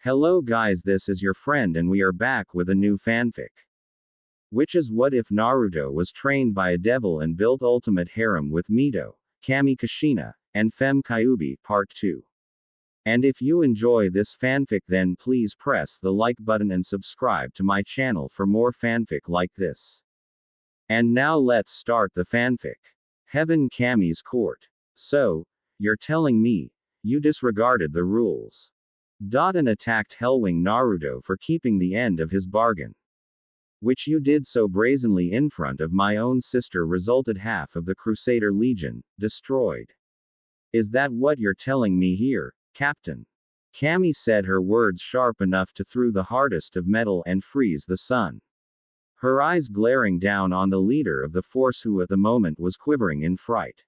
Hello guys, this is your friend and we are back with a new fanfic. Which is what if Naruto was trained by a devil and built ultimate harem with Mito, Kami Kushina, and Femme Kyuubi Part 2. And if you enjoy this fanfic then please press the like button and subscribe to my channel for more fanfic like this. And now let's start the fanfic. Heaven Kami's Court. So, you're telling me, you disregarded the rules. And attacked Hellwing Naruto for keeping the end of his bargain. Which you did so brazenly in front of my own sister resulted half of the Crusader Legion, destroyed. Is that what you're telling me here, Captain? Kami said her words sharp enough to through the hardest of metal and freeze the sun. Her eyes glaring down on the leader of the force who at the moment was quivering in fright.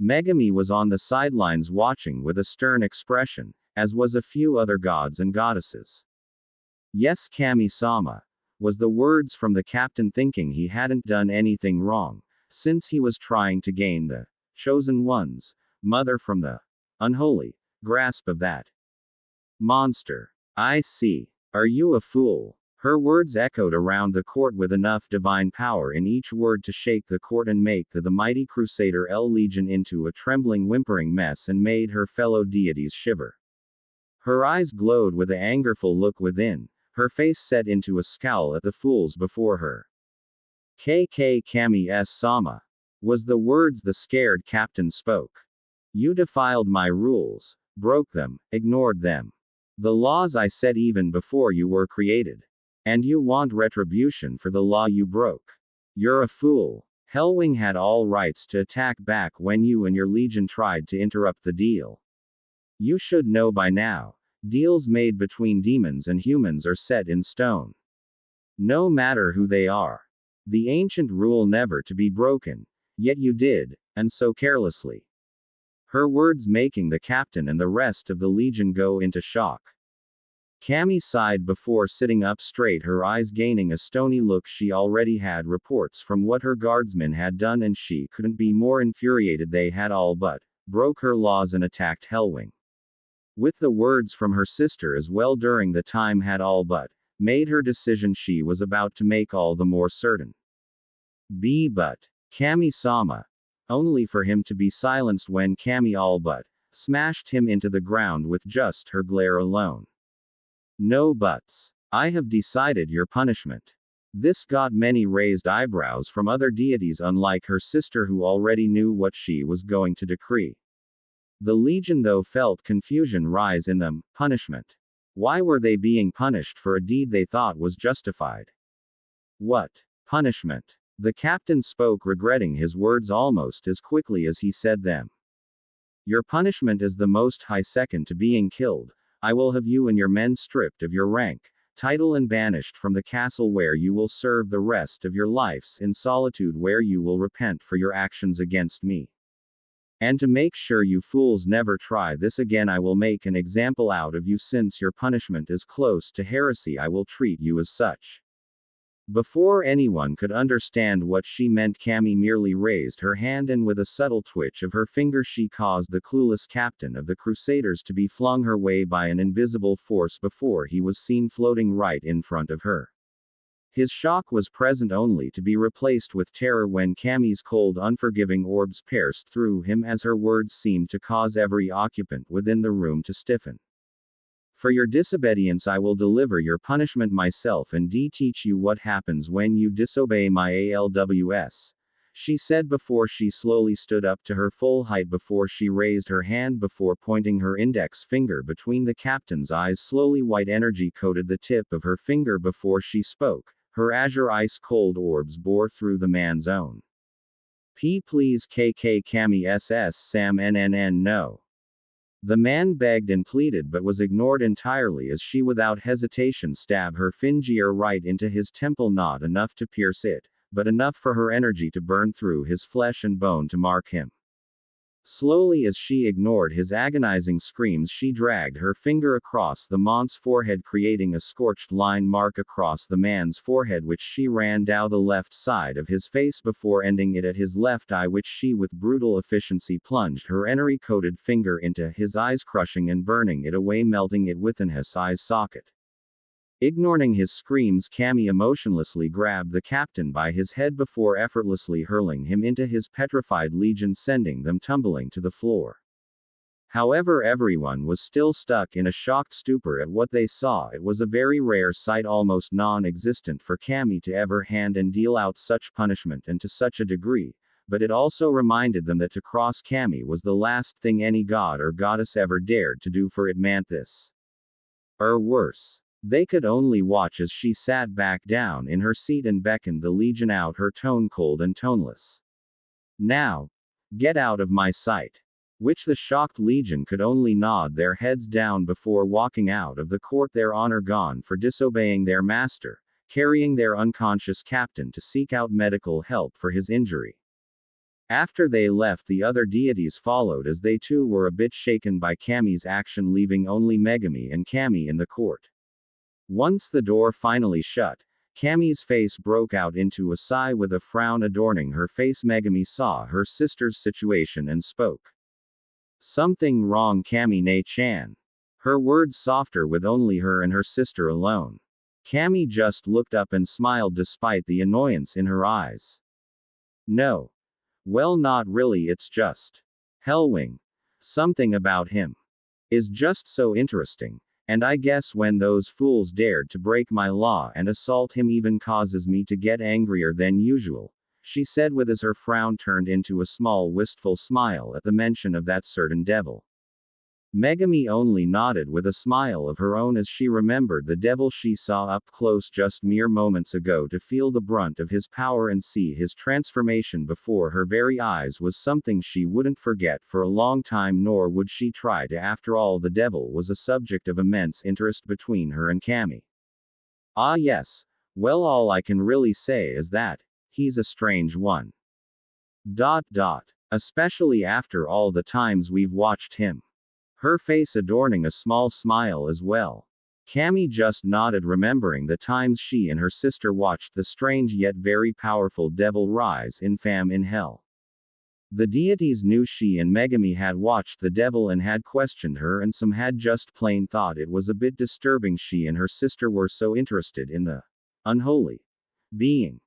Megami was on the sidelines watching with a stern expression, as was a few other gods and goddesses. Yes, Kami-sama, was the words from the captain, thinking he hadn't done anything wrong, since he was trying to gain the chosen one's mother from the unholy grasp of that monster. I see. Are you a fool? Her words echoed around the court with enough divine power in each word to shake the court and make the mighty Crusader L Legion into a trembling, whimpering mess and made her fellow deities shiver. Her eyes glowed with an angerful look within, her face set into a scowl at the fools before her. KK Kami-sama, was the words the scared captain spoke. You defiled my rules, broke them, ignored them. The laws I set even before you were created. And you want retribution for the law you broke. You're a fool. Hellwing had all rights to attack back when you and your legion tried to interrupt the deal. You should know by now. Deals made between demons and humans are set in stone. No matter who they are. The ancient rule never to be broken. Yet you did, and so carelessly. Her words making the captain and the rest of the legion go into shock. Kami sighed before sitting up straight, her eyes gaining a stony look. She already had reports from what her guardsmen had done and she couldn't be more infuriated. They had all but broke her laws and attacked Hellwing. With the words from her sister as well during the time had all but made her decision she was about to make all the more certain. But Kami-sama, only for him to be silenced when Kami all but smashed him into the ground with just her glare alone. No buts. I have decided your punishment. This got many raised eyebrows from other deities, unlike her sister who already knew what she was going to decree. The legion though felt confusion rise in them. Punishment. Why were they being punished for a deed they thought was justified? What punishment? The captain spoke, regretting his words almost as quickly as he said them. Your punishment is the Most High second to being killed. I will have you and your men stripped of your rank, title and banished from the castle where you will serve the rest of your lives in solitude, where you will repent for your actions against me. And to make sure you fools never try this again, I will make an example out of you. Since your punishment is close to heresy, I will treat you as such. Before anyone could understand what she meant, Kami merely raised her hand and with a subtle twitch of her finger she caused the clueless captain of the Crusaders to be flung her way by an invisible force before he was seen floating right in front of her. His shock was present only to be replaced with terror when Kami's cold, unforgiving orbs pierced through him as her words seemed to cause every occupant within the room to stiffen. For your disobedience I will deliver your punishment myself and teach you what happens when you disobey my ALWS, she said before she slowly stood up to her full height before she raised her hand before pointing her index finger between the captain's eyes. Slowly white energy coated the tip of her finger before she spoke. Her azure ice-cold orbs bore through the man's own. Please KK Kami SS Sam NNN no. The man begged and pleaded but was ignored entirely as she without hesitation stabbed her finger right into his temple, not enough to pierce it, but enough for her energy to burn through his flesh and bone to mark him Slowly, as she ignored his agonizing screams, she dragged her finger across the mont's forehead, creating a scorched line mark across the man's forehead, which she ran down the left side of his face before ending it at his left eye, which she with brutal efficiency plunged her energy-coated finger into his eyes, crushing and burning it away, melting it within his eye's socket. Ignoring his screams, Cammy emotionlessly grabbed the captain by his head before effortlessly hurling him into his petrified legion, sending them tumbling to the floor. However, everyone was still stuck in a shocked stupor at what they saw. It was a very rare sight, almost non-existent for Cammy to ever hand and deal out such punishment and to such a degree, but it also reminded them that to cross Cammy was the last thing any god or goddess ever dared to do, for it meant this. Or worse. They could only watch as she sat back down in her seat and beckoned the legion out, her tone cold and toneless. Now, get out of my sight. Which the shocked legion could only nod their heads down before walking out of the court, their honor gone for disobeying their master, carrying their unconscious captain to seek out medical help for his injury. After they left, the other deities followed, as they too were a bit shaken by Cammy's action, leaving only Megami and Cammy in the court. Once the door finally shut, Cammy's face broke out into a sigh with a frown adorning her face. Megami saw her sister's situation and spoke. Something wrong, Cammy Ne-chan. Her words softer with only her and her sister alone. Cammy just looked up and smiled despite the annoyance in her eyes. No. Well, not really, it's just. Hellwing. Something about him is just so interesting. And I guess when those fools dared to break my law and assault him even causes me to get angrier than usual, she said, with as her frown turned into a small wistful smile at the mention of that certain devil. Megami only nodded with a smile of her own as she remembered the devil she saw up close just mere moments ago. To feel the brunt of his power and see his transformation before her very eyes was something she wouldn't forget for a long time, nor would she try to. After all, the devil was a subject of immense interest between her and Cammy. Ah yes, well, all I can really say is that he's a strange one. Especially after all the times we've watched him. Her face adorning a small smile as well. Cammy just nodded, remembering the times she and her sister watched the strange yet very powerful devil rise in hell. The deities knew she and Megami had watched the devil and had questioned her, and some had just plain thought it was a bit disturbing she and her sister were so interested in the unholy being.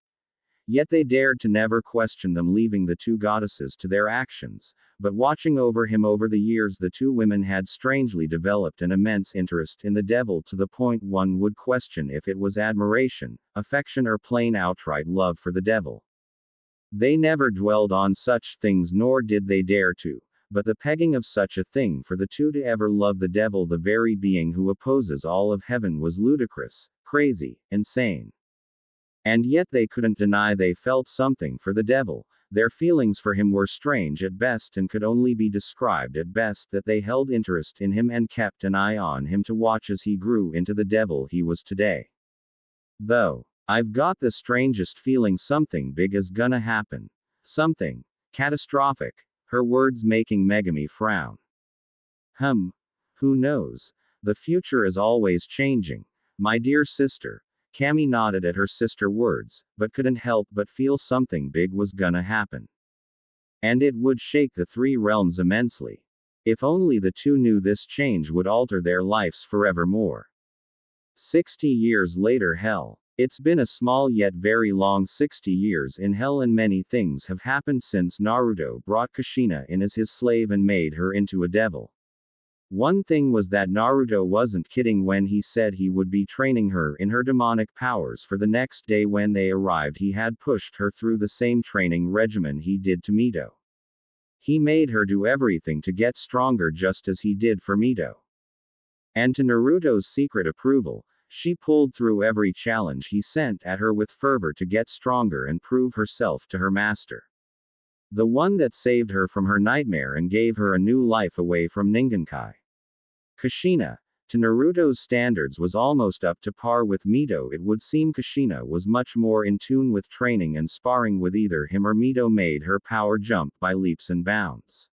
Yet they dared to never question them, leaving the two goddesses to their actions. But watching over him over the years, the two women had strangely developed an immense interest in the devil, to the point one would question if it was admiration, affection, or plain outright love for the devil. They never dwelled on such things, nor did they dare to, but the pegging of such a thing for the two to ever love the devil, the very being who opposes all of heaven, was ludicrous, crazy, insane. And yet they couldn't deny they felt something for the devil. Their feelings for him were strange at best and could only be described at best that they held interest in him and kept an eye on him to watch as he grew into the devil he was today. Though, I've got the strangest feeling something big is gonna happen. Something catastrophic. Her words making Megami frown. Who knows? The future is always changing, my dear sister. Cammy nodded at her sister's words, but couldn't help but feel something big was gonna happen. And it would shake the three realms immensely. If only the two knew this change would alter their lives forevermore. 60 years later, hell. It's been a small yet very long 60 years in hell, and many things have happened since Naruto brought Kushina in as his slave and made her into a devil. One thing was that Naruto wasn't kidding when he said he would be training her in her demonic powers, for the next day when they arrived he had pushed her through the same training regimen he did to Mito. He made her do everything to get stronger, just as he did for Mito. And to Naruto's secret approval, she pulled through every challenge he sent at her with fervor to get stronger and prove herself to her master. The one that saved her from her nightmare and gave her a new life away from Ningenkai. Kushina, to Naruto's standards, was almost up to par with Mito. It would seem Kushina was much more in tune with training and sparring with either him or Mito, made her power jump by leaps and bounds.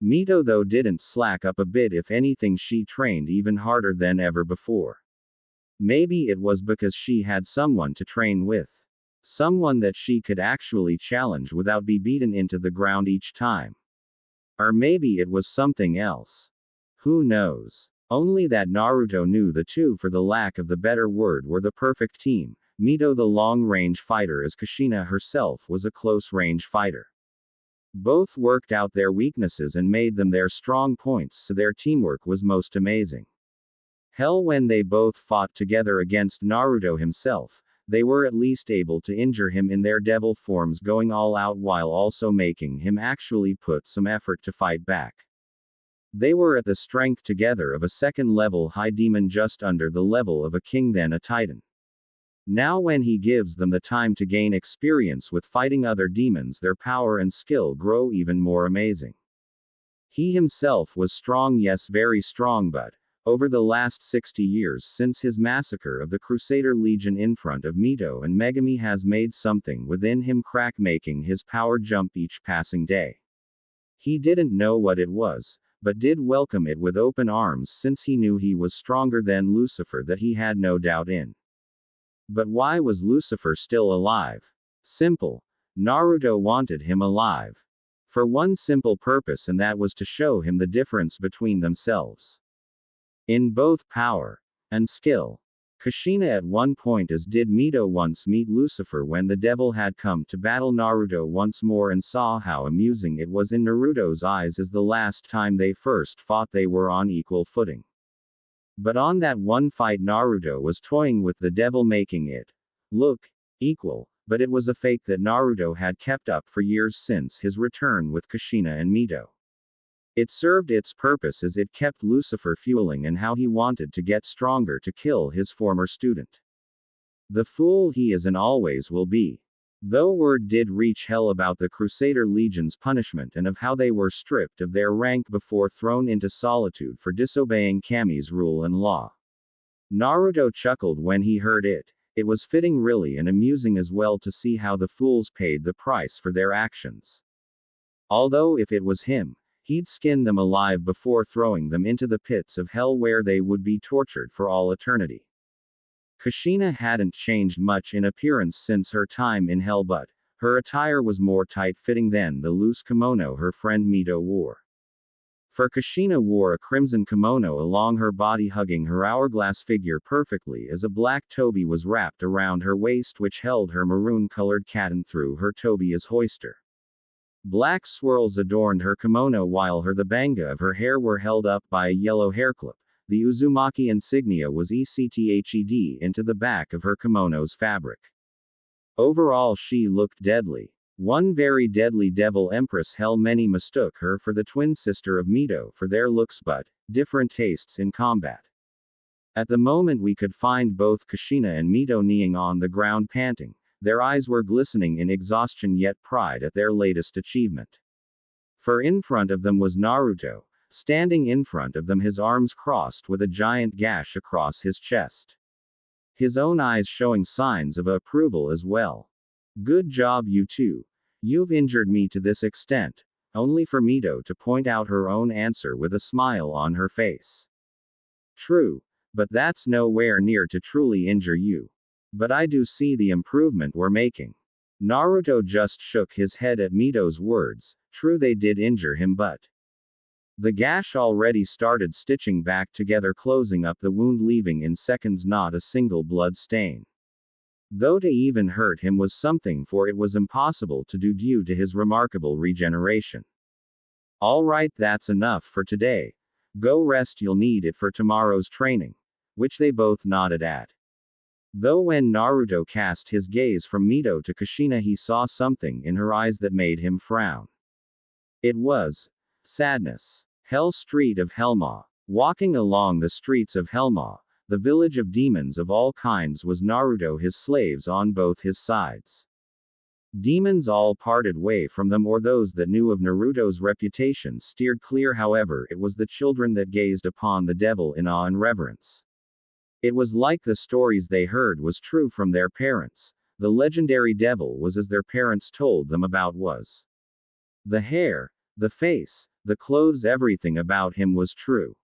Mito though didn't slack up a bit, if anything she trained even harder than ever before. Maybe it was because she had someone to train with. Someone that she could actually challenge without be beaten into the ground each time. Or maybe it was something else. Who knows? Only that Naruto knew the two, for the lack of the better word, were the perfect team. Mito the long-range fighter, as Kushina herself was a close-range fighter. Both worked out their weaknesses and made them their strong points, so their teamwork was most amazing. Hell, when they both fought together against Naruto himself, they were at least able to injure him in their devil forms, going all out while also making him actually put some effort to fight back. They were at the strength together of a second-level high demon, just under the level of a king, then a titan. Now when he gives them the time to gain experience with fighting other demons, their power and skill grow even more amazing. He himself was strong, yes, very strong, but over the last 60 years since his massacre of the Crusader Legion in front of Mito and Megami has made something within him crack, making his power jump each passing day. He didn't know what it was, but did welcome it with open arms, since he knew he was stronger than Lucifer, that he had no doubt in. But why was Lucifer still alive? Simple. Naruto wanted him alive. For one simple purpose, and that was to show him the difference between themselves. In both power and skill. Kushina at one point, as did Mito once meet Lucifer when the devil had come to battle Naruto once more, and saw how amusing it was in Naruto's eyes, as the last time they first fought they were on equal footing. But on that one fight Naruto was toying with the devil, making it look equal, but it was a fake that Naruto had kept up for years since his return with Kushina and Mito. It served its purpose, as it kept Lucifer fueling and how he wanted to get stronger to kill his former student. The fool he is and always will be. Though word did reach Hell about the Crusader Legion's punishment and of how they were stripped of their rank before thrown into solitude for disobeying Kami's rule and law. Naruto chuckled when he heard it. It was fitting, really, and amusing as well, to see how the fools paid the price for their actions. Although if it was him, he'd skin them alive before throwing them into the pits of hell, where they would be tortured for all eternity. Kushina hadn't changed much in appearance since her time in hell, but her attire was more tight-fitting than the loose kimono her friend Mito wore. For Kushina wore a crimson kimono along her body, hugging her hourglass figure perfectly, as a black toby was wrapped around her waist, which held her maroon-colored katan through her toby as hoister. Black swirls adorned her kimono, while the banga of her hair were held up by a yellow hairclip. The Uzumaki insignia was etched into the back of her kimono's fabric. Overall she looked deadly. One very deadly devil empress. Hell, many mistook her for the twin sister of Mito for their looks, but different tastes in combat. At the moment we could find both Kushina and Mito kneeling on the ground, panting. Their eyes were glistening in exhaustion, yet pride at their latest achievement. For in front of them was Naruto, standing in front of them, his arms crossed with a giant gash across his chest. His own eyes showing signs of approval as well. Good job, you two. You've injured me to this extent. Only for Mito to point out her own answer with a smile on her face. True, but that's nowhere near to truly injure you. But I do see the improvement we're making. Naruto just shook his head at Mito's words. True, they did injure him, but the gash already started stitching back together, closing up the wound, leaving in seconds not a single blood stain. Though to even hurt him was something, for it was impossible to do due to his remarkable regeneration. Alright, that's enough for today. Go rest, you'll need it for tomorrow's training. Which they both nodded at. Though when Naruto cast his gaze from Mito to Kushina, he saw something in her eyes that made him frown. It was sadness. Hell Street of Helma. Walking along the streets of Helma, the village of demons of all kinds, was Naruto, his slaves on both his sides. Demons all parted way from them, or those that knew of Naruto's reputation steered clear. However, it was the children that gazed upon the devil in awe and reverence. It was like the stories they heard was true from their parents. The legendary devil was as their parents told them about was. The hair, the face, The clothes, everything about him was true.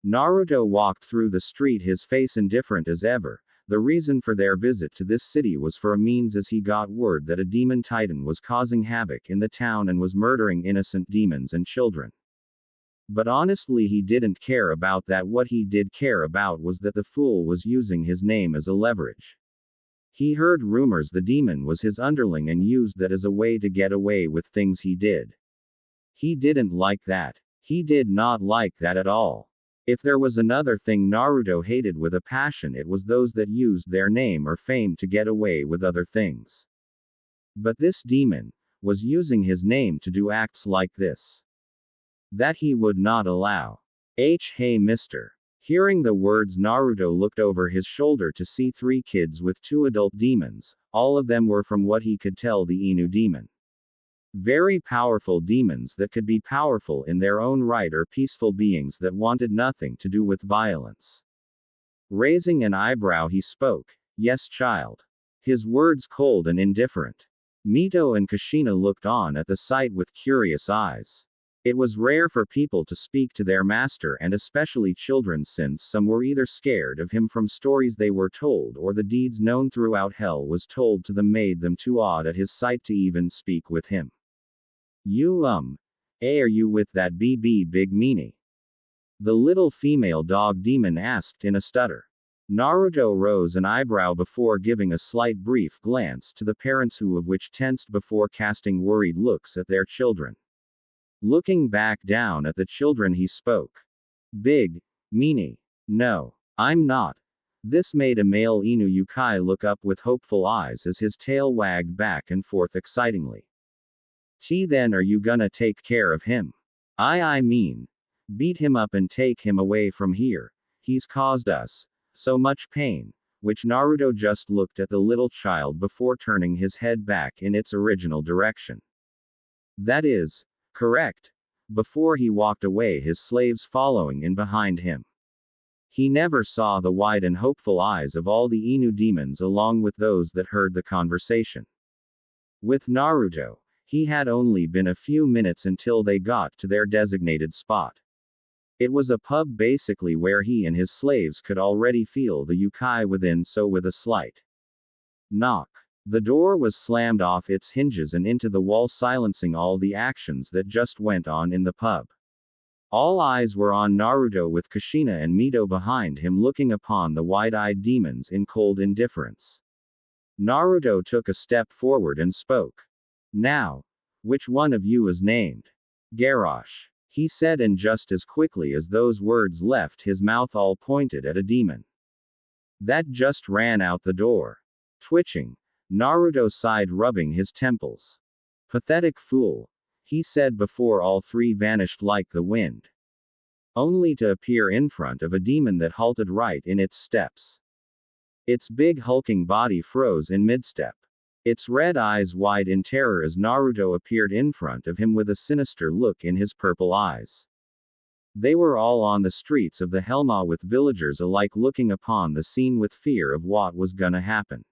Naruto walked through the street, his face indifferent as ever. The reason for their visit to this city was for a means, as he got word that a demon titan was causing havoc in the town and was murdering innocent demons and children. But honestly, he didn't care about that. What he did care about was that the fool was using his name as a leverage. He heard rumors the demon was his underling and used that as a way to get away with things he did. He didn't like that. He did not like that at all. If there was another thing Naruto hated with a passion, it was those that used their name or fame to get away with other things. But this demon was using his name to do acts like this. That he would not allow. Hey mister. Hearing the words, Naruto looked over his shoulder to see 3 kids with 2 adult demons. All of them were, from what he could tell, the Inu demon. Very powerful demons that could be powerful in their own right, or peaceful beings that wanted nothing to do with violence. Raising an eyebrow, he spoke. Yes, child. His words cold and indifferent. Mito and Kushina looked on at the sight with curious eyes. It was rare for people to speak to their master, and especially children, since some were either scared of him from stories they were told, or the deeds known throughout hell was told to them made them too awed at his sight to even speak with him. You are you with that BB big meanie? The little female dog demon asked in a stutter. Naruto rose an eyebrow before giving a slight brief glance to the parents, who of which tensed before casting worried looks at their children. Looking back down at the children, he spoke. Big meanie. No, I'm not. This made a male Inu Yukai look up with hopeful eyes as his tail wagged back and forth excitingly. Then are you gonna take care of him? I mean, beat him up and take him away from here. He's caused us so much pain. Which Naruto just looked at the little child before turning his head back in its original direction. That is correct. Before he walked away, his slaves following in behind him. He never saw the wide and hopeful eyes of all the Inu demons along with those that heard the conversation. With Naruto, he had only been a few minutes until they got to their designated spot. It was a pub basically, where he and his slaves could already feel the Yukai within, so with a slight knock, the door was slammed off its hinges and into the wall, silencing all the actions that just went on in the pub. All eyes were on Naruto, with Kushina and Mito behind him looking upon the wide-eyed demons in cold indifference. Naruto took a step forward and spoke. Now, which one of you is named Garrosh? He said, and just as quickly as those words left his mouth, all pointed at a demon that just ran out the door. Twitching, Naruto sighed, rubbing his temples. Pathetic fool, he said before all 3 vanished like the wind, only to appear in front of a demon that halted right in its steps. Its big hulking body froze in mid-step. Its red eyes wide in terror as Naruto appeared in front of him with a sinister look in his purple eyes. They were all on the streets of the Helma, with villagers alike looking upon the scene with fear of what was gonna happen.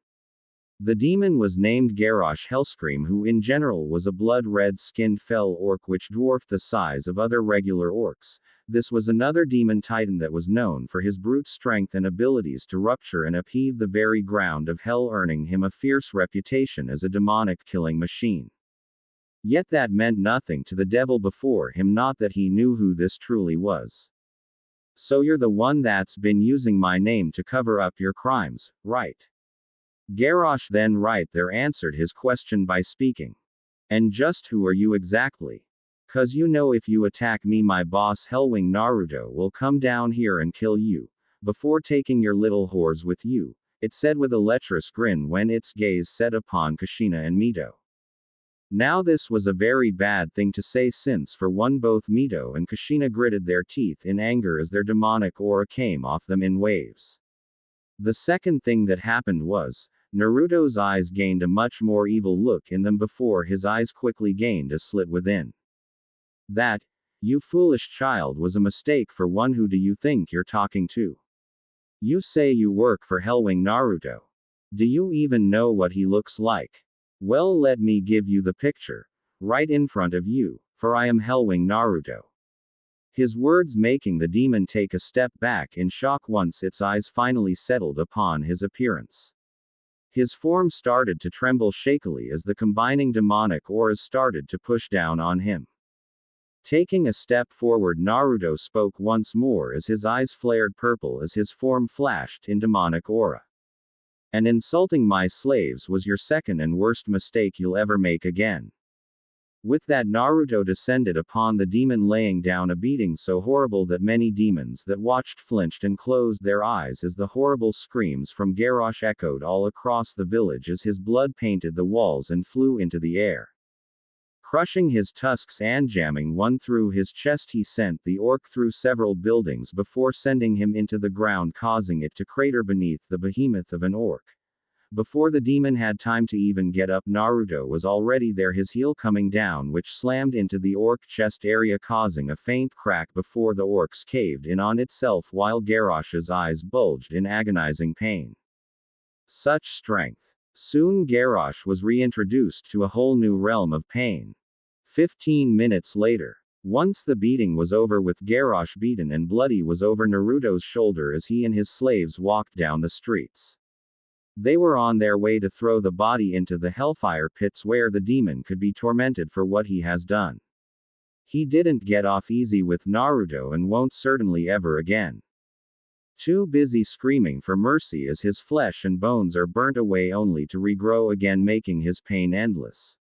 The demon was named Garrosh Hellscream, who in general was a blood-red-skinned fell orc which dwarfed the size of other regular orcs. This was another demon titan that was known for his brute strength and abilities to rupture and upheave the very ground of hell, earning him a fierce reputation as a demonic killing machine. Yet that meant nothing to the devil before him, not that he knew who this truly was. So you're the one that's been using my name to cover up your crimes, right? Garrosh then right there answered his question by speaking. And just who are you exactly? 'Cause you know if you attack me, my boss Hellwing Naruto will come down here and kill you, before taking your little whores with you, it said with a lecherous grin when its gaze set upon Kushina and Mito. Now this was a very bad thing to say, since for one both Mito and Kushina gritted their teeth in anger as their demonic aura came off them in waves. The second thing that happened was, Naruto's eyes gained a much more evil look in them before his eyes quickly gained a slit within. That, you foolish child, was a mistake for one. Who do you think you're talking to? You say you work for Hellwing Naruto. Do you even know what he looks like? Well, let me give you the picture. Right in front of you, for I am Hellwing Naruto." His words making the demon take a step back in shock once its eyes finally settled upon his appearance. His form started to tremble shakily as the combining demonic auras started to push down on him. Taking a step forward, Naruto spoke once more as his eyes flared purple as his form flashed in demonic aura. "And insulting my slaves was your second and worst mistake you'll ever make again." With that, Naruto descended upon the demon, laying down a beating so horrible that many demons that watched flinched and closed their eyes as the horrible screams from Garrosh echoed all across the village as his blood painted the walls and flew into the air. Crushing his tusks and jamming one through his chest, he sent the orc through several buildings before sending him into the ground, causing it to crater beneath the behemoth of an orc. Before the demon had time to even get up, Naruto was already there, his heel coming down, which slammed into the orc chest area, causing a faint crack before the orcs caved in on itself while Garrosh's eyes bulged in agonizing pain. Such strength. Soon Garrosh was reintroduced to a whole new realm of pain. 15 minutes later, once the beating was over with Garrosh beaten and bloody, was over Naruto's shoulder as he and his slaves walked down the streets. They were on their way to throw the body into the hellfire pits where the demon could be tormented for what he has done. He didn't get off easy with Naruto and won't certainly ever again. Too busy screaming for mercy as his flesh and bones are burnt away only to regrow again, making his pain endless.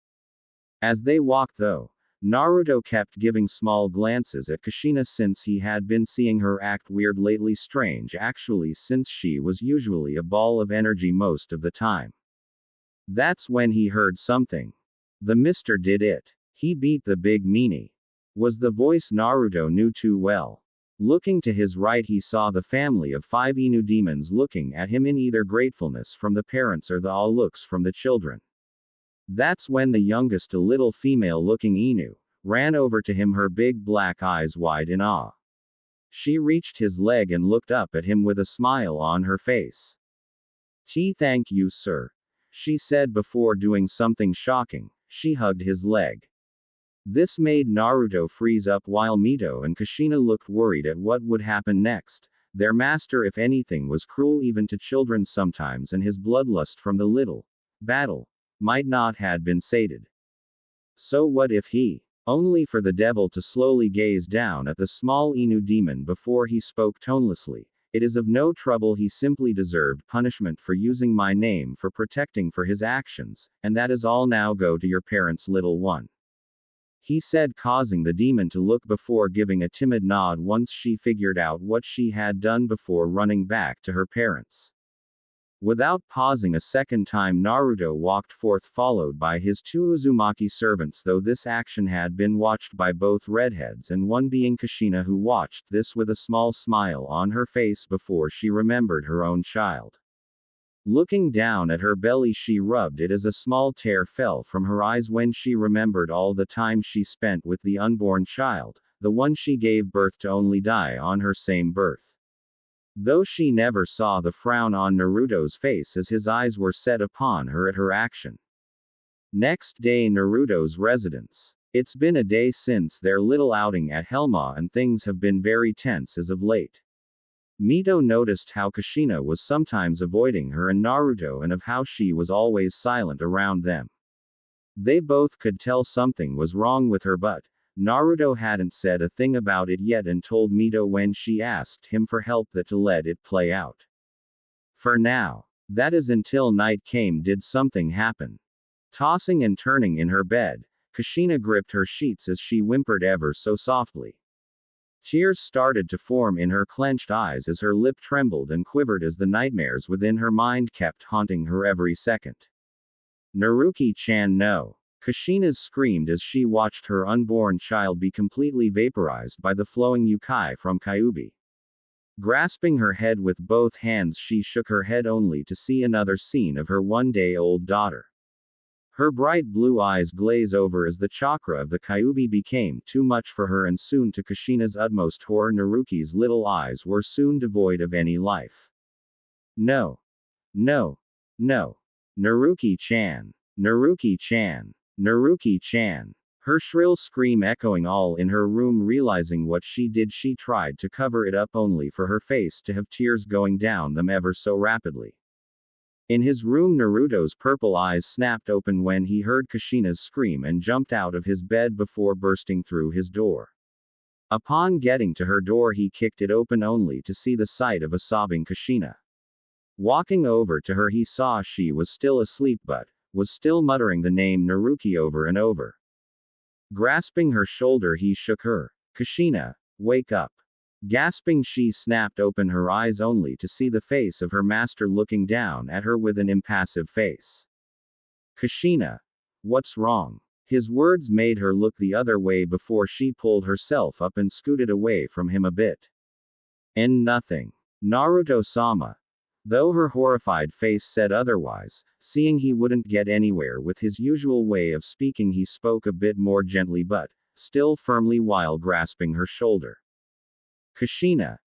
As they walked, though, Naruto kept giving small glances at Kushina since he had been seeing her act weird lately, strange actually, since she was usually a ball of energy most of the time. That's when he heard something. "The Mister did it. He beat the big meanie," was the voice Naruto knew too well. Looking to his right, he saw the family of 5 Inu demons looking at him in either gratefulness from the parents or the awe looks from the children. That's when the youngest, a little female-looking Inu, ran over to him, her big black eyes wide in awe. She reached his leg and looked up at him with a smile on her face. Thank you, sir," she said before doing something shocking. She hugged his leg. This made Naruto freeze up while Mito and Kushina looked worried at what would happen next. Their master, if anything, was cruel even to children sometimes, and his bloodlust from the little battle might not had been sated. So what if he? Only for the devil to slowly gaze down at the small Inu demon before he spoke tonelessly. "It is of no trouble, he simply deserved punishment for using my name for protecting for his actions, and that is all. Now go to your parents, little one," he said, causing the demon to look before giving a timid nod once she figured out what she had done before running back to her parents. Without pausing a second time, Naruto walked forth, followed by his 2 Uzumaki servants, though this action had been watched by both redheads, and one being Kushina, who watched this with a small smile on her face before she remembered her own child. Looking down at her belly, she rubbed it as a small tear fell from her eyes when she remembered all the time she spent with the unborn child, the one she gave birth to only die on her same birth. Though she never saw the frown on Naruto's face as his eyes were set upon her at her action. Next day, Naruto's residence. It's been a day since their little outing at Helma, and things have been very tense as of late. Mito noticed how Kushina was sometimes avoiding her and Naruto, and of how she was always silent around them. They both could tell something was wrong with her, but Naruto hadn't said a thing about it yet and told Mito when she asked him for help that to let it play out. For now. That is until night came. Did something happen? Tossing and turning in her bed, Kushina gripped her sheets as she whimpered ever so softly. Tears started to form in her clenched eyes as her lip trembled and quivered as the nightmares within her mind kept haunting her every second. "Naruki-chan, no!" Kushina screamed as she watched her unborn child be completely vaporized by the flowing yukai from Kyuubi. Grasping her head with both hands, she shook her head only to see another scene of her one-day-old daughter. Her bright blue eyes glaze over as the chakra of the Kyuubi became too much for her, and soon, to Kushina's utmost horror, Naruki's little eyes were soon devoid of any life. "No. No. No. Naruki-chan. Naruki-chan. Naruki-chan." Her shrill scream echoing all in her room. Realizing what she did, she tried to cover it up only for her face to have tears going down them ever so rapidly. In his room, Naruto's purple eyes snapped open when he heard Kushina's scream and jumped out of his bed before bursting through his door. Upon getting to her door, he kicked it open only to see the sight of a sobbing Kushina. Walking over to her, he saw she was still asleep but was still muttering the name Naruki over and over. Grasping her shoulder, he shook her. "Kushina, wake up." Gasping, she snapped open her eyes only to see the face of her master looking down at her with an impassive face. "Kushina, what's wrong?" His words made her look the other way before she pulled herself up and scooted away from him a bit. "And nothing. Naruto-sama." Though her horrified face said otherwise, seeing he wouldn't get anywhere with his usual way of speaking, he spoke a bit more gently but still firmly while grasping her shoulder. "Kushina,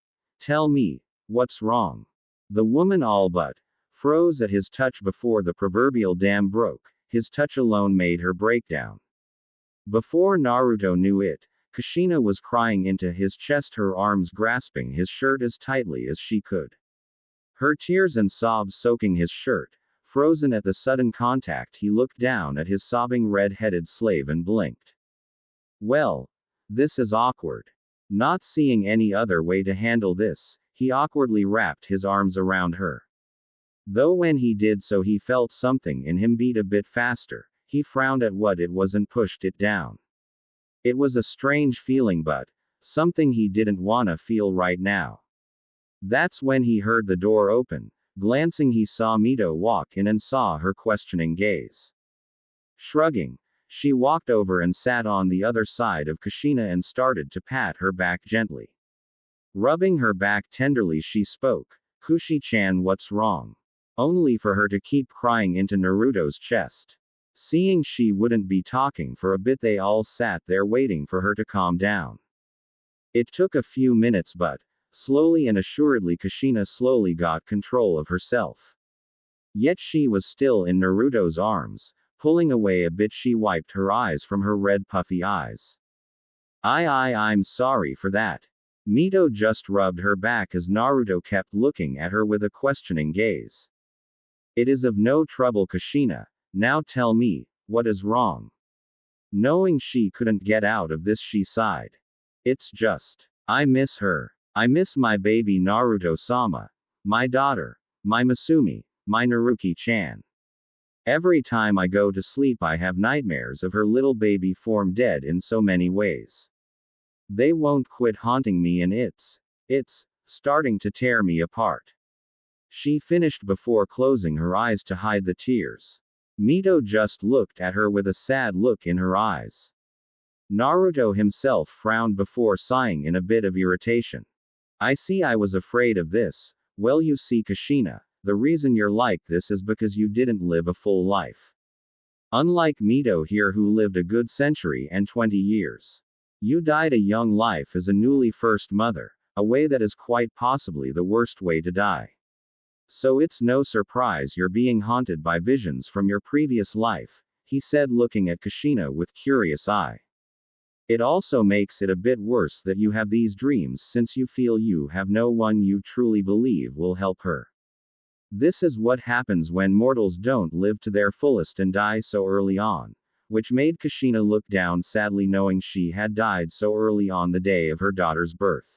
tell me, what's wrong?" The woman all but froze at his touch before the proverbial dam broke. His touch alone made her break down. Before Naruto knew it, Kushina was crying into his chest, her arms grasping his shirt as tightly as she could. Her tears and sobs soaking his shirt. Frozen at the sudden contact, he looked down at his sobbing red-headed slave and blinked. Well, this is awkward. Not seeing any other way to handle this, he awkwardly wrapped his arms around her. Though when he did so he felt something in him beat a bit faster, he frowned at what it was and pushed it down. It was a strange feeling but something he didn't wanna feel right now. That's when he heard the door open. Glancing, he saw Mito walk in and saw her questioning gaze. Shrugging, she walked over and sat on the other side of Kushina and started to pat her back gently. Rubbing her back tenderly, she spoke, "Kushi-chan, what's wrong?" Only for her to keep crying into Naruto's chest. Seeing she wouldn't be talking for a bit, they all sat there waiting for her to calm down. It took a few minutes but slowly and assuredly Kushina slowly got control of herself. Yet she was still in Naruto's arms. Pulling away a bit, she wiped her eyes from her red puffy eyes. I'm sorry for that." Mito just rubbed her back as Naruto kept looking at her with a questioning gaze. "It is of no trouble, Kushina. Now tell me, what is wrong?" Knowing she couldn't get out of this, she sighed. "It's just, I miss her. I miss my baby Naruto-sama. My daughter. My Masumi. My Naruki-chan. Every time I go to sleep I have nightmares of her little baby form dead in so many ways. They won't quit haunting me and it's starting to tear me apart." She finished before closing her eyes to hide the tears. Mito just looked at her with a sad look in her eyes. Naruto himself frowned before sighing in a bit of irritation. "I see, I was afraid of this. Well, you see, Kushina, the reason you're like this is because you didn't live a full life. Unlike Mito here, who lived a good century and 20 years. You died a young life as a newly first mother, a way that is quite possibly the worst way to die. So it's no surprise you're being haunted by visions from your previous life," he said, looking at Kushina with curious eye. "It also makes it a bit worse that you have these dreams, since you feel you have no one you truly believe will help her. This is what happens when mortals don't live to their fullest and die so early on," which made Kushina look down sadly, knowing she had died so early on the day of her daughter's birth.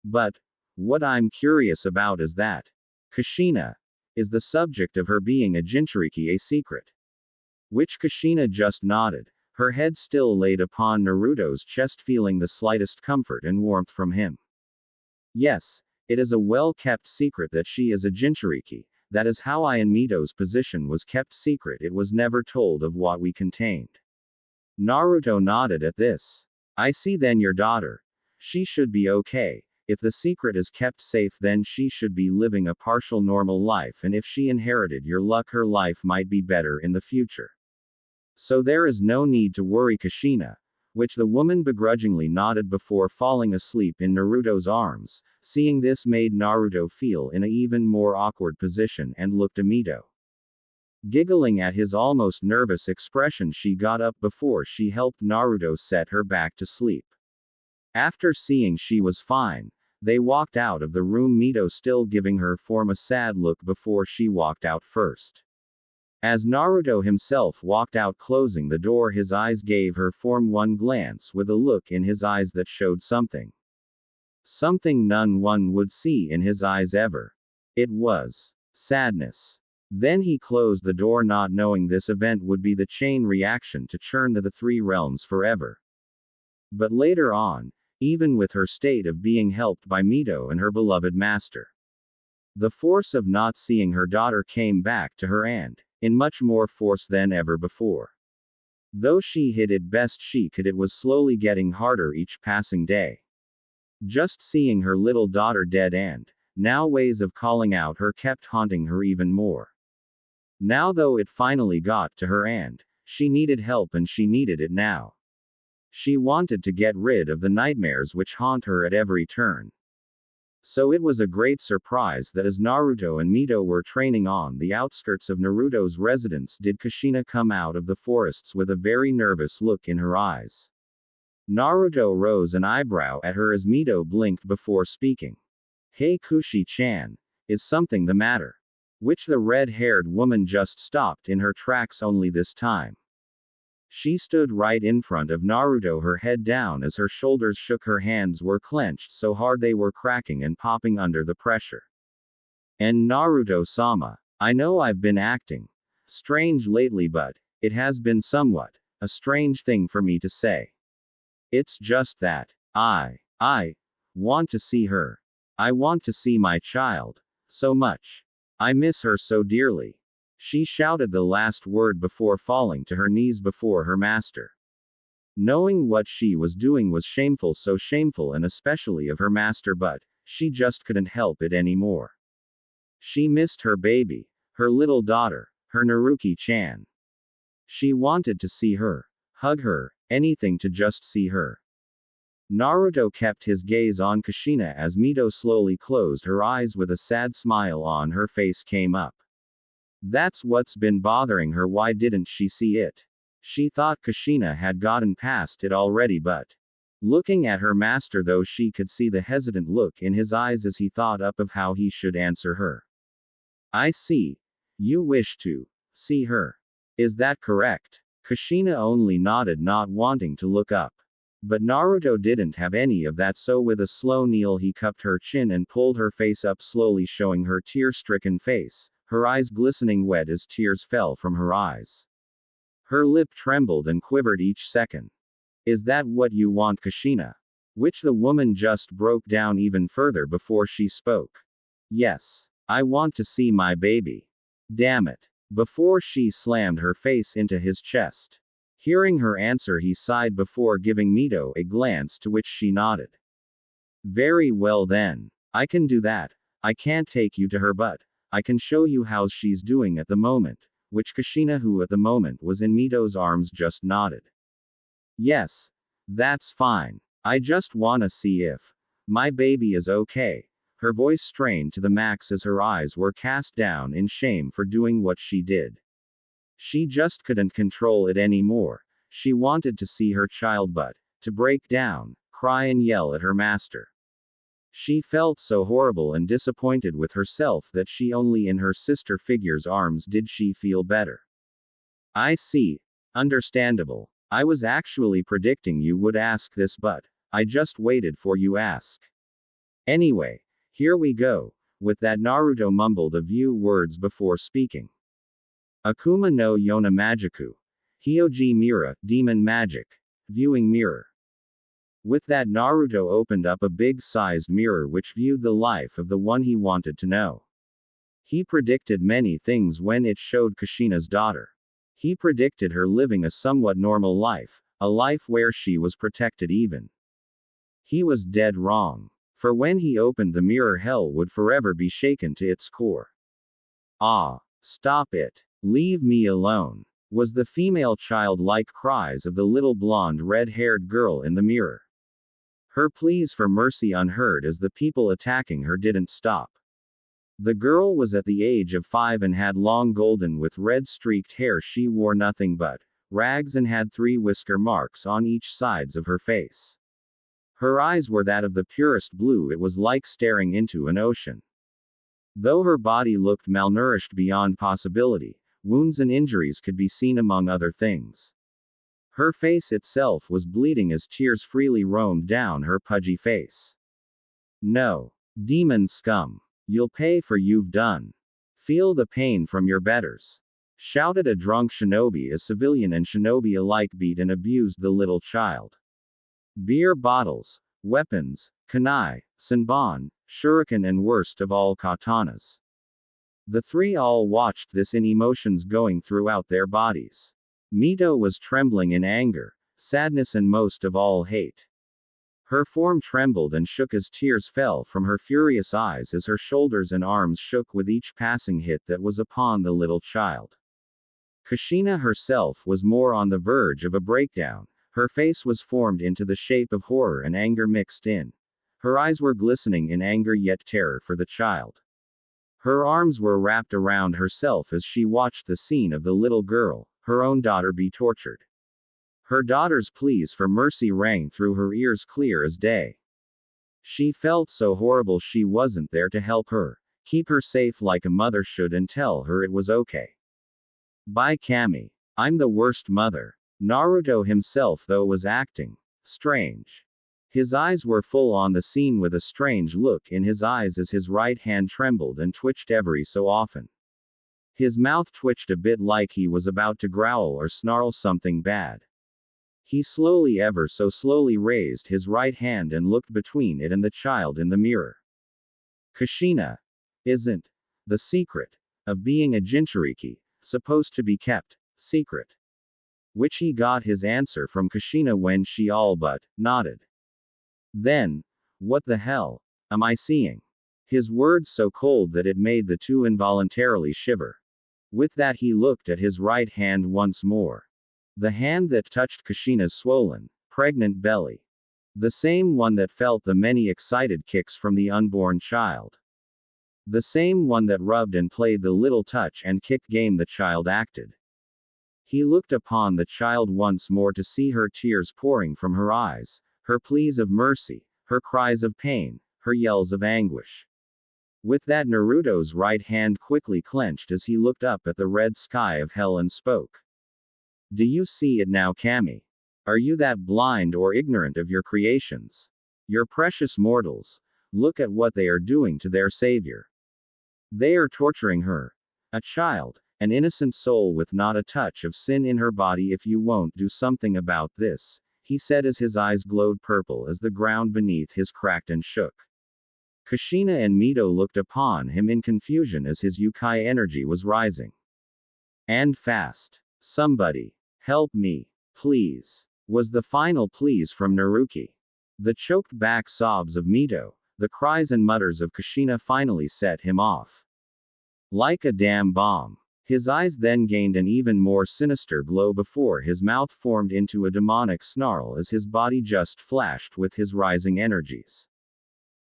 "But what I'm curious about is that, Kushina, is the subject of her being a Jinchuriki a secret?" Which Kushina just nodded, her head still laid upon Naruto's chest, feeling the slightest comfort and warmth from him. "Yes, it is a well-kept secret that she is a Jinchuriki. That is how I and Mito's position was kept secret. It was never told of what we contained." Naruto nodded at this. "I see, then your daughter. She should be okay. If the secret is kept safe, then she should be living a partial normal life, and if she inherited your luck, her life might be better in the future. So there is no need to worry, Kushina." Which the woman begrudgingly nodded before falling asleep in Naruto's arms. Seeing this made Naruto feel in an even more awkward position and looked at Mito. Giggling at his almost nervous expression, she got up before she helped Naruto set her back to sleep. After seeing she was fine, they walked out of the room, Mito still giving her form a sad look before she walked out first. As Naruto himself walked out, closing the door, his eyes gave her form one glance with a look in his eyes that showed something. Something none one would see in his eyes ever. It was sadness. Then he closed the door, not knowing this event would be the chain reaction to churn the three realms forever. But later on, even with her state of being helped by Mito and her beloved master, the force of not seeing her daughter came back to her, and in much more force than ever before. Though she hid it best she could, it was slowly getting harder each passing day. Just seeing her little daughter dead and now ways of calling out her kept haunting her even more. Now though it finally got to her and she needed help, and she needed it now. She wanted to get rid of the nightmares which haunt her at every turn. So it was a great surprise that as Naruto and Mito were training on the outskirts of Naruto's residence, did Kushina come out of the forests with a very nervous look in her eyes. Naruto rose an eyebrow at her as Mito blinked before speaking. "Hey Kushi-chan, is something the matter?" Which the red-haired woman just stopped in her tracks, only this time she stood right in front of Naruto, her head down as her shoulders shook, her hands were clenched so hard they were cracking and popping under the pressure. "And Naruto-sama, I know I've been acting strange lately, but it has been somewhat a strange thing for me to say. It's just that I want to see her. I want to see my child so much. I miss her so dearly." She shouted the last word before falling to her knees before her master. Knowing what she was doing was shameful, so shameful, and especially of her master, but she just couldn't help it anymore. She missed her baby, her little daughter, her Naruki-chan. She wanted to see her, hug her, anything to just see her. Naruto kept his gaze on Kushina as Mito slowly closed her eyes with a sad smile on her face came up. That's what's been bothering her. Why didn't she see it? She thought Kushina had gotten past it already, but looking at her master, though, she could see the hesitant look in his eyes as he thought up of how he should answer her. "I see. You wish to see her. Is that correct?" Kushina only nodded, not wanting to look up. But Naruto didn't have any of that, so with a slow kneel he cupped her chin and pulled her face up slowly, showing her tear-stricken face, her eyes glistening wet as tears fell from her eyes. Her lip trembled and quivered each second. "Is that what you want, Kushina?" Which the woman just broke down even further before she spoke. "Yes. I want to see my baby. Damn it." Before she slammed her face into his chest. Hearing her answer, he sighed before giving Mito a glance, to which she nodded. "Very well then. I can do that. I can't take you to her, but I can show you how she's doing at the moment," which Kushina, who at the moment was in Mito's arms, just nodded. "Yes. That's fine. I just wanna see if my baby is okay." Her voice strained to the max as her eyes were cast down in shame for doing what she did. She just couldn't control it anymore. She wanted to see her child, but to break down, cry and yell at her master. She felt so horrible and disappointed with herself that she only in her sister figure's arms did she feel better. "I see. Understandable. I was actually predicting you would ask this, but I just waited for you ask. Anyway, here we go." With that, Naruto mumbled a few words before speaking. "Akuma no Yona Magiku. Hyoji Mira, Demon Magic. Viewing Mirror." With that, Naruto opened up a big-sized mirror which viewed the life of the one he wanted to know. He predicted many things when it showed Kushina's daughter. He predicted her living a somewhat normal life, a life where she was protected even. He was dead wrong. For when he opened the mirror, hell would forever be shaken to its core. "Ah, stop it. Leave me alone," was the female childlike cries of the little blonde red-haired girl in the mirror. Her pleas for mercy unheard as the people attacking her didn't stop. The girl was at the age of 5 and had long golden with red streaked hair. She wore nothing but rags and had 3 whisker marks on each sides of her face. Her eyes were that of the purest blue. It was like staring into an ocean. Though her body looked malnourished beyond possibility, wounds and injuries could be seen among other things. Her face itself was bleeding as tears freely roamed down her pudgy face. No. Demon scum. You'll pay for you've done. Feel the pain from your betters. Shouted a drunk shinobi as civilian and shinobi alike beat and abused the little child. Beer bottles, weapons, kunai, senbon, shuriken and worst of all katanas. The 3 all watched this in emotions going throughout their bodies. Mito was trembling in anger, sadness and most of all hate. Her form trembled and shook as tears fell from her furious eyes as her shoulders and arms shook with each passing hit that was upon the little child. Kushina herself was more on the verge of a breakdown. Her face was formed into the shape of horror and anger mixed in. Her eyes were glistening in anger yet terror for the child. Her arms were wrapped around herself as she watched the scene of the little girl, her own daughter, be tortured. Her daughter's pleas for mercy rang through her ears clear as day. She felt so horrible she wasn't there to help her, keep her safe like a mother should and tell her it was okay. By Kami. I'm the worst mother. Naruto himself though was acting strange. His eyes were full on the scene with a strange look in his eyes as his right hand trembled and twitched every so often. His mouth twitched a bit like he was about to growl or snarl something bad. He slowly, ever so slowly, raised his right hand and looked between it and the child in the mirror. Kushina. Isn't the secret of being a Jinchuriki supposed to be kept secret? Which he got his answer from Kushina when she all but nodded. Then, what the hell am I seeing? His words so cold that it made the 2 involuntarily shiver. With that he looked at his right hand once more. The hand that touched Kushina's swollen, pregnant belly. The same one that felt the many excited kicks from the unborn child. The same one that rubbed and played the little touch and kick game the child acted. He looked upon the child once more to see her tears pouring from her eyes, her pleas of mercy, her cries of pain, her yells of anguish. With that Naruto's right hand quickly clenched as he looked up at the red sky of hell and spoke. Do you see it now, Kami? Are you that blind or ignorant of your creations? Your precious mortals. Look at what they are doing to their savior. They are torturing her. A child, an innocent soul with not a touch of sin in her body. If you won't do something about this, he said as his eyes glowed purple as the ground beneath his cracked and shook. Kushina and Mito looked upon him in confusion as his Yukai energy was rising. And fast. Somebody. Help me. Please. Was the final pleas from Naruki. The choked back sobs of Mito, the cries and mutters of Kushina finally set him off. Like a damn bomb. His eyes then gained an even more sinister glow before his mouth formed into a demonic snarl as his body just flashed with his rising energies.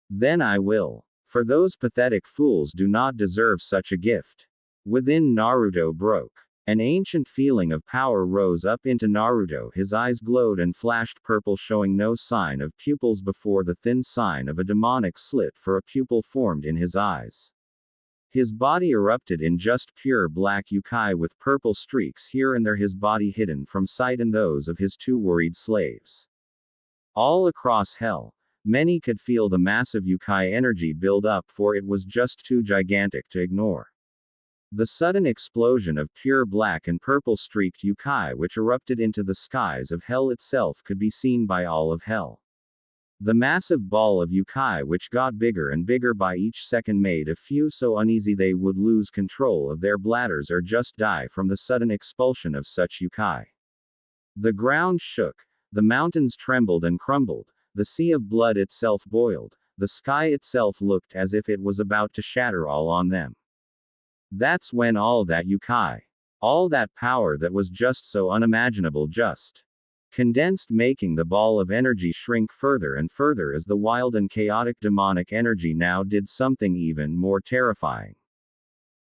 Then I will. For those pathetic fools do not deserve such a gift. Within Naruto broke. An ancient feeling of power rose up into Naruto. His eyes glowed and flashed purple, showing no sign of pupils before the thin sign of a demonic slit for a pupil formed in his eyes. His body erupted in just pure black Yukai with purple streaks here and there, his body hidden from sight and those of his 2 worried slaves. All across hell, many could feel the massive Yukai energy build up, for it was just too gigantic to ignore. The sudden explosion of pure black and purple streaked Yukai which erupted into the skies of hell itself could be seen by all of hell. The massive ball of Yukai which got bigger and bigger by each second made a few so uneasy they would lose control of their bladders or just die from the sudden expulsion of such Yukai. The ground shook, the mountains trembled and crumbled, the sea of blood itself boiled, the sky itself looked as if it was about to shatter all on them. That's when all that Yukai, all that power that was just so unimaginable just condensed, making the ball of energy shrink further and further as the wild and chaotic demonic energy now did something even more terrifying.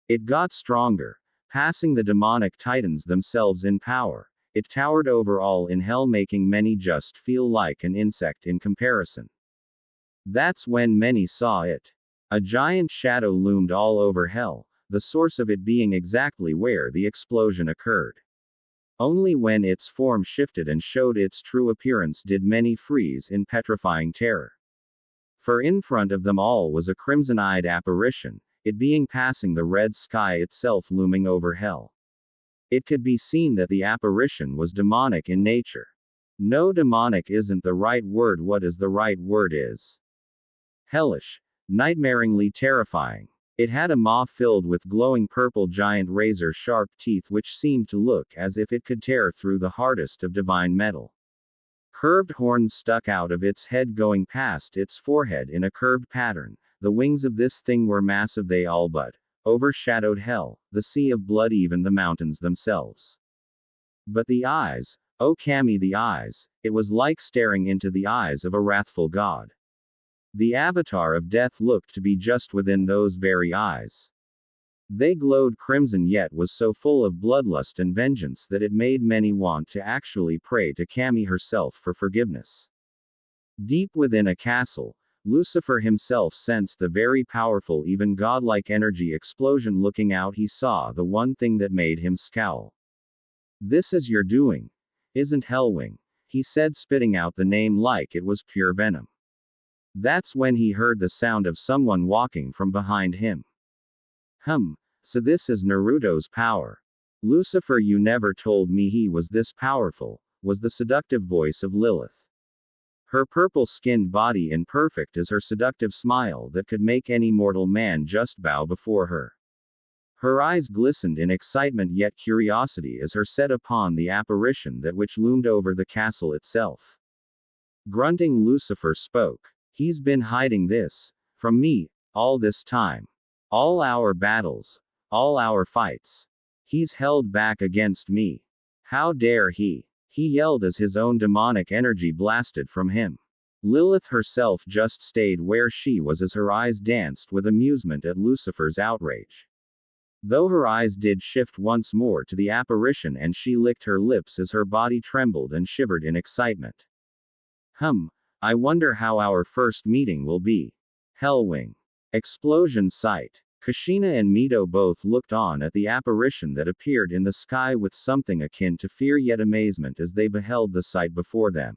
It got stronger, passing the demonic titans themselves in power. It towered over all in hell, making many just feel like an insect in comparison. That's when many saw it. A giant shadow loomed all over hell, the source of it being exactly where the explosion occurred. Only when its form shifted and showed its true appearance did many freeze in petrifying terror. For in front of them all was a crimson-eyed apparition, it being passing the red sky itself, looming over hell. It could be seen that the apparition was demonic in nature. No, demonic isn't the right word. What is the right word is hellish, nightmaringly terrifying. It had a maw filled with glowing purple giant razor-sharp teeth which seemed to look as if it could tear through the hardest of divine metal. Curved horns stuck out of its head going past its forehead in a curved pattern. The wings of this thing were massive, they all but overshadowed hell, the sea of blood, even the mountains themselves. But the eyes, oh Kami, the eyes, it was like staring into the eyes of a wrathful god. The avatar of death looked to be just within those very eyes. They glowed crimson, yet was so full of bloodlust and vengeance that it made many want to actually pray to Kami herself for forgiveness. Deep within a castle, Lucifer himself sensed the very powerful, even godlike energy explosion. Looking out, he saw the one thing that made him scowl. "This is your doing, isn't Hellwing?" he said, spitting out the name like it was pure venom. That's when he heard the sound of someone walking from behind him. So this is Naruto's power. Lucifer, you never told me he was this powerful, was the seductive voice of Lilith. Her purple-skinned body imperfect as her seductive smile that could make any mortal man just bow before her. Her eyes glistened in excitement yet curiosity as her set upon the apparition that which loomed over the castle itself. Grunting, Lucifer spoke. "He's been hiding this from me all this time. All our battles, all our fights. He's held back against me. How dare he?" He yelled as his own demonic energy blasted from him. Lilith herself just stayed where she was as her eyes danced with amusement at Lucifer's outrage. Though her eyes did shift once more to the apparition and she licked her lips as her body trembled and shivered in excitement. I wonder how our first meeting will be. Hellwing. Explosion site. Kushina and Mito both looked on at the apparition that appeared in the sky with something akin to fear yet amazement as they beheld the sight before them.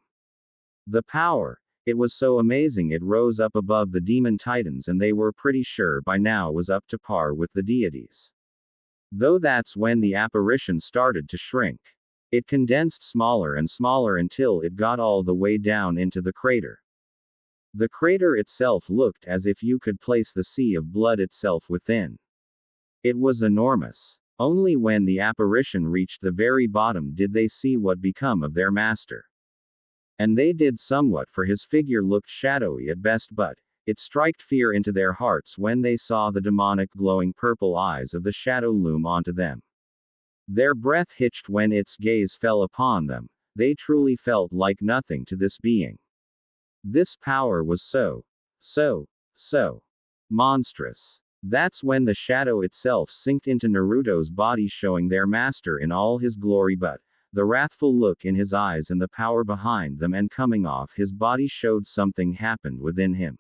The power. It was so amazing it rose up above the demon titans, and they were pretty sure by now was up to par with the deities. Though that's when the apparition started to shrink. It condensed smaller and smaller until it got all the way down into the crater. The crater itself looked as if you could place the sea of blood itself within. It was enormous. Only when the apparition reached the very bottom did they see what become of their master. And they did somewhat, for his figure looked shadowy at best, but it striked fear into their hearts when they saw the demonic glowing purple eyes of the shadow loom onto them. Their breath hitched when its gaze fell upon them. They truly felt like nothing to this being. This power was so monstrous. That's when the shadow itself sinked into Naruto's body, showing their master in all his glory, but the wrathful look in his eyes and the power behind them and coming off his body showed something happened within him.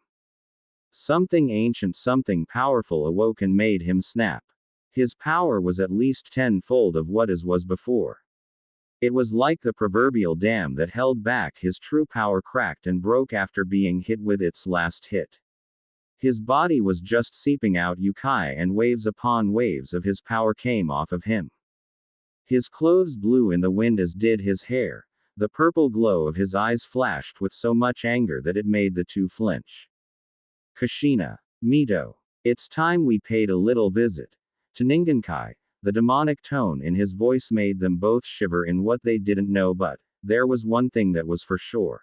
Something ancient, something powerful awoke and made him snap. His power was at least tenfold of what his was before. It was like the proverbial dam that held back his true power cracked and broke after being hit with its last hit. His body was just seeping out Yukai, and waves upon waves of his power came off of him. His clothes blew in the wind as did his hair. The purple glow of his eyes flashed with so much anger that it made the two flinch. Kushina. Mito. It's time we paid a little visit to Ningenkai. The demonic tone in his voice made them both shiver in what they didn't know, but there was one thing that was for sure.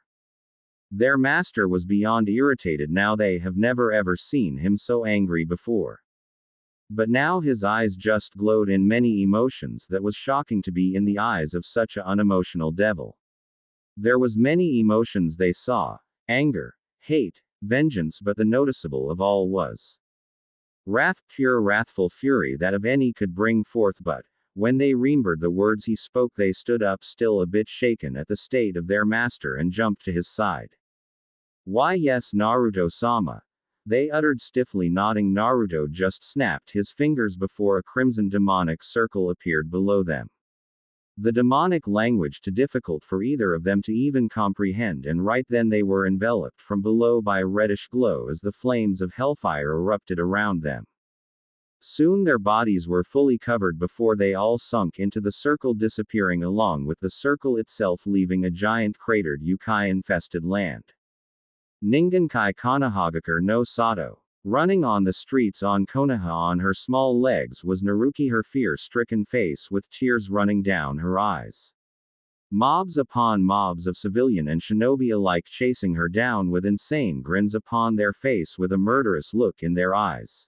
Their master was beyond irritated now. They have never ever seen him so angry before. But now his eyes just glowed in many emotions that was shocking to be in the eyes of such an unemotional devil. There was many emotions they saw: anger, hate, vengeance, but the noticeable of all was wrath, pure wrathful fury that of any could bring forth. But when they remembered the words he spoke, they stood up still, a bit shaken at the state of their master, and jumped to his side. "Why, yes, Naruto-sama," they uttered stiffly, nodding. Naruto just snapped his fingers before a crimson demonic circle appeared below them. The demonic language too difficult for either of them to even comprehend, and right then they were enveloped from below by a reddish glow as the flames of hellfire erupted around them. Soon their bodies were fully covered before they all sunk into the circle, disappearing along with the circle itself, leaving a giant cratered yukai-infested land. Ningenkai Konohagakure no Sato. Running on the streets on Konoha on her small legs was Naruki, her fear-stricken face with tears running down her eyes. Mobs upon mobs of civilian and shinobi alike chasing her down with insane grins upon their face, with a murderous look in their eyes.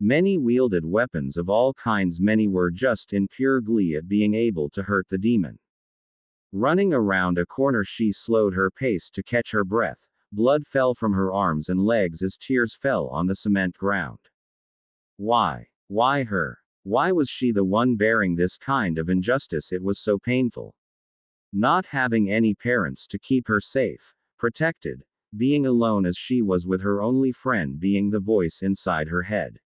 Many wielded weapons of all kinds, many were just in pure glee at being able to hurt the demon. Running around a corner, she slowed her pace to catch her breath. Blood fell from her arms and legs as tears fell on the cement ground. Why? Why her? Why was she the one bearing this kind of injustice? It was so painful. Not having any parents to keep her safe, protected, being alone as she was, with her only friend being the voice inside her head.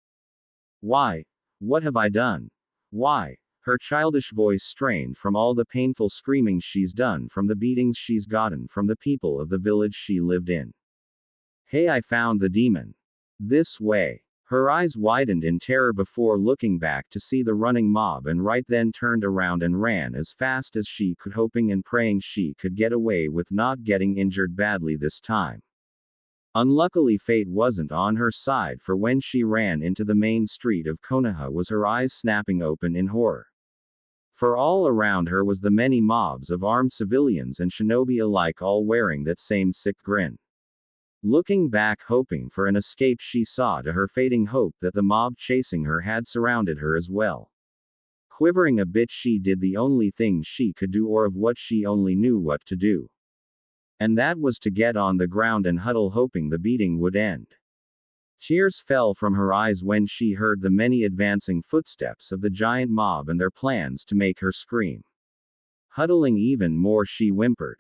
Why? What have I done? Why? Her childish voice strained from all the painful screaming she's done, from the beatings she's gotten from the people of the village she lived in. Hey, I found the demon. This way. Her eyes widened in terror before looking back to see the running mob, and right then turned around and ran as fast as she could, hoping and praying she could get away with not getting injured badly this time. Unluckily, fate wasn't on her side, for when she ran into the main street of Konoha was her eyes snapping open in horror. For all around her was the many mobs of armed civilians and shinobi alike, all wearing that same sick grin. Looking back, hoping for an escape, she saw to her fading hope that the mob chasing her had surrounded her as well. Quivering a bit, she did the only thing she could do, or of what she only knew what to do. And that was to get on the ground and huddle, hoping the beating would end. Tears fell from her eyes when she heard the many advancing footsteps of the giant mob and their plans to make her scream. Huddling even more, she whimpered,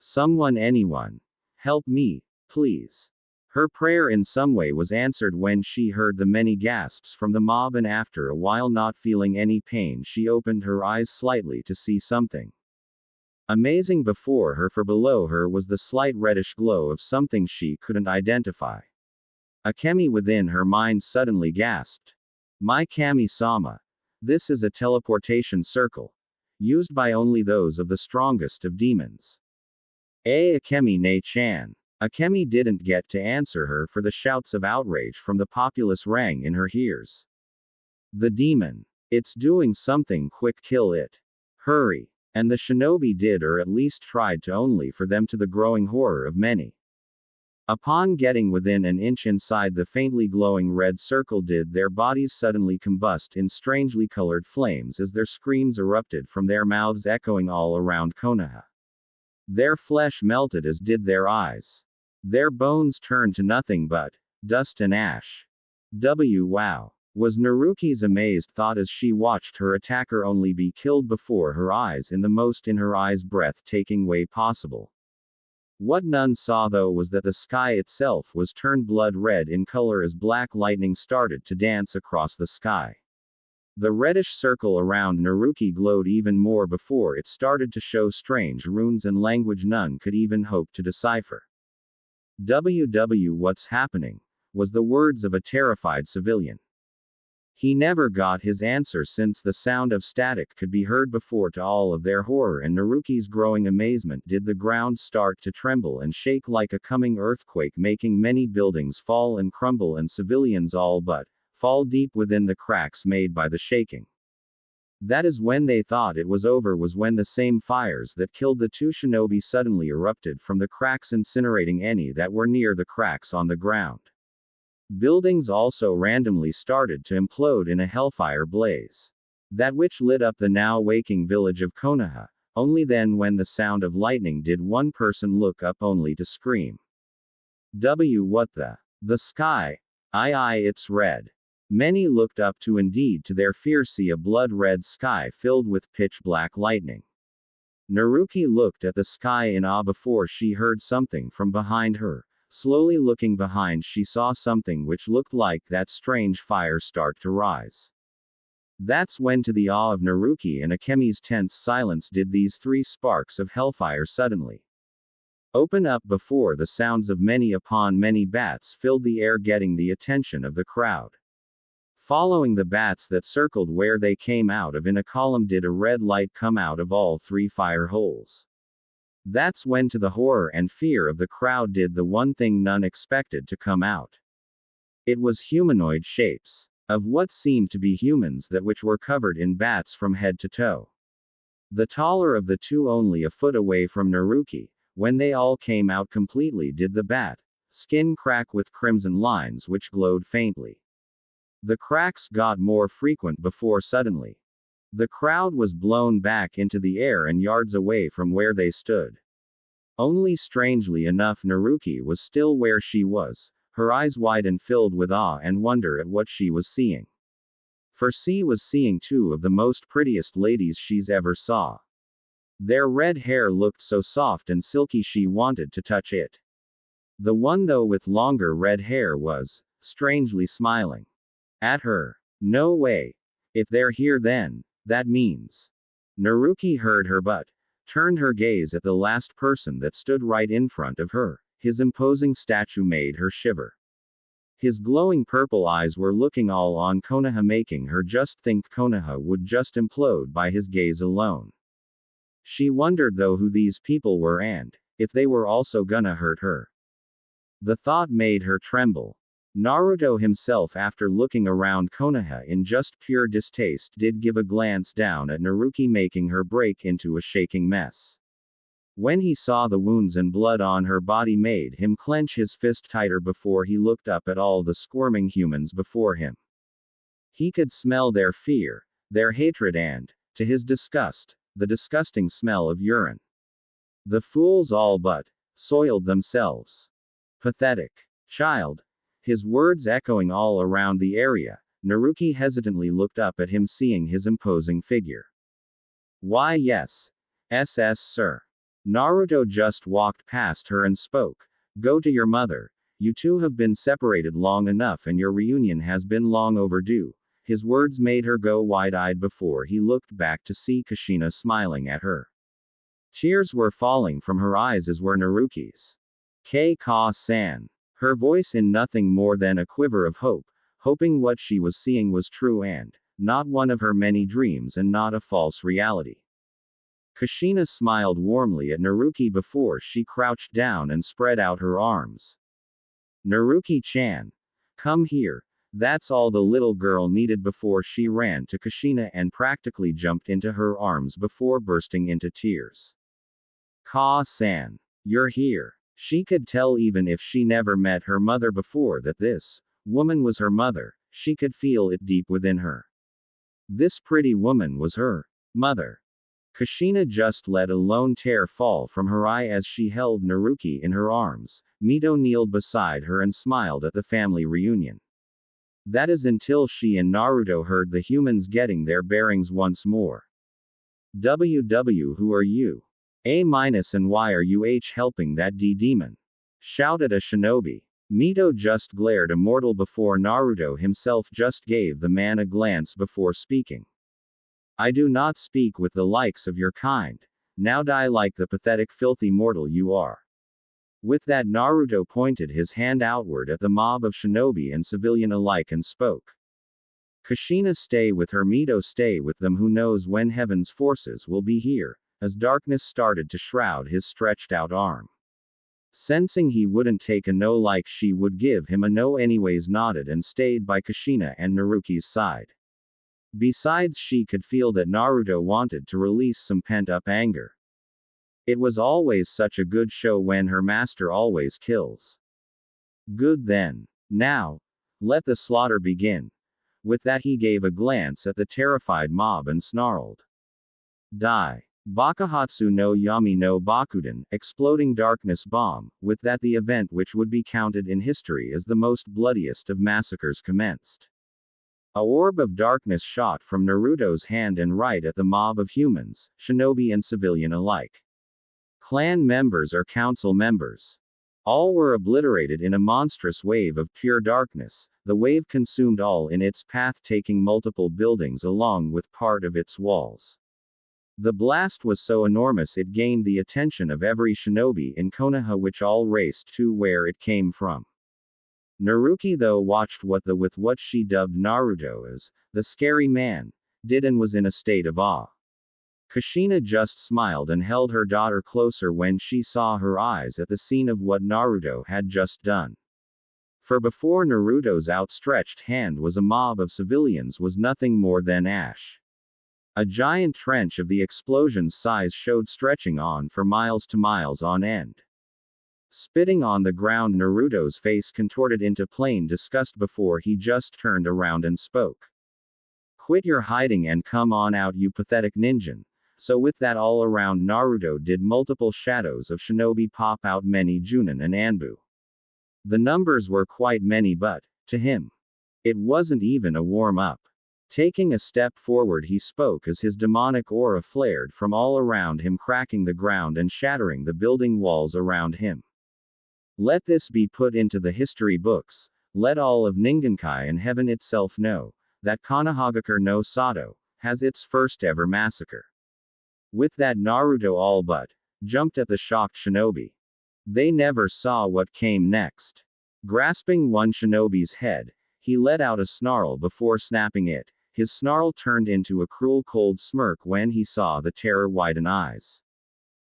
"Someone, anyone, help me, please." Her prayer in some way was answered when she heard the many gasps from the mob, and after a while, not feeling any pain, she opened her eyes slightly to see something amazing before her, for below her was the slight reddish glow of something she couldn't identify. Akemi within her mind suddenly gasped. "My Kami-sama. This is a teleportation circle. Used by only those of the strongest of demons." Akemi ne-chan. Akemi didn't get to answer her, for the shouts of outrage from the populace rang in her ears. "The demon. It's doing something, quick, kill it. Hurry." And the shinobi did, or at least tried to, only for them, to the growing horror of many. Upon getting within an inch inside the faintly glowing red circle, did their bodies suddenly combust in strangely colored flames as their screams erupted from their mouths, echoing all around Konoha. Their flesh melted, as did their eyes. Their bones turned to nothing but dust and ash. Wow! Was Naruki's amazed thought as she watched her attacker only be killed before her eyes in the most in her eyes breathtaking way possible. What none saw, though, was that the sky itself was turned blood red in color as black lightning started to dance across the sky. The reddish circle around Naruki glowed even more before it started to show strange runes and language none could even hope to decipher. What's happening? Was the words of a terrified civilian. He never got his answer, since the sound of static could be heard before. To all of their horror and Naruki's growing amazement, did the ground start to tremble and shake like a coming earthquake, making many buildings fall and crumble, and civilians all but fall deep within the cracks made by the shaking. That is when they thought it was over, was when the same fires that killed the two shinobi suddenly erupted from the cracks, incinerating any that were near the cracks on the ground. Buildings also randomly started to implode in a hellfire blaze. That which lit up the now waking village of Konoha, Only then, when the sound of lightning, did one person look up only to scream. What the? The sky. Aye, it's red. Many looked up to, indeed to their fear, see a blood-red sky filled with pitch-black lightning. Naruki looked at the sky in awe before she heard something from behind her. Slowly looking behind, she saw something which looked like that strange fire start to rise. That's when, to the awe of Naruki and Akemi's tense silence, did these three sparks of hellfire suddenly open up before the sounds of many upon many bats filled the air, getting the attention of the crowd. Following the bats that circled where they came out of, in a column did a red light come out of all three fire holes. That's when, to the horror and fear of the crowd, did the one thing none expected to come out. It was humanoid shapes, of what seemed to be humans, that which were covered in bats from head to toe. The taller of the two only a foot away from Naruki. When they all came out completely did the bat skin crack with crimson lines which glowed faintly. The cracks got more frequent before suddenly the crowd was blown back into the air and yards away from where they stood. Only strangely enough, Naruki was still where she was, her eyes wide and filled with awe and wonder at what she was seeing. For she was seeing two of the most prettiest ladies she's ever saw. Their red hair looked so soft and silky she wanted to touch it. The one, though, with longer red hair was strangely smiling at her. No way. If they're here, then that means. Naruki heard her but turned her gaze at the last person that stood right in front of her. His imposing statue made her shiver. His glowing purple eyes were looking all on Konoha, making her just think Konoha would just implode by his gaze alone. She wondered, though, who these people were and if they were also gonna hurt her. The thought made her tremble. Naruto himself, after looking around Konoha in just pure distaste, did give a glance down at Naruki, making her break into a shaking mess. When he saw the wounds and blood on her body, made him clench his fist tighter before he looked up at all the squirming humans before him. He could smell their fear, their hatred, and, to his disgust, the disgusting smell of urine. The fools all but soiled themselves. Pathetic child. His words echoing all around the area, Naruki hesitantly looked up at him, seeing his imposing figure. Why, yes. Sir. Naruto just walked past her and spoke. Go to your mother. You two have been separated long enough and your reunion has been long overdue. His words made her go wide-eyed before he looked back to see Kushina smiling at her. Tears were falling from her eyes, as were Naruki's. Ka-san. Her voice in nothing more than a quiver of hope, hoping what she was seeing was true and not one of her many dreams and not a false reality. Kushina smiled warmly at Naruki before she crouched down and spread out her arms. Naruki-chan. Come here. That's all the little girl needed before she ran to Kushina and practically jumped into her arms before bursting into tears. Ka-san. You're here. She could tell, even if she never met her mother before, that this woman was her mother. She could feel it deep within her. This pretty woman was her mother. Kushina just let a lone tear fall from her eye as she held Naruki in her arms. Mito kneeled beside her and smiled at the family reunion. That is, until she and Naruto heard the humans getting their bearings once more. Who are you? And why are you helping that demon? Shouted a shinobi. Mito just glared immortal before Naruto himself just gave the man a glance before speaking. I do not speak with the likes of your kind. Now die like the pathetic filthy mortal you are. With that, Naruto pointed his hand outward at the mob of shinobi and civilian alike and spoke. Kushina, stay with her. Mito, stay with them. Who knows when heaven's forces will be here? As darkness started to shroud his stretched out arm. Sensing he wouldn't take a no, like she would give him a no anyways, nodded and stayed by Kushina and Naruki's side. Besides, she could feel that Naruto wanted to release some pent-up anger. It was always such a good show when her master always kills. Good then. Now, let the slaughter begin. With that, he gave a glance at the terrified mob and snarled. Die. Bakuhatsu no Yami no Bakuden, exploding darkness bomb, with that the event which would be counted in history as the most bloodiest of massacres commenced. A orb of darkness shot from Naruto's hand and right at the mob of humans, shinobi and civilian alike. Clan members or council members. All were obliterated in a monstrous wave of pure darkness. The wave consumed all in its path, taking multiple buildings along with part of its walls. The blast was so enormous it gained the attention of every shinobi in Konoha, which all raced to where it came from. Naruki though watched with what she dubbed Naruto as the scary man, did and was in a state of awe. Kushina just smiled and held her daughter closer when she saw her eyes at the scene of what Naruto had just done. For before Naruto's outstretched hand was a mob of civilians was nothing more than ash. A giant trench of the explosion's size showed stretching on for miles to miles on end. Spitting on the ground, Naruto's face contorted into plain disgust before he just turned around and spoke. "Quit your hiding and come on out, you pathetic ninja." So with that, all around Naruto did multiple shadows of shinobi pop out, many Junin and Anbu. The numbers were quite many, but, to him, it wasn't even a warm-up. Taking a step forward, he spoke as his demonic aura flared from all around him, cracking the ground and shattering the building walls around him. Let this be put into the history books. Let all of Ningenkai and heaven itself know that Konohagakure no Sato has its first ever massacre. With that, Naruto all but jumped at the shocked shinobi. They never saw what came next. Grasping one shinobi's head, he let out a snarl before snapping it. His snarl turned into a cruel cold smirk when he saw the terror-widened eyes.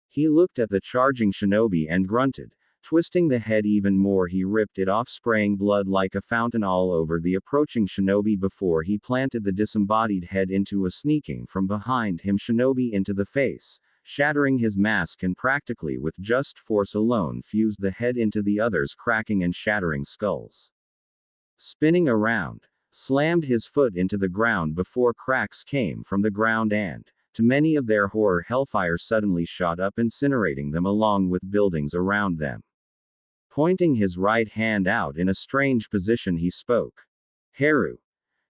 He looked at the charging shinobi and grunted. Twisting the head even more, he ripped it off, spraying blood like a fountain all over the approaching shinobi before he planted the disembodied head into a sneaking from behind him shinobi into the face, shattering his mask, and practically with just force alone fused the head into the other's cracking and shattering skulls. Spinning around, slammed his foot into the ground before cracks came from the ground and, to many of their horror, hellfire suddenly shot up, incinerating them along with buildings around them. Pointing his right hand out in a strange position, he spoke. "Haru.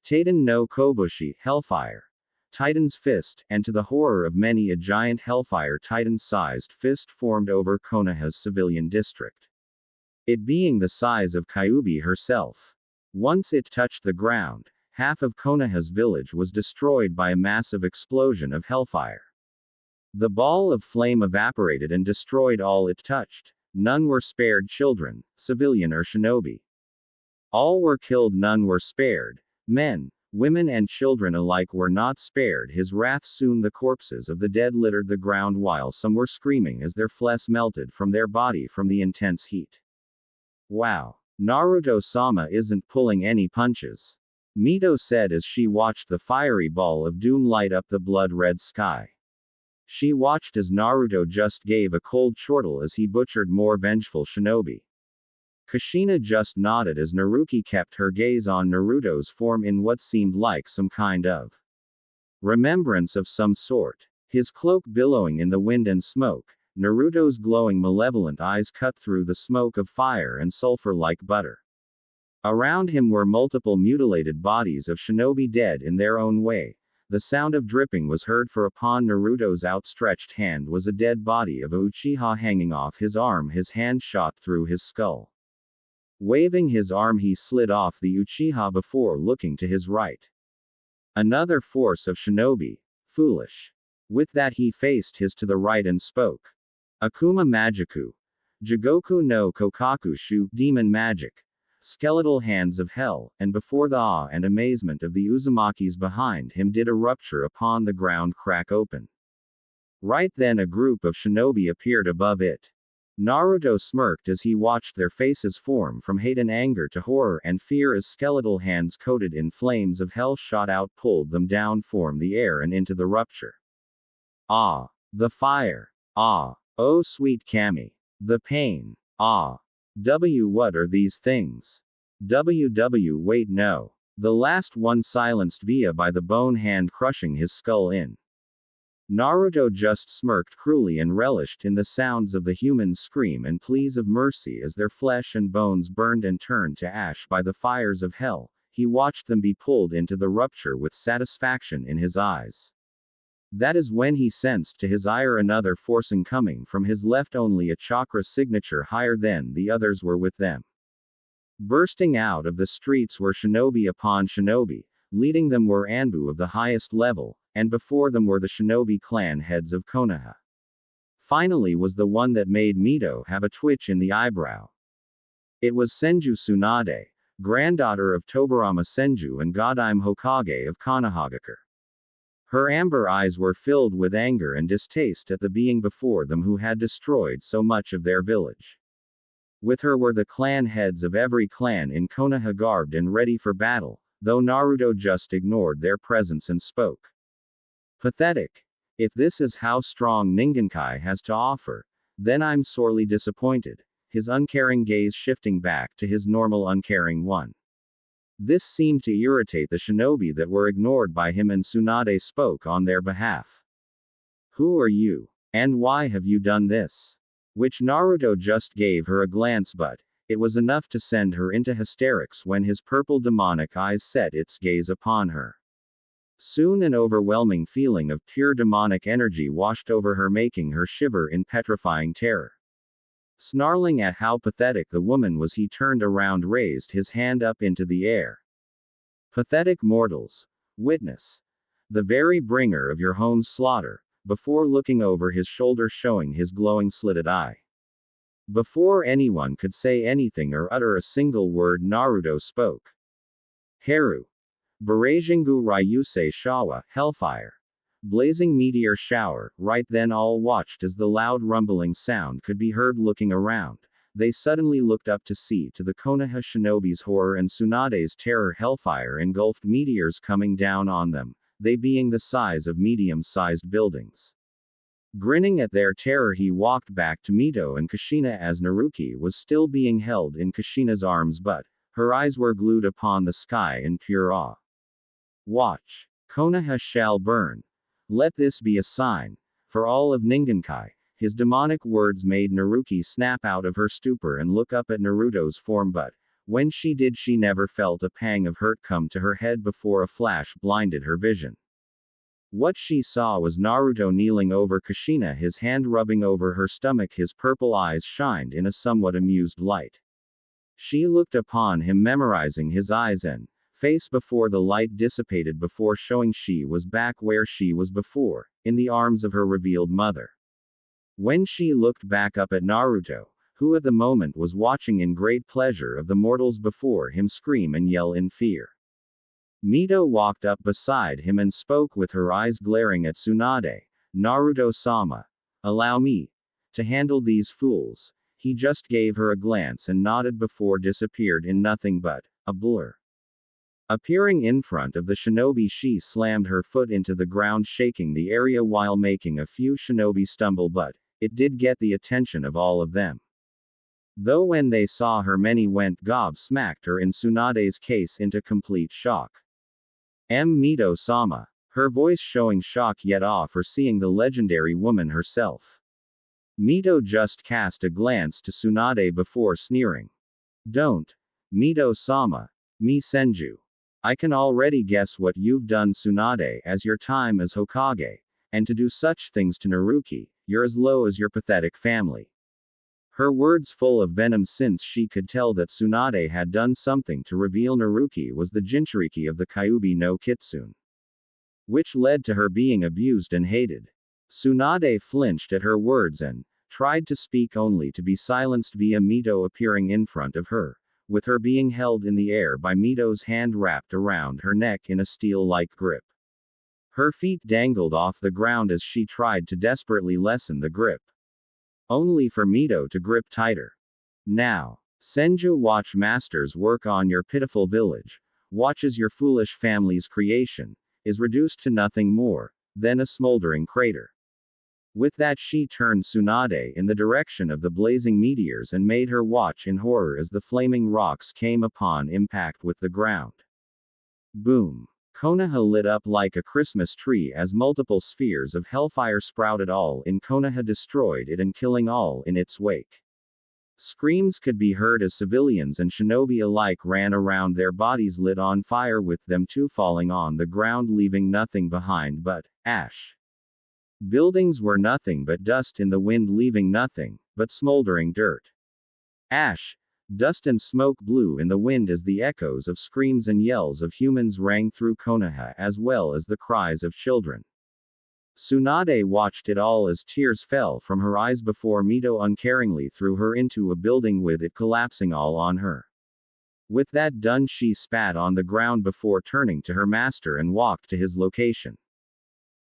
Titan no Kobushi, hellfire. Titan's fist," and to the horror of many, a giant hellfire titan-sized fist formed over Konoha's civilian district. It being the size of Kyuubi herself. Once it touched the ground, half of Konoha's village was destroyed by a massive explosion of hellfire. The ball of flame evaporated and destroyed all it touched. None were spared, children, civilian or shinobi. All were killed, none were spared. Men, women and children alike were not spared. His wrath, soon the corpses of the dead littered the ground while some were screaming as their flesh melted from their body from the intense heat. "Wow. Naruto-sama isn't pulling any punches," Mito said as she watched the fiery ball of doom light up the blood-red sky. She watched as Naruto just gave a cold chortle as he butchered more vengeful shinobi. Kushina just nodded as Naruki kept her gaze on Naruto's form in what seemed like some kind of remembrance of some sort. His cloak billowing in the wind and smoke, Naruto's glowing malevolent eyes cut through the smoke of fire and sulfur like butter. Around him were multiple mutilated bodies of shinobi dead in their own way. The sound of dripping was heard, for upon Naruto's outstretched hand was a dead body of a Uchiha hanging off his arm. His hand shot through his skull. Waving his arm, he slid off the Uchiha before looking to his right. Another force of shinobi. Foolish. With that, he faced his to the right and spoke. Akuma Magiku. Jigoku no Kokaku Shu, demon magic. Skeletal hands of hell, and before the awe and amazement of the Uzumakis behind him did a rupture upon the ground crack open. Right then a group of shinobi appeared above it. Naruto smirked as he watched their faces form from hate and anger to horror and fear as skeletal hands coated in flames of hell shot out, pulled them down from the air and into the rupture. Ah! The fire! Ah! Oh sweet Kami! The pain! Ah! What are these things? Wait, no. The last one silenced via by the bone hand crushing his skull in. Naruto just smirked cruelly and relished in the sounds of the humans' scream and pleas of mercy as their flesh and bones burned and turned to ash by the fires of hell. He watched them be pulled into the rupture with satisfaction in his eyes. That is when he sensed to his ire another forcing coming from his left, only a chakra signature higher than the others were with them. Bursting out of the streets were shinobi upon shinobi. Leading them were Anbu of the highest level, and before them were the shinobi clan heads of Konoha. Finally was the one that made Mito have a twitch in the eyebrow. It was Senju Tsunade, granddaughter of Tobarama Senju and Godime Hokage of Konohagakure. Her amber eyes were filled with anger and distaste at the being before them who had destroyed so much of their village. With her were the clan heads of every clan in Konoha garbed and ready for battle, though Naruto just ignored their presence and spoke. Pathetic. If this is how strong Ningenkai has to offer, then I'm sorely disappointed, his uncaring gaze shifting back to his normal uncaring one. This seemed to irritate the shinobi that were ignored by him, and Tsunade spoke on their behalf. Who are you? And why have you done this? Which Naruto just gave her a glance, but it was enough to send her into hysterics when his purple demonic eyes set its gaze upon her. Soon an overwhelming feeling of pure demonic energy washed over her, making her shiver in petrifying terror. Snarling at how pathetic the woman was, he turned around, raised his hand up into the air. Pathetic mortals, witness the very bringer of your home's slaughter, before looking over his shoulder, showing his glowing slitted eye. Before anyone could say anything or utter a single word, Naruto spoke. Haru. Barajingu Ryusei Shawa, Hellfire. Blazing meteor shower. Right then all watched as the loud rumbling sound could be heard. Looking around, they suddenly looked up to see, to the Konoha shinobi's horror and Tsunade's terror, hellfire engulfed meteors coming down on them, they being the size of medium-sized buildings. Grinning at their terror, he walked back to Mito and Kushina as Naruki was still being held in Kushina's arms, but her eyes were glued upon the sky in pure awe. Watch. Konoha shall burn. Let this be a sign for all of Ningenkai. His demonic words made Naruki snap out of her stupor and look up at Naruto's form, but when she did, she never felt a pang of hurt come to her head before a flash blinded her vision. What she saw was Naruto kneeling over Kushina, his hand rubbing over her stomach. His purple eyes shined in a somewhat amused light. She looked upon him, memorizing his eyes and face before the light dissipated, before showing she was back where she was before, in the arms of her revealed mother. When she looked back up at Naruto, who at the moment was watching in great pleasure of the mortals before him scream and yell in fear, Mito walked up beside him and spoke with her eyes glaring at Tsunade. Naruto-sama, allow me to handle these fools. He just gave her a glance and nodded before disappeared in nothing but a blur. Appearing in front of the shinobi, she slammed her foot into the ground, shaking the area while making a few shinobi stumble, but it did get the attention of all of them. Though when they saw her, many went gobsmacked, or in Tsunade's case into complete shock. Mito-sama, her voice showing shock yet awe for seeing the legendary woman herself. Mito just cast a glance to Tsunade before sneering. Don't. Mito-sama. Me Senju. I can already guess what you've done, Tsunade, as your time as Hokage, and to do such things to Naruki, you're as low as your pathetic family. Her words full of venom, since she could tell that Tsunade had done something to reveal Naruki was the Jinchuriki of the Kyuubi no Kitsune, which led to her being abused and hated. Tsunade flinched at her words and tried to speak, only to be silenced via Mito appearing in front of her, with her being held in the air by Mito's hand wrapped around her neck in a steel-like grip. Her feet dangled off the ground as she tried to desperately lessen the grip, only for Mito to grip tighter. Now, Senju, watch masters work on your pitiful village. Watch as your foolish family's creation is reduced to nothing more than a smoldering crater. With that, she turned Tsunade in the direction of the blazing meteors and made her watch in horror as the flaming rocks came upon impact with the ground. Boom. Konoha lit up like a Christmas tree as multiple spheres of hellfire sprouted. All in Konoha destroyed it and killing all in its wake. Screams could be heard as civilians and shinobi alike ran around, their bodies lit on fire, with them too falling on the ground, leaving nothing behind but ash. Buildings were nothing but dust in the wind, leaving nothing but smoldering dirt. Ash, dust and smoke blew in the wind as the echoes of screams and yells of humans rang through Konoha, as well as the cries of children. Tsunade watched it all as tears fell from her eyes before Mito uncaringly threw her into a building, with it collapsing all on her. With that done, she spat on the ground before turning to her master and walked to his location.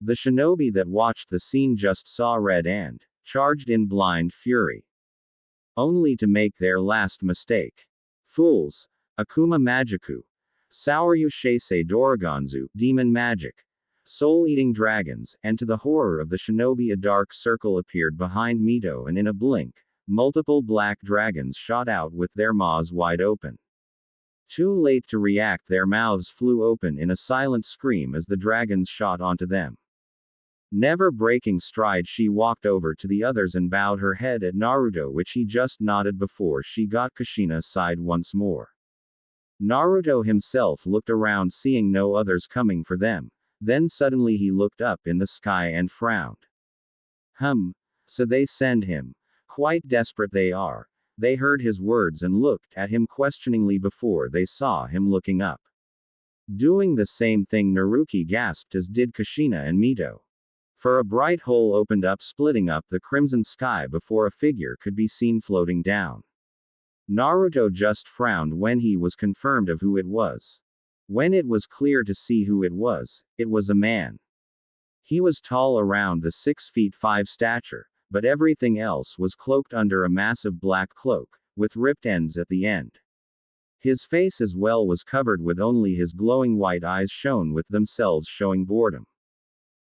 The shinobi that watched the scene just saw red and charged in blind fury, only to make their last mistake. Fools! Akuma Magiku. Saoryu Sheisei Doroganzu, demon magic. Soul-eating dragons, and to the horror of the shinobi, a dark circle appeared behind Mito, and in a blink, multiple black dragons shot out with their maws wide open. Too late to react, their mouths flew open in a silent scream as the dragons shot onto them. Never breaking stride, she walked over to the others and bowed her head at Naruto, which he just nodded before she got Kushina's side once more. Naruto himself looked around, seeing no others coming for them. Then suddenly he looked up in the sky and frowned. So they send him. Quite desperate they are. They heard his words and looked at him questioningly before they saw him looking up. Doing the same thing, Naruki gasped, as did Kushina and Mito. For a bright hole opened up, splitting up the crimson sky before a figure could be seen floating down. Naruto just frowned when he was confirmed of who it was. When it was clear to see who it was a man. He was tall, around the 6 feet 5 stature, but everything else was cloaked under a massive black cloak, with ripped ends at the end. His face as well was covered with only his glowing white eyes shone with themselves, showing boredom.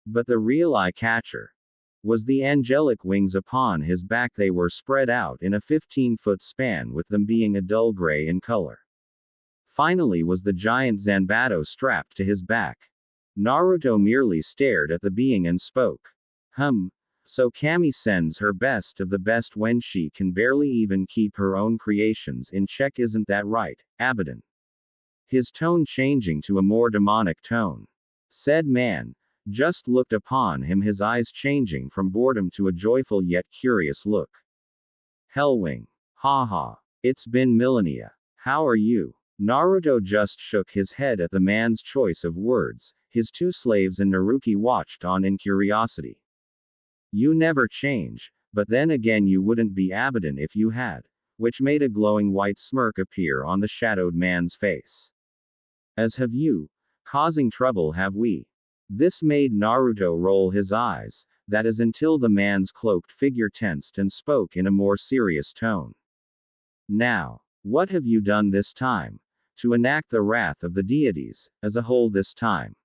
But the real eye-catcher was the angelic wings upon his back. They were spread out in a 15-foot span, with them being a dull gray in color. Finally was the giant Zanbato strapped to his back. Naruto merely stared at the being and spoke. So Kami sends her best of the best when she can barely even keep her own creations in check, isn't that right, Abaddon? His tone changing to a more demonic tone. Said man just looked upon him, his eyes changing from boredom to a joyful yet curious look. Hellwing. Haha. It's been millennia. How are you? Naruto just shook his head at the man's choice of words. His two slaves and Naruki watched on in curiosity. You never change, but then again you wouldn't be Abaddon if you had, which made a glowing white smirk appear on the shadowed man's face. As have you. Causing trouble, have we? This made Naruto roll his eyes, that is, until the man's cloaked figure tensed and spoke in a more serious tone. Now, what have you done this time? To enact the wrath of the deities, as a whole this time?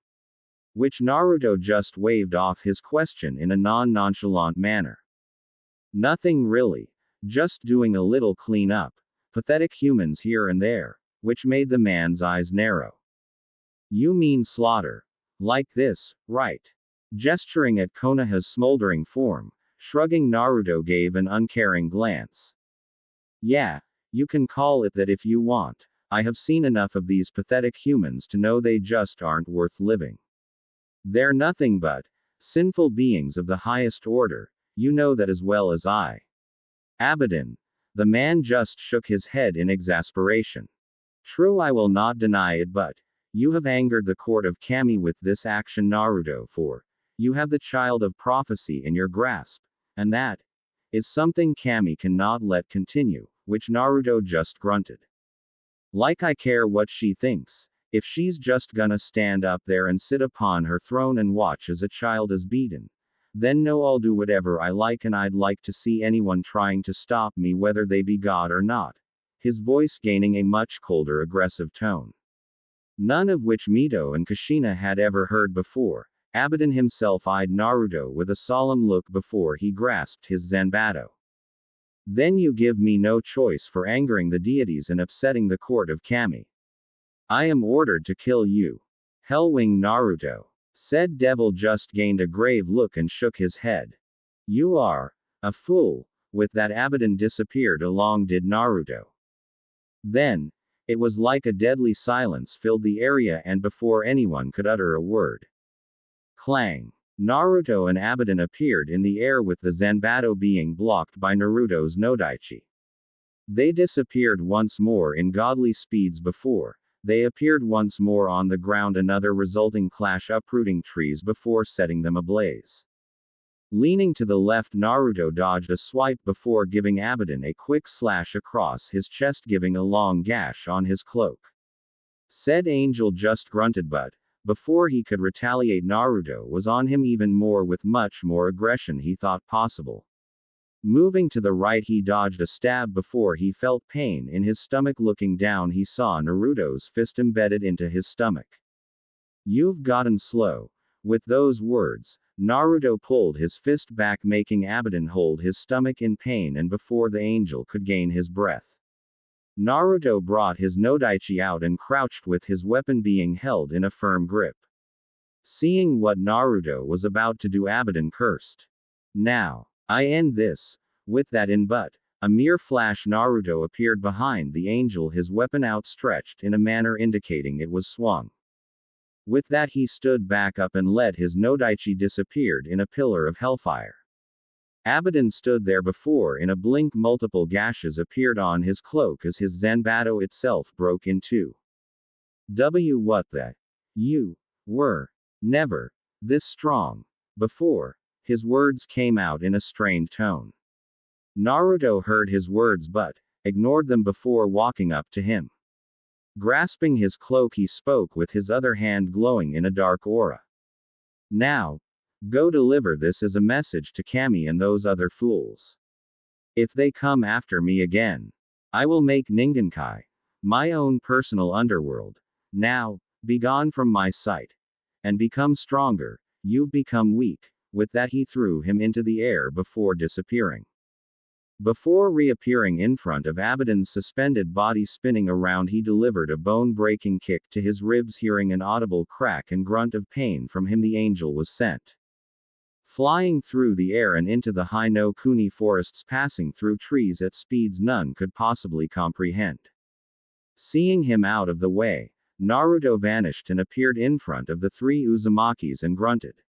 Which Naruto just waved off his question in a non-nonchalant manner. Nothing really. Just doing a little clean-up. Pathetic humans here and there. Which made the man's eyes narrow. You mean slaughter? Like this, right? Gesturing at Konoha's smoldering form, shrugging, Naruto gave an uncaring glance. Yeah, you can call it that if you want. I have seen enough of these pathetic humans to know they just aren't worth living. They're nothing but sinful beings of the highest order, you know that as well as I. Abaddon. The man just shook his head in exasperation. True, I will not deny it, but you have angered the court of Kami with this action, Naruto, for you have the child of prophecy in your grasp, and that is something Kami cannot let continue, which Naruto just grunted. Like I care what she thinks. If she's just gonna stand up there and sit upon her throne and watch as a child is beaten, then no, I'll do whatever I like, and I'd like to see anyone trying to stop me, whether they be God or not. His voice gaining a much colder, aggressive tone. None of which Mito and Kushina had ever heard before. Abaddon himself eyed Naruto with a solemn look before he grasped his Zanbato. Then you give me no choice for angering the deities and upsetting the court of Kami. I am ordered to kill you. Hellwing Naruto. Said devil just gained a grave look and shook his head. You are a fool. With that Abaddon disappeared along did Naruto. Then, it was like a deadly silence filled the area and before anyone could utter a word. Clang. Naruto and Abaddon appeared in the air with the Zanbato being blocked by Naruto's Nodaichi. They disappeared once more in godly speeds before. They appeared once more on the ground, another resulting clash uprooting trees before setting them ablaze. Leaning to the left, Naruto dodged a swipe before giving Abaddon a quick slash across his chest, giving a long gash on his cloak. Said angel just grunted, but before he could retaliate, Naruto was on him even more with much more aggression he thought possible. Moving to the right, he dodged a stab before he felt pain in his stomach. Looking down, he saw Naruto's fist embedded into his stomach. You've gotten slow. With those words, Naruto pulled his fist back, making Abaddon hold his stomach in pain, and before the angel could gain his breath, Naruto brought his Nodaichi out and crouched with his weapon being held in a firm grip. Seeing what Naruto was about to do, Abaddon cursed. Now, I end this. With that in but a mere flash, Naruto appeared behind the angel, his weapon outstretched in a manner indicating it was swung. With that, he stood back up and let his Nodaichi disappeared in a pillar of hellfire. Abaddon stood there before in a blink. Multiple gashes appeared on his cloak as his Zanbato itself broke in two. What the? You were never this strong before. His words came out in a strained tone. Naruto heard his words but ignored them before walking up to him. Grasping his cloak, he spoke with his other hand glowing in a dark aura. Now, go deliver this as a message to Kami and those other fools. If they come after me again, I will make Ningenkai my own personal underworld. Now, be gone from my sight. And become stronger. You've become weak. With that, he threw him into the air before disappearing. Before reappearing in front of Abaddon's suspended body spinning around, he delivered a bone-breaking kick to his ribs. Hearing an audible crack and grunt of pain from him, the angel was sent flying through the air and into the high no Kuni forests, passing through trees at speeds none could possibly comprehend. Seeing him out of the way, Naruto vanished and appeared in front of the three Uzumakis and grunted.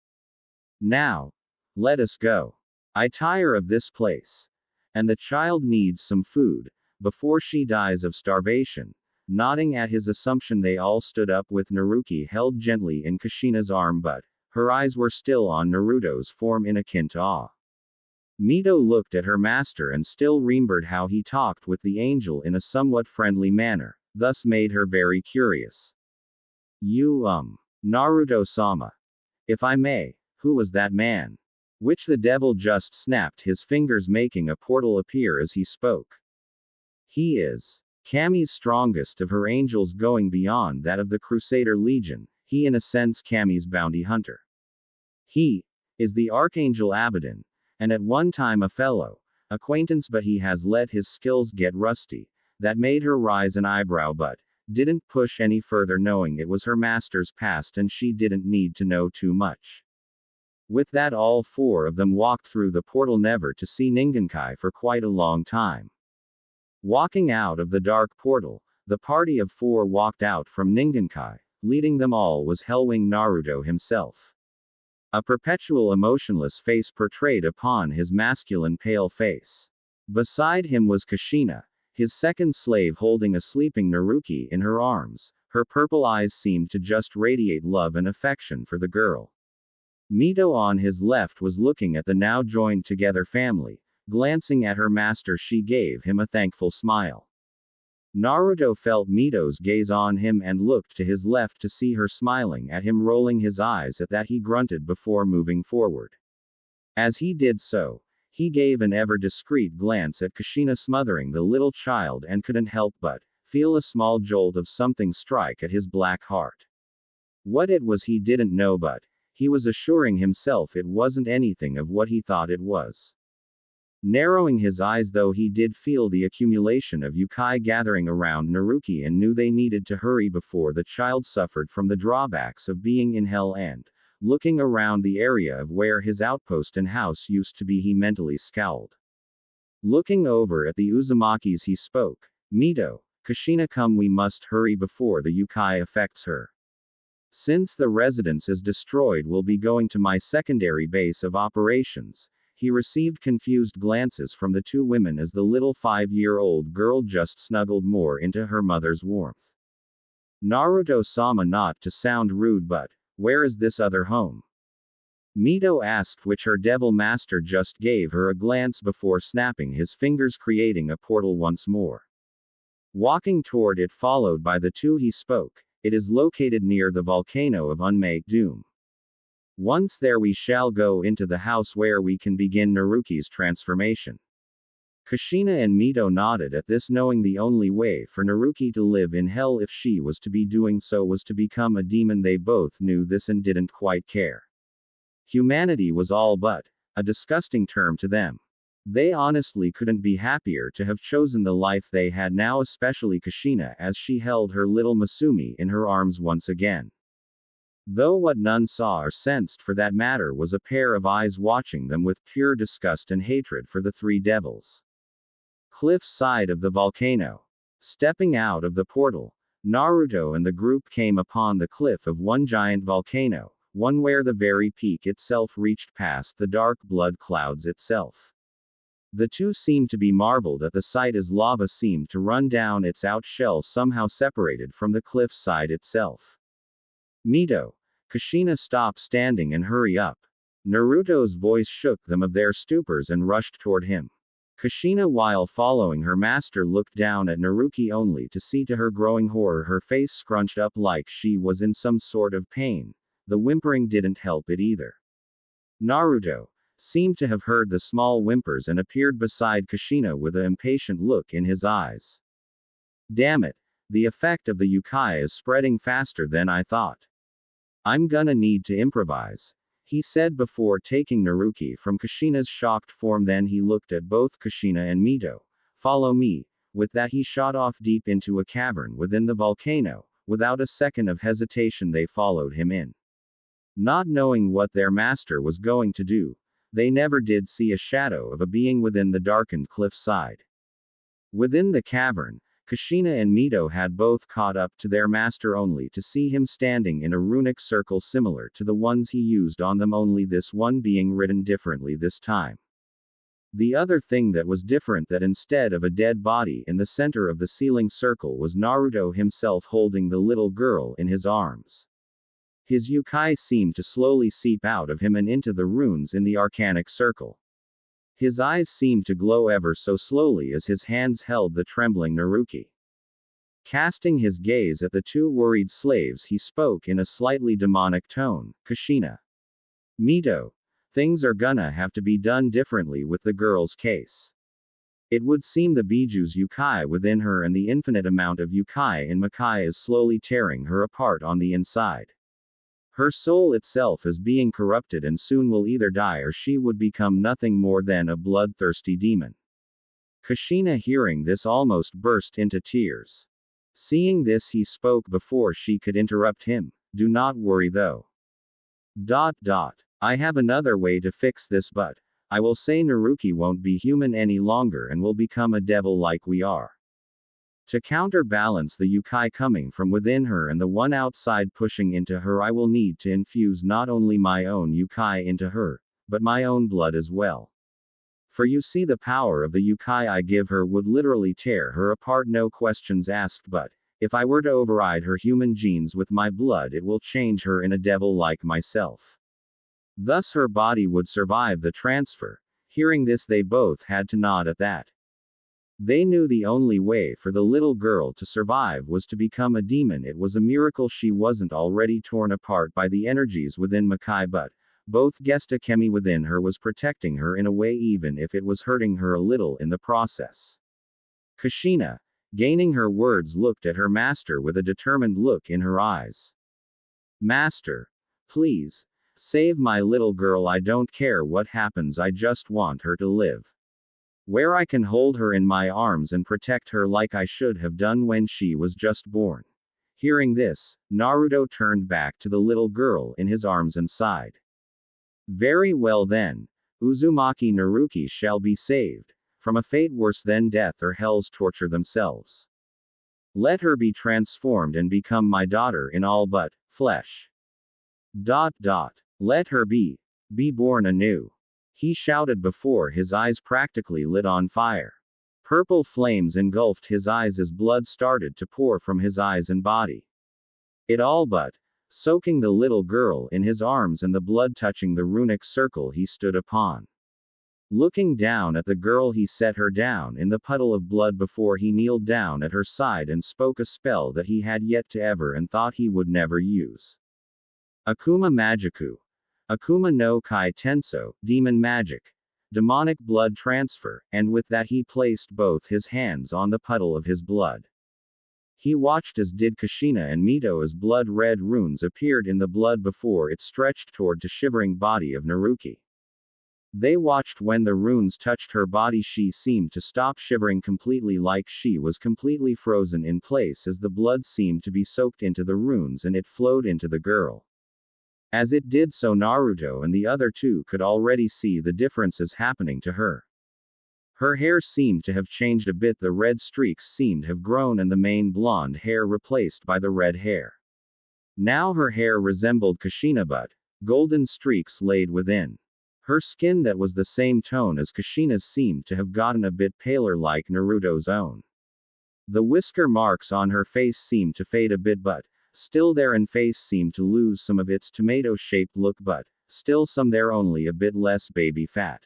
Now, let us go. I tire of this place. And the child needs some food, before she dies of starvation. Nodding at his assumption, they all stood up with Naruki held gently in Kushina's arm, but her eyes were still on Naruto's form in akin to awe. Mito looked at her master and still remembered how he talked with the angel in a somewhat friendly manner, thus made her very curious. Naruto-sama. If I may, who was that man? Which the devil just snapped his fingers, making a portal appear as he spoke. He is Kami's strongest of her angels, going beyond that of the Crusader Legion. He in a sense Kami's bounty hunter. He is the Archangel Abaddon, and at one time a fellow acquaintance, but he has let his skills get rusty. That made her raise an eyebrow but didn't push any further, knowing it was her master's past and she didn't need to know too much. With that, all four of them walked through the portal, never to see Ningenkai for quite a long time. Walking out of the dark portal, the party of four walked out from Ningenkai. Leading them all was Hellwing Naruto himself. A perpetual emotionless face portrayed upon his masculine pale face. Beside him was Kushina, his second slave, holding a sleeping Naruki in her arms. Her purple eyes seemed to just radiate love and affection for the girl. Mito on his left was looking at the now joined together family. Glancing at her master, she gave him a thankful smile. Naruto felt Mito's gaze on him and looked to his left to see her smiling at him. Rolling his eyes at that, he grunted before moving forward. As he did so, he gave an ever discreet glance at Kushina smothering the little child and couldn't help but feel a small jolt of something strike at his black heart. What it was he didn't know, but he was assuring himself it wasn't anything of what he thought it was. Narrowing his eyes, though, he did feel the accumulation of yokai gathering around Naruki and knew they needed to hurry before the child suffered from the drawbacks of being in hell and, looking around the area of where his outpost and house used to be, he mentally scowled. Looking over at the Uzumakis, he spoke. Mito, Kushina, come, we must hurry before the yokai affects her. Since the residence is destroyed, we'll be going to my secondary base of operations. He received confused glances from the two women as the little 5-year-old girl just snuggled more into her mother's warmth. Naruto-sama, not to sound rude, but where is this other home? Mito asked, which her devil master just gave her a glance before snapping his fingers, creating a portal once more. Walking toward it, followed by the two, he spoke. It is located near the volcano of Unmake Doom. Once there, we shall go into the house where we can begin Naruki's transformation. Kushina and Mito nodded at this, knowing the only way for Naruki to live in hell, if she was to be doing so, was to become a demon. They both knew this and didn't quite care. Humanity was all but a disgusting term to them. They honestly couldn't be happier to have chosen the life they had now, especially Kushina, as she held her little Masumi in her arms once again. Though what none saw or sensed, for that matter, was a pair of eyes watching them with pure disgust and hatred for the three devils. Cliff side of the volcano. Stepping out of the portal, Naruto and the group came upon the cliff of one giant volcano, one where the very peak itself reached past the dark blood clouds itself. The two seemed to be marveled at the sight, as lava seemed to run down its out shell, somehow separated from the cliff side itself. Mito, Kushina, stop standing and hurry up. Naruto's voice shook them of their stupors and rushed toward him. Kushina, while following her master, looked down at Naruki only to see, to her growing horror, her face scrunched up like she was in some sort of pain. The whimpering didn't help it either. Naruto seemed to have heard the small whimpers and appeared beside Kushina with an impatient look in his eyes. Damn it, the effect of the yokai is spreading faster than I thought. I'm gonna need to improvise, he said before taking Naruki from Kushina's shocked form. Then he looked at both Kushina and Mito. Follow me. With that, he shot off deep into a cavern within the volcano. Without a second of hesitation, they followed him in. Not knowing what their master was going to do, they never did see a shadow of a being within the darkened cliff side. Within the cavern, Kushina and Mito had both caught up to their master only to see him standing in a runic circle similar to the ones he used on them, only this one being written differently this time. The other thing that was different, that instead of a dead body in the center of the ceiling circle, was Naruto himself holding the little girl in his arms. His yokai seemed to slowly seep out of him and into the runes in the arcanic circle. His eyes seemed to glow ever so slowly as his hands held the trembling Naruki. Casting his gaze at the two worried slaves, he spoke in a slightly demonic tone. Kushina, Mito, things are gonna have to be done differently with the girl's case. It would seem the Biju's yokai within her and the infinite amount of yokai in Makai is slowly tearing her apart on the inside. Her soul itself is being corrupted and soon will either die or she would become nothing more than a bloodthirsty demon. Kushina, hearing this, almost burst into tears. Seeing this, he spoke before she could interrupt him. Do not worry though. I have another way to fix this, but I will say Naruki won't be human any longer and will become a devil like we are. To counterbalance the yokai coming from within her and the one outside pushing into her, I will need to infuse not only my own yokai into her, but my own blood as well. For you see, the power of the yokai I give her would literally tear her apart, no questions asked, but if I were to override her human genes with my blood, it will change her in a devil like myself. Thus her body would survive the transfer. Hearing this, they both had to nod at that. They knew the only way for the little girl to survive was to become a demon. It was a miracle she wasn't already torn apart by the energies within Makai, but both Gesta Kemi within her was protecting her in a way, even if it was hurting her a little in the process. Kushina, gaining her words, looked at her master with a determined look in her eyes. Master, please, save my little girl. I don't care what happens, I just want her to live. Where I can hold her in my arms and protect her like I should have done when she was just born. Hearing this, Naruto turned back to the little girl in his arms and sighed. Very well then. Uzumaki Naruki shall be saved from a fate worse than death or hell's torture themselves. Let her be transformed and become my daughter in all but flesh. ... Let her be born anew. He shouted before his eyes practically lit on fire. Purple flames engulfed his eyes as blood started to pour from his eyes and body. It all but soaking the little girl in his arms and the blood touching the runic circle he stood upon. Looking down at the girl, he set her down in the puddle of blood before he kneeled down at her side and spoke a spell that he had yet to ever and thought he would never use. Akuma Magiku. Akuma no Kai Tenso, Demon Magic. Demonic blood transfer, and with that he placed both his hands on the puddle of his blood. He watched as did Kushina and Mito as blood-red runes appeared in the blood before it stretched toward the shivering body of Naruki. They watched when the runes touched her body. She seemed to stop shivering completely, like she was completely frozen in place as the blood seemed to be soaked into the runes and it flowed into the girl. As it did so, Naruto and the other two could already see the differences happening to her. Her hair seemed to have changed a bit, the red streaks seemed to have grown and the main blonde hair replaced by the red hair. Now her hair resembled Kushina, but golden streaks laid within. Her skin that was the same tone as Kushina's seemed to have gotten a bit paler like Naruto's own. The whisker marks on her face seemed to fade a bit, but still there, and face seemed to lose some of its tomato-shaped look, but still some there, only a bit less baby fat.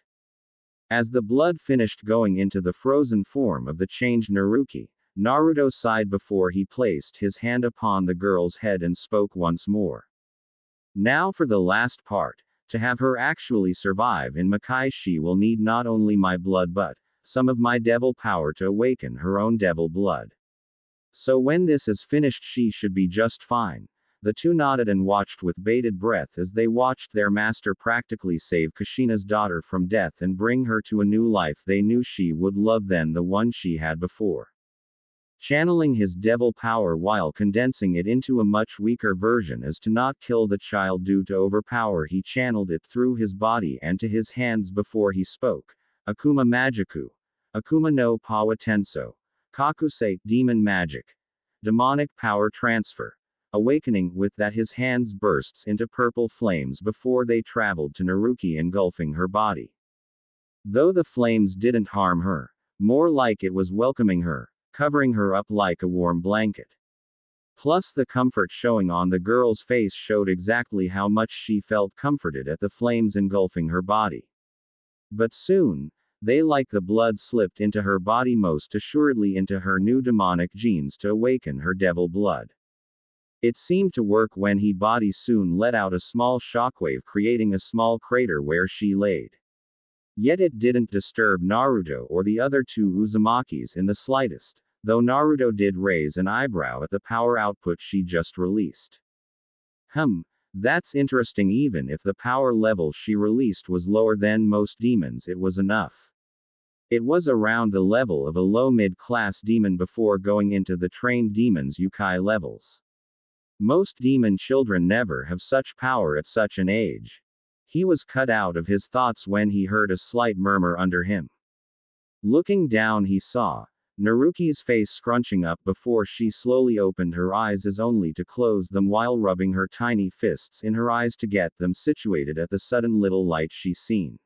As the blood finished going into the frozen form of the changed Naruki, Naruto sighed before he placed his hand upon the girl's head and spoke once more. Now for the last part. To have her actually survive in Makai, she will need not only my blood but some of my devil power to awaken her own devil blood. So when this is finished, she should be just fine. The two nodded and watched with bated breath as they watched their master practically save Kushina's daughter from death and bring her to a new life they knew she would love than the one she had before. Channeling his devil power while condensing it into a much weaker version as to not kill the child due to overpower, he channeled it through his body and to his hands before he spoke. Akuma Magiku. Akuma no Pawa Tenso. Kakusei, Demon Magic. Demonic power transfer. Awakening. With that his hands bursts into purple flames before they traveled to Naruki, engulfing her body. Though the flames didn't harm her, more like it was welcoming her, covering her up like a warm blanket. Plus the comfort showing on the girl's face showed exactly how much she felt comforted at the flames engulfing her body. But soon, they like the blood slipped into her body, most assuredly into her new demonic genes to awaken her devil blood. It seemed to work when he body soon let out a small shockwave, creating a small crater where she laid. Yet it didn't disturb Naruto or the other two Uzumakis in the slightest, though Naruto did raise an eyebrow at the power output she just released. That's interesting. Even if the power level she released was lower than most demons, it was enough. It was around the level of a low mid-class demon before going into the trained demon's Ukai levels. Most demon children never have such power at such an age. He was cut out of his thoughts when he heard a slight murmur under him. Looking down, he saw Naruki's face scrunching up before she slowly opened her eyes as only to close them while rubbing her tiny fists in her eyes to get them situated at the sudden little light she seen.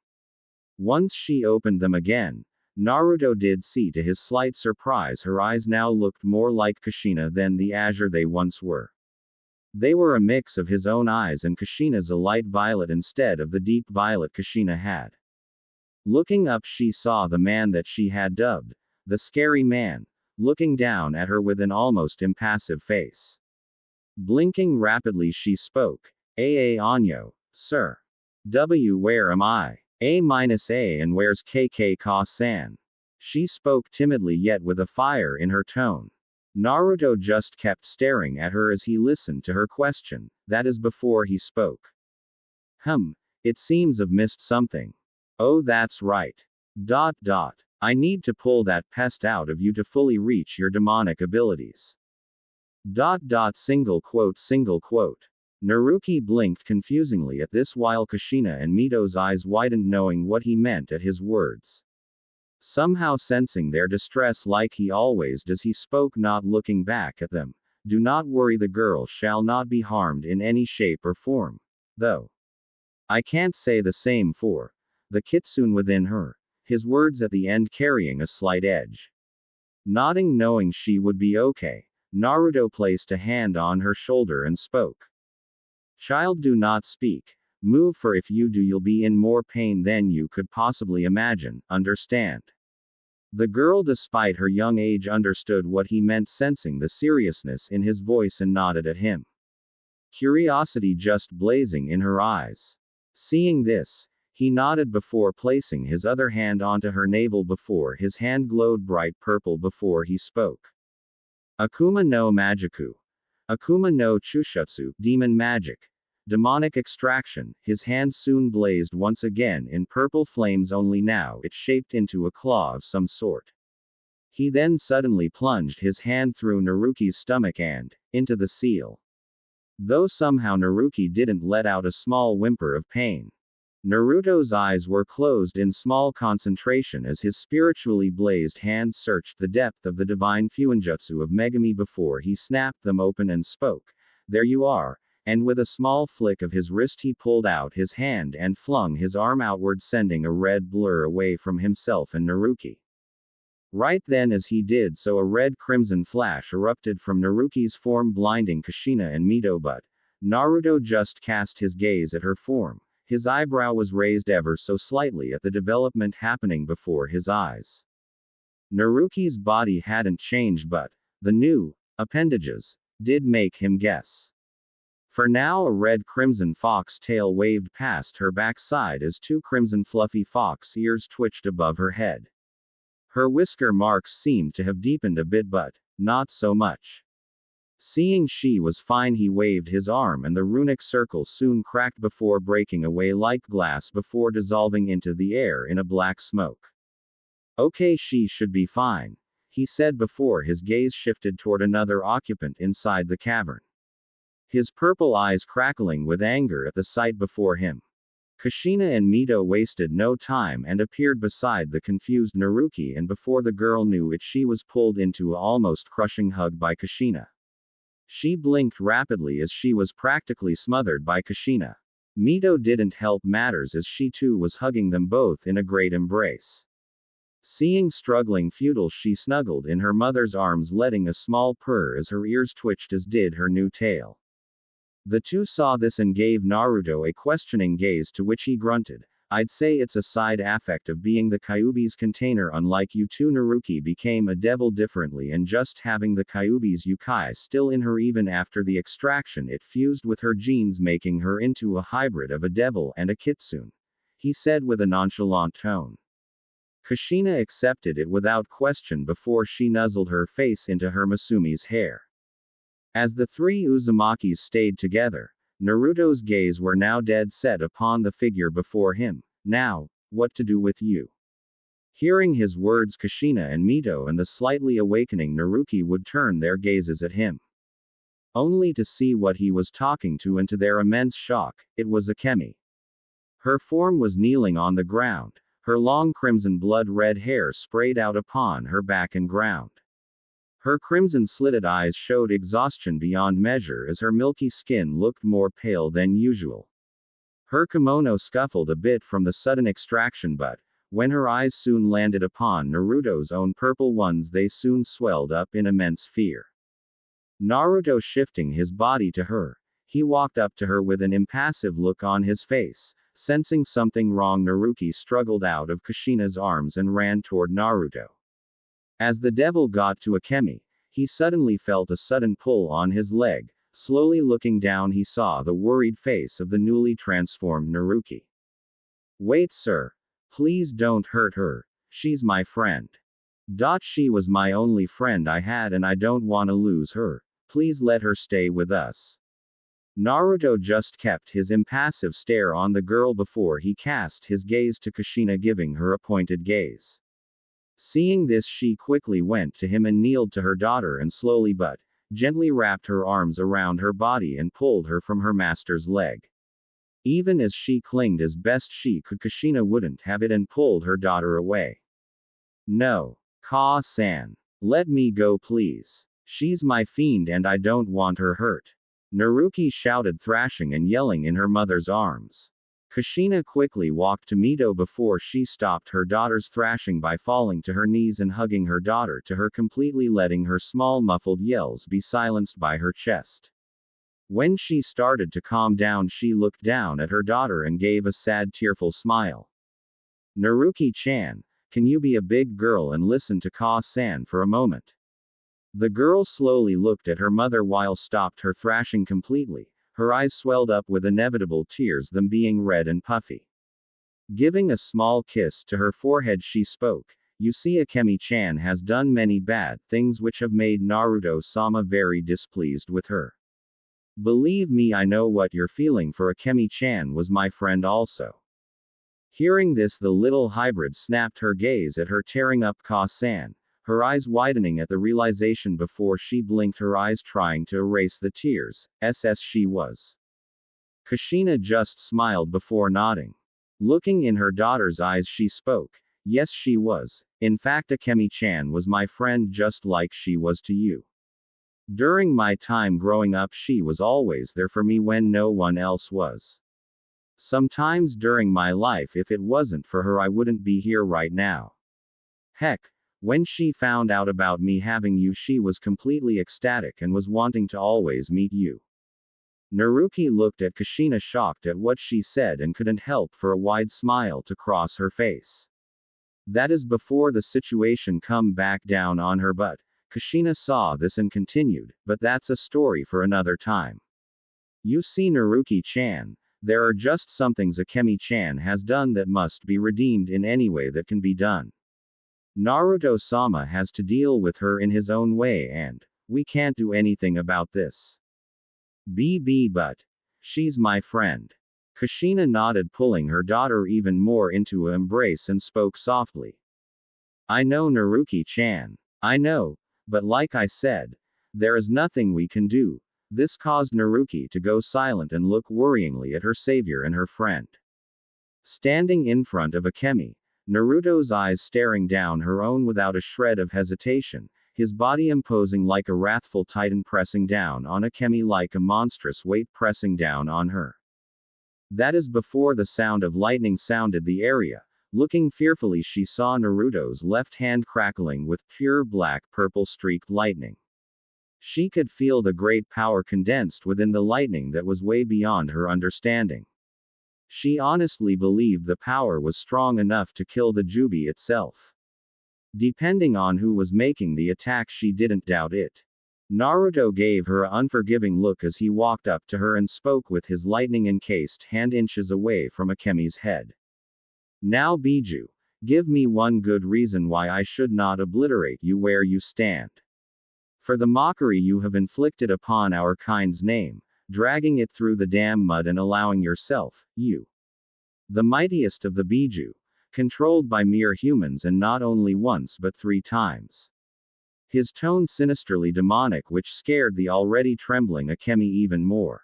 Once she opened them again, Naruto did see to his slight surprise her eyes now looked more like Kushina than the azure they once were. They were a mix of his own eyes and Kushina's, a light violet instead of the deep violet Kushina had. Looking up, she saw the man that she had dubbed the scary man, looking down at her with an almost impassive face. Blinking rapidly, she spoke. Anyo, sir. Where am I? A-A, and where's KK-Ka-san? She spoke timidly yet with a fire in her tone. Naruto just kept staring at her as he listened to her question, that is before he spoke. It seems I've missed something. Oh, that's right. I need to pull that pest out of you to fully reach your demonic abilities. Single quote single quote. Naruki blinked confusingly at this while Kushina and Mito's eyes widened knowing what he meant at his words. Somehow sensing their distress like he always does he spoke not looking back at them. Do not worry, the girl shall not be harmed in any shape or form. Though I can't say the same for the kitsune within her. His words at the end carrying a slight edge. Nodding knowing she would be okay, Naruto placed a hand on her shoulder and spoke. Child, do not speak. Move, for if you do you'll be in more pain than you could possibly imagine, understand? The girl, despite her young age, understood what he meant, sensing the seriousness in his voice, and nodded at him. Curiosity just blazing in her eyes. Seeing this, he nodded before placing his other hand onto her navel before his hand glowed bright purple before he spoke. Akuma no Magiku. Akuma no Chushutsu, demon magic. Demonic extraction. His hand soon blazed once again in purple flames, only now it shaped into a claw of some sort. He then suddenly plunged his hand through Naruki's stomach and into the seal. Though somehow Naruki didn't let out a small whimper of pain. Naruto's eyes were closed in small concentration as his spiritually blazed hand searched the depth of the divine fuinjutsu of Megami before he snapped them open and spoke. There you are. And with a small flick of his wrist he pulled out his hand and flung his arm outward, sending a red blur away from himself and Naruki. Right then as he did so, a red-crimson flash erupted from Naruki's form, blinding Kushina and Mito, but Naruto just cast his gaze at her form. His eyebrow was raised ever so slightly at the development happening before his eyes. Naruki's body hadn't changed, but the new appendages did make him guess. For now a red-crimson fox tail waved past her backside as two crimson fluffy fox ears twitched above her head. Her whisker marks seemed to have deepened a bit, but not so much. Seeing she was fine, he waved his arm and the runic circle soon cracked before breaking away like glass before dissolving into the air in a black smoke. Okay, she should be fine, he said before his gaze shifted toward another occupant inside the cavern. His purple eyes crackling with anger at the sight before him. Kushina and Mito wasted no time and appeared beside the confused Naruki, and before the girl knew it she was pulled into a almost crushing hug by Kushina. She blinked rapidly as she was practically smothered by Kushina. Mito didn't help matters as she too was hugging them both in a great embrace. Seeing struggling futile, she snuggled in her mother's arms, letting a small purr as her ears twitched, as did her new tail. The two saw this and gave Naruto a questioning gaze, to which he grunted, I'd say it's a side effect of being the Kyuubi's container. Unlike you two, Naruki became a devil differently, and just having the Kyuubi's Yukai still in her even after the extraction, it fused with her genes, making her into a hybrid of a devil and a kitsune, he said with a nonchalant tone. Kushina accepted it without question before she nuzzled her face into her Masumi's hair. As the three Uzumakis stayed together, Naruto's gaze were now dead set upon the figure before him. Now, what to do with you? Hearing his words, Kushina and Mito and the slightly awakening Naruki would turn their gazes at him. Only to see what he was talking to, and to their immense shock, it was Akemi. Her form was kneeling on the ground, her long crimson blood-red hair sprayed out upon her back and ground. Her crimson-slitted eyes showed exhaustion beyond measure as her milky skin looked more pale than usual. Her kimono scuffled a bit from the sudden extraction, but when her eyes soon landed upon Naruto's own purple ones, they soon swelled up in immense fear. Naruto shifting his body to her, he walked up to her with an impassive look on his face. Sensing something wrong, Naruki struggled out of Kushina's arms and ran toward Naruto. As the devil got to Akemi, he suddenly felt a sudden pull on his leg. Slowly looking down, he saw the worried face of the newly transformed Naruki. Wait, sir. Please don't hurt her. She's my friend. She was my only friend I had, and I don't want to lose her. Please let her stay with us. Naruto just kept his impassive stare on the girl before he cast his gaze to Kushina, giving her a pointed gaze. Seeing this, she quickly went to him and kneeled to her daughter and slowly but gently wrapped her arms around her body and pulled her from her master's leg. Even as she clinged as best she could, Kushina wouldn't have it and pulled her daughter away. No. Ka-san. Let me go, please. She's my fiend and I don't want her hurt. Naruki shouted, thrashing and yelling in her mother's arms. Kushina quickly walked to Mito before she stopped her daughter's thrashing by falling to her knees and hugging her daughter to her, completely letting her small muffled yells be silenced by her chest. When she started to calm down, she looked down at her daughter and gave a sad, tearful smile. Naruki-chan, can you be a big girl and listen to Ka-san for a moment? The girl slowly looked at her mother while stopped her thrashing completely. Her eyes swelled up with inevitable tears, them being red and puffy. Giving a small kiss to her forehead, she spoke. You see, Akemi-chan has done many bad things which have made Naruto-sama very displeased with her. Believe me, I know what you're feeling, for Akemi-chan was my friend also. Hearing this, the little hybrid snapped her gaze at her, tearing up Ka-san, her eyes widening at the realization before she blinked her eyes, trying to erase the tears. She was. Kushina just smiled before nodding. Looking in her daughter's eyes, she spoke. Yes, she was. In fact, Akemi-chan was my friend just like she was to you. During my time growing up, she was always there for me when no one else was. Sometimes during my life, if it wasn't for her, I wouldn't be here right now. Heck, when she found out about me having you, she was completely ecstatic and was wanting to always meet you. Naruki looked at Kushina, shocked at what she said, and couldn't help for a wide smile to cross her face. That is before the situation come back down on her, but Kushina saw this and continued, but that's a story for another time. You see, Naruki-chan, there are just some things Akemi-chan has done that must be redeemed in any way that can be done. Naruto-sama has to deal with her in his own way and we can't do anything about this. But she's my friend. Kushina nodded, pulling her daughter even more into an embrace, and spoke softly. I know, Naruki-chan. I know, but like I said, there is nothing we can do. This caused Naruki to go silent and look worryingly at her savior and her friend. Standing in front of Akemi, Naruto's eyes staring down her own without a shred of hesitation, his body imposing like a wrathful titan, pressing down on Akemi like a monstrous weight, pressing down on her. That is before the sound of lightning sounded the area. Looking fearfully, she saw Naruto's left hand crackling with pure black purple streaked lightning. She could feel the great power condensed within the lightning that was way beyond her understanding. She honestly believed the power was strong enough to kill the Jubi itself. Depending on who was making the attack, she didn't doubt it. Naruto gave her an unforgiving look as he walked up to her and spoke with his lightning-encased hand inches away from Akemi's head. Now Biju, give me one good reason why I should not obliterate you where you stand. For the mockery you have inflicted upon our kind's name, dragging it through the damn mud and allowing yourself, you, the mightiest of the Biju, controlled by mere humans, and not only once but 3 times. His tone sinisterly demonic, which scared the already trembling Akemi even more.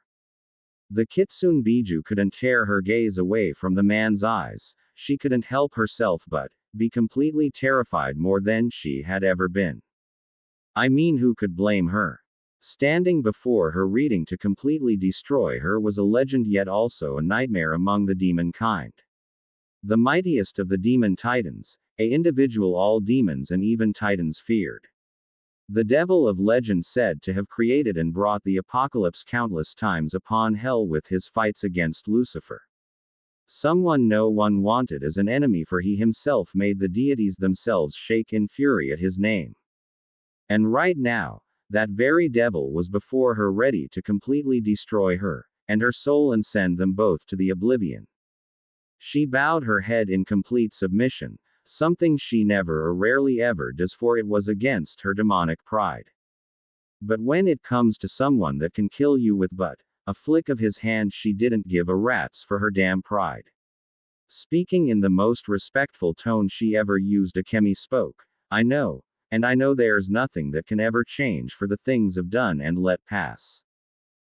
The Kitsune Biju couldn't tear her gaze away from the man's eyes. She couldn't help herself but be completely terrified, more than she had ever been. I mean, who could blame her? Standing before her, reading to completely destroy her, was a legend, yet also a nightmare among the demon kind. The mightiest of the demon titans, a individual all demons and even titans feared. The devil of legend, said to have created and brought the apocalypse countless times upon hell with his fights against Lucifer. Someone no one wanted as an enemy, for he himself made the deities themselves shake in fury at his name. And right now, that very devil was before her, ready to completely destroy her and her soul and send them both to the oblivion. She bowed her head in complete submission, something she never or rarely ever does, for it was against her demonic pride. But when it comes to someone that can kill you with but a flick of his hand, she didn't give a rat's for her damn pride. Speaking in the most respectful tone she ever used, Akemi spoke. I know. And I know there's nothing that can ever change for the things I've done and let pass.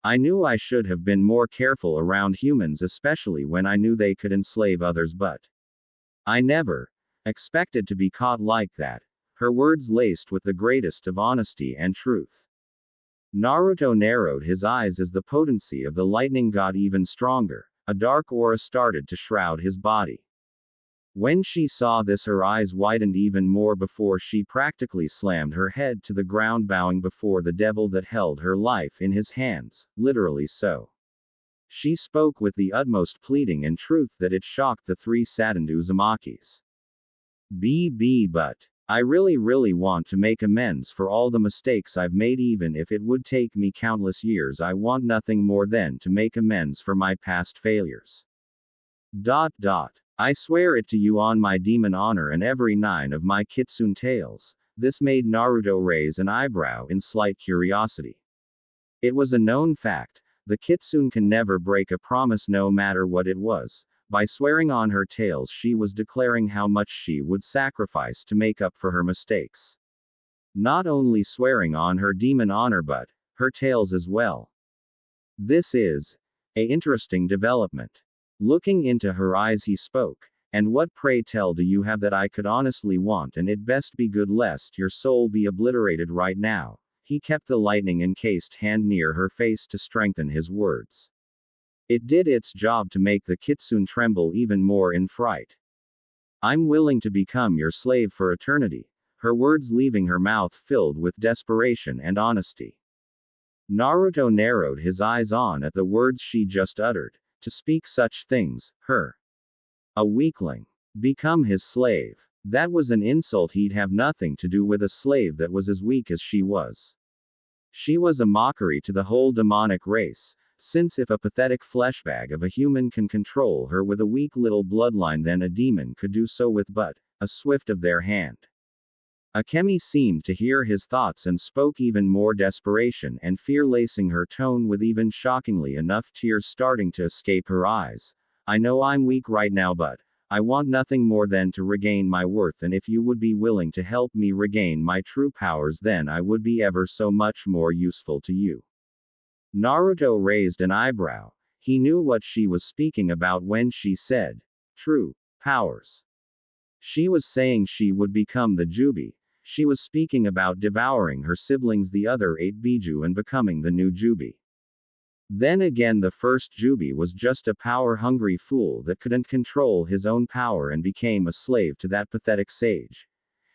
I knew I should have been more careful around humans, especially when I knew they could enslave others, but I never expected to be caught like that. Her words laced with the greatest of honesty and truth. Naruto narrowed his eyes as the potency of the lightning got even stronger. A dark aura started to shroud his body. When she saw this, her eyes widened even more before she practically slammed her head to the ground, bowing before the devil that held her life in his hands, literally so. She spoke with the utmost pleading and truth that it shocked the three saddened Uzumakis. But I really want to make amends for all the mistakes I've made, even if it would take me countless years. I want nothing more than to make amends for my past failures. I swear it to you on my demon honor and every 9 of my kitsune tails. This made Naruto raise an eyebrow in slight curiosity. It was a known fact. The kitsune can never break a promise, no matter what it was. By swearing on her tails, she was declaring how much she would sacrifice to make up for her mistakes. Not only swearing on her demon honor, but her tails as well. This is a interesting development. Looking into her eyes, he spoke. And what, pray tell, do you have that I could honestly want? And it best be good, lest your soul be obliterated right now. He kept the lightning encased hand near her face to strengthen his words. It did its job to make the kitsune tremble even more in fright. I'm willing to become your slave for eternity. Her words leaving her mouth filled with desperation and honesty. Naruto narrowed his eyes on at the words she just uttered. To speak such things, her. A weakling. Become his slave. That was an insult. He'd have nothing to do with a slave that was as weak as she was. She was a mockery to the whole demonic race. Since if a pathetic fleshbag of a human can control her with a weak little bloodline, then a demon could do so with but a swift of their hand. Akemi seemed to hear his thoughts and spoke, even more desperation and fear lacing her tone, with even shockingly enough tears starting to escape her eyes. I know I'm weak right now, but I want nothing more than to regain my worth, and if you would be willing to help me regain my true powers, then I would be ever so much more useful to you. Naruto raised an eyebrow. He knew what she was speaking about when she said, true powers. She was saying she would become the Jubi. She was speaking about devouring her siblings, the other 8 Biju, and becoming the new Jubi. Then again, the first Jubi was just a power-hungry fool that couldn't control his own power and became a slave to that pathetic sage.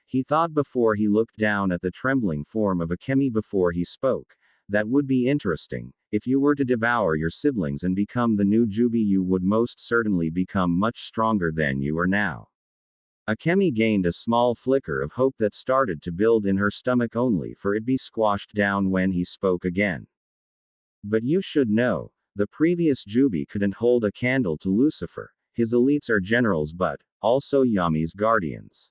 He thought before he looked down at the trembling form of Akemi before he spoke. That would be interesting. If you were to devour your siblings and become the new Jubi, you would most certainly become much stronger than you are now. Akemi gained a small flicker of hope that started to build in her stomach, only for it be squashed down when he spoke again. But you should know, the previous Jubi couldn't hold a candle to Lucifer. His elites are generals, but also Yami's guardians.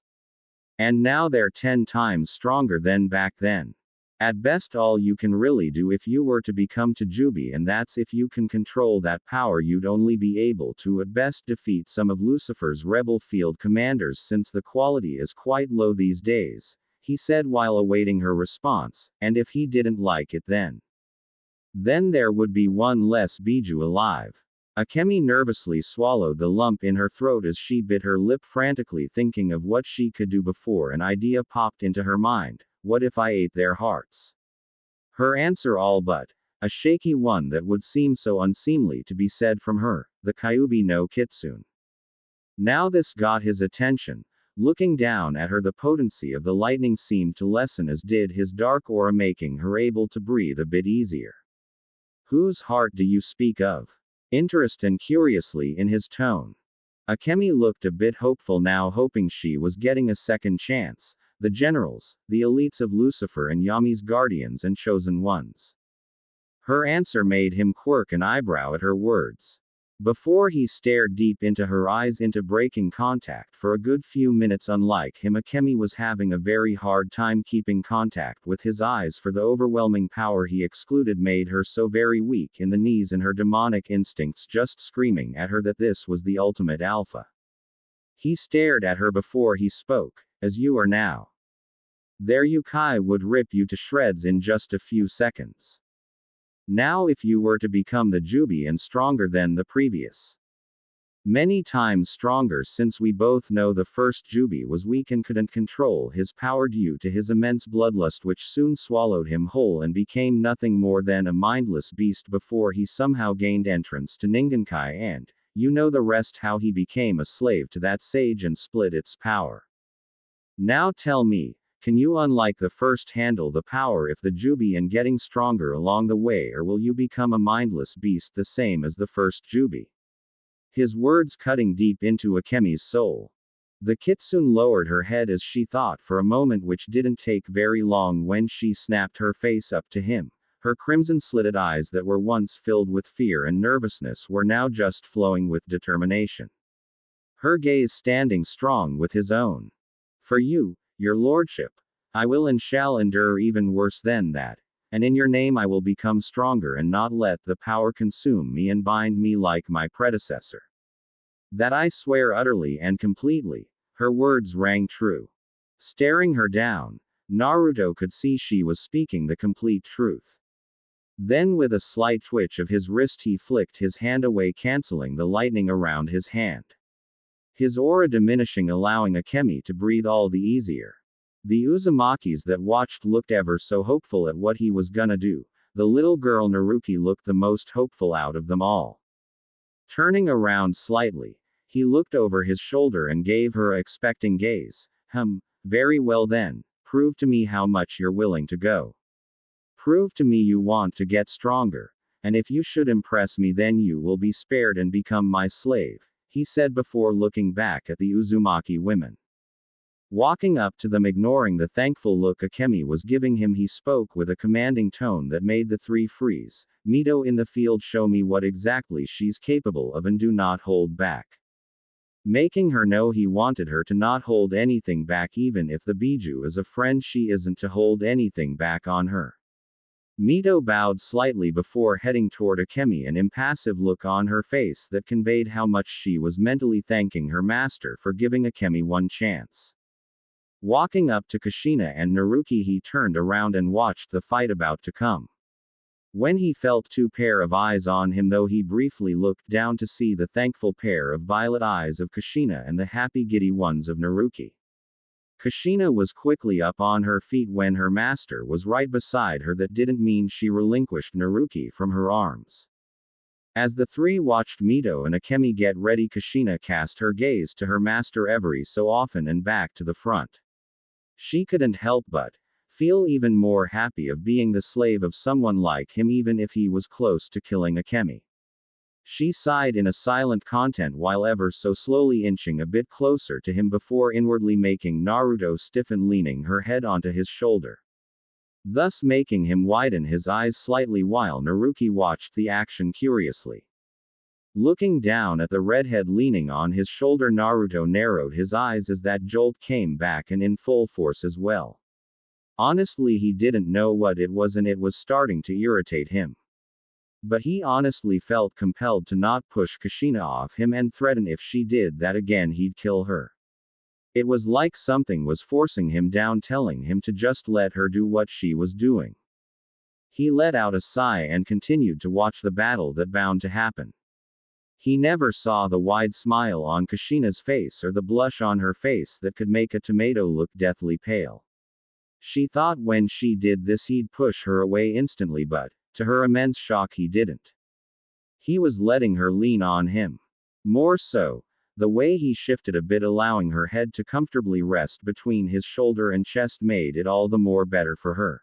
And now they're 10 times stronger than back then. At best, all you can really do if you were to become to Jubi, and that's if you can control that power, you'd only be able to at best defeat some of Lucifer's rebel field commanders, since the quality is quite low these days, he said while awaiting her response. And if he didn't like it, then there would be one less Biju alive. Akemi nervously swallowed the lump in her throat as she bit her lip, frantically thinking of what she could do before an idea popped into her mind. What if I ate their hearts? Her answer all but a shaky one that would seem so unseemly to be said from her, the Kyuubi no Kitsune. Now this got his attention. Looking down at her, the potency of the lightning seemed to lessen, as did his dark aura, making her able to breathe a bit easier. Whose heart do you speak of? Interest and curiously in his tone. Akemi looked a bit hopeful now, hoping she was getting a second chance. The generals, the elites of Lucifer, and Yami's guardians and chosen ones. Her answer made him quirk an eyebrow at her words. Before he stared deep into her eyes, into breaking contact for a good few minutes. Unlike him, Akemi was having a very hard time keeping contact with his eyes, for the overwhelming power he excluded made her so very weak in the knees, and her demonic instincts just screaming at her that this was the ultimate alpha. He stared at her before he spoke. As you are now. Their Yukai would rip you to shreds in just a few seconds. Now if you were to become the Jubi and stronger than the previous. Many times stronger, since we both know the first Jubi was weak and couldn't control his power due to his immense bloodlust, which soon swallowed him whole and became nothing more than a mindless beast before he somehow gained entrance to Ningenkai, and you know the rest, how he became a slave to that sage and split its power. Now tell me, can you, unlike the first, handle the power if the Jubi and getting stronger along the way, or will you become a mindless beast the same as the first Jubi? His words cutting deep into Akemi's soul. The kitsune lowered her head as she thought for a moment, which didn't take very long when she snapped her face up to him. Her crimson-slitted eyes that were once filled with fear and nervousness were now just flowing with determination. Her gaze standing strong with his own. For you, your lordship, I will and shall endure even worse than that. And in your name I will become stronger and not let the power consume me and bind me like my predecessor. That I swear utterly and completely. Her words rang true. Staring her down, Naruto could see she was speaking the complete truth. Then with a slight twitch of his wrist he flicked his hand away, canceling the lightning around his hand. His aura diminishing, allowing Akemi to breathe all the easier. The Uzumakis that watched looked ever so hopeful at what he was gonna do. The little girl Naruki looked the most hopeful out of them all. Turning around slightly, he looked over his shoulder and gave her a expecting gaze. Very well then, prove to me how much you're willing to go. Prove to me you want to get stronger. And if you should impress me, then you will be spared and become my slave, he said before looking back at the Uzumaki women. Walking up to them, ignoring the thankful look Akemi was giving him, he spoke with a commanding tone that made the three freeze. Mito in the field, show me what exactly she's capable of and do not hold back. Making her know he wanted her to not hold anything back, even if the Biju is a friend, she isn't to hold anything back on her. Mito bowed slightly before heading toward Akemi, an impassive look on her face that conveyed how much she was mentally thanking her master for giving Akemi one chance. Walking up to Kushina and Naruki, he turned around and watched the fight about to come. When he felt two pair of eyes on him, though, he briefly looked down to see the thankful pair of violet eyes of Kushina and the happy giddy ones of Naruki. Kushina was quickly up on her feet when her master was right beside her. That didn't mean she relinquished Naruki from her arms. As the three watched Mito and Akemi get ready, Kushina cast her gaze to her master every so often and back to the front. She couldn't help but feel even more happy of being the slave of someone like him, even if he was close to killing Akemi. She sighed in a silent content while ever so slowly inching a bit closer to him before inwardly making Naruto stiffen, leaning her head onto his shoulder, thus making him widen his eyes slightly while Naruki watched the action curiously. Looking down at the redhead leaning on his shoulder, Naruto narrowed his eyes as that jolt came back, and in full force as well. Honestly, he didn't know what it was, and it was starting to irritate him. But he honestly felt compelled to not push Kushina off him and threaten if she did that again he'd kill her. It was like something was forcing him down, telling him to just let her do what she was doing. He let out a sigh and continued to watch the battle that bound to happen. He never saw the wide smile on Kushina's face or the blush on her face that could make a tomato look deathly pale. She thought when she did this he'd push her away instantly, but, to her immense shock, he didn't. He was letting her lean on him. More so, the way he shifted a bit, allowing her head to comfortably rest between his shoulder and chest, made it all the more better for her.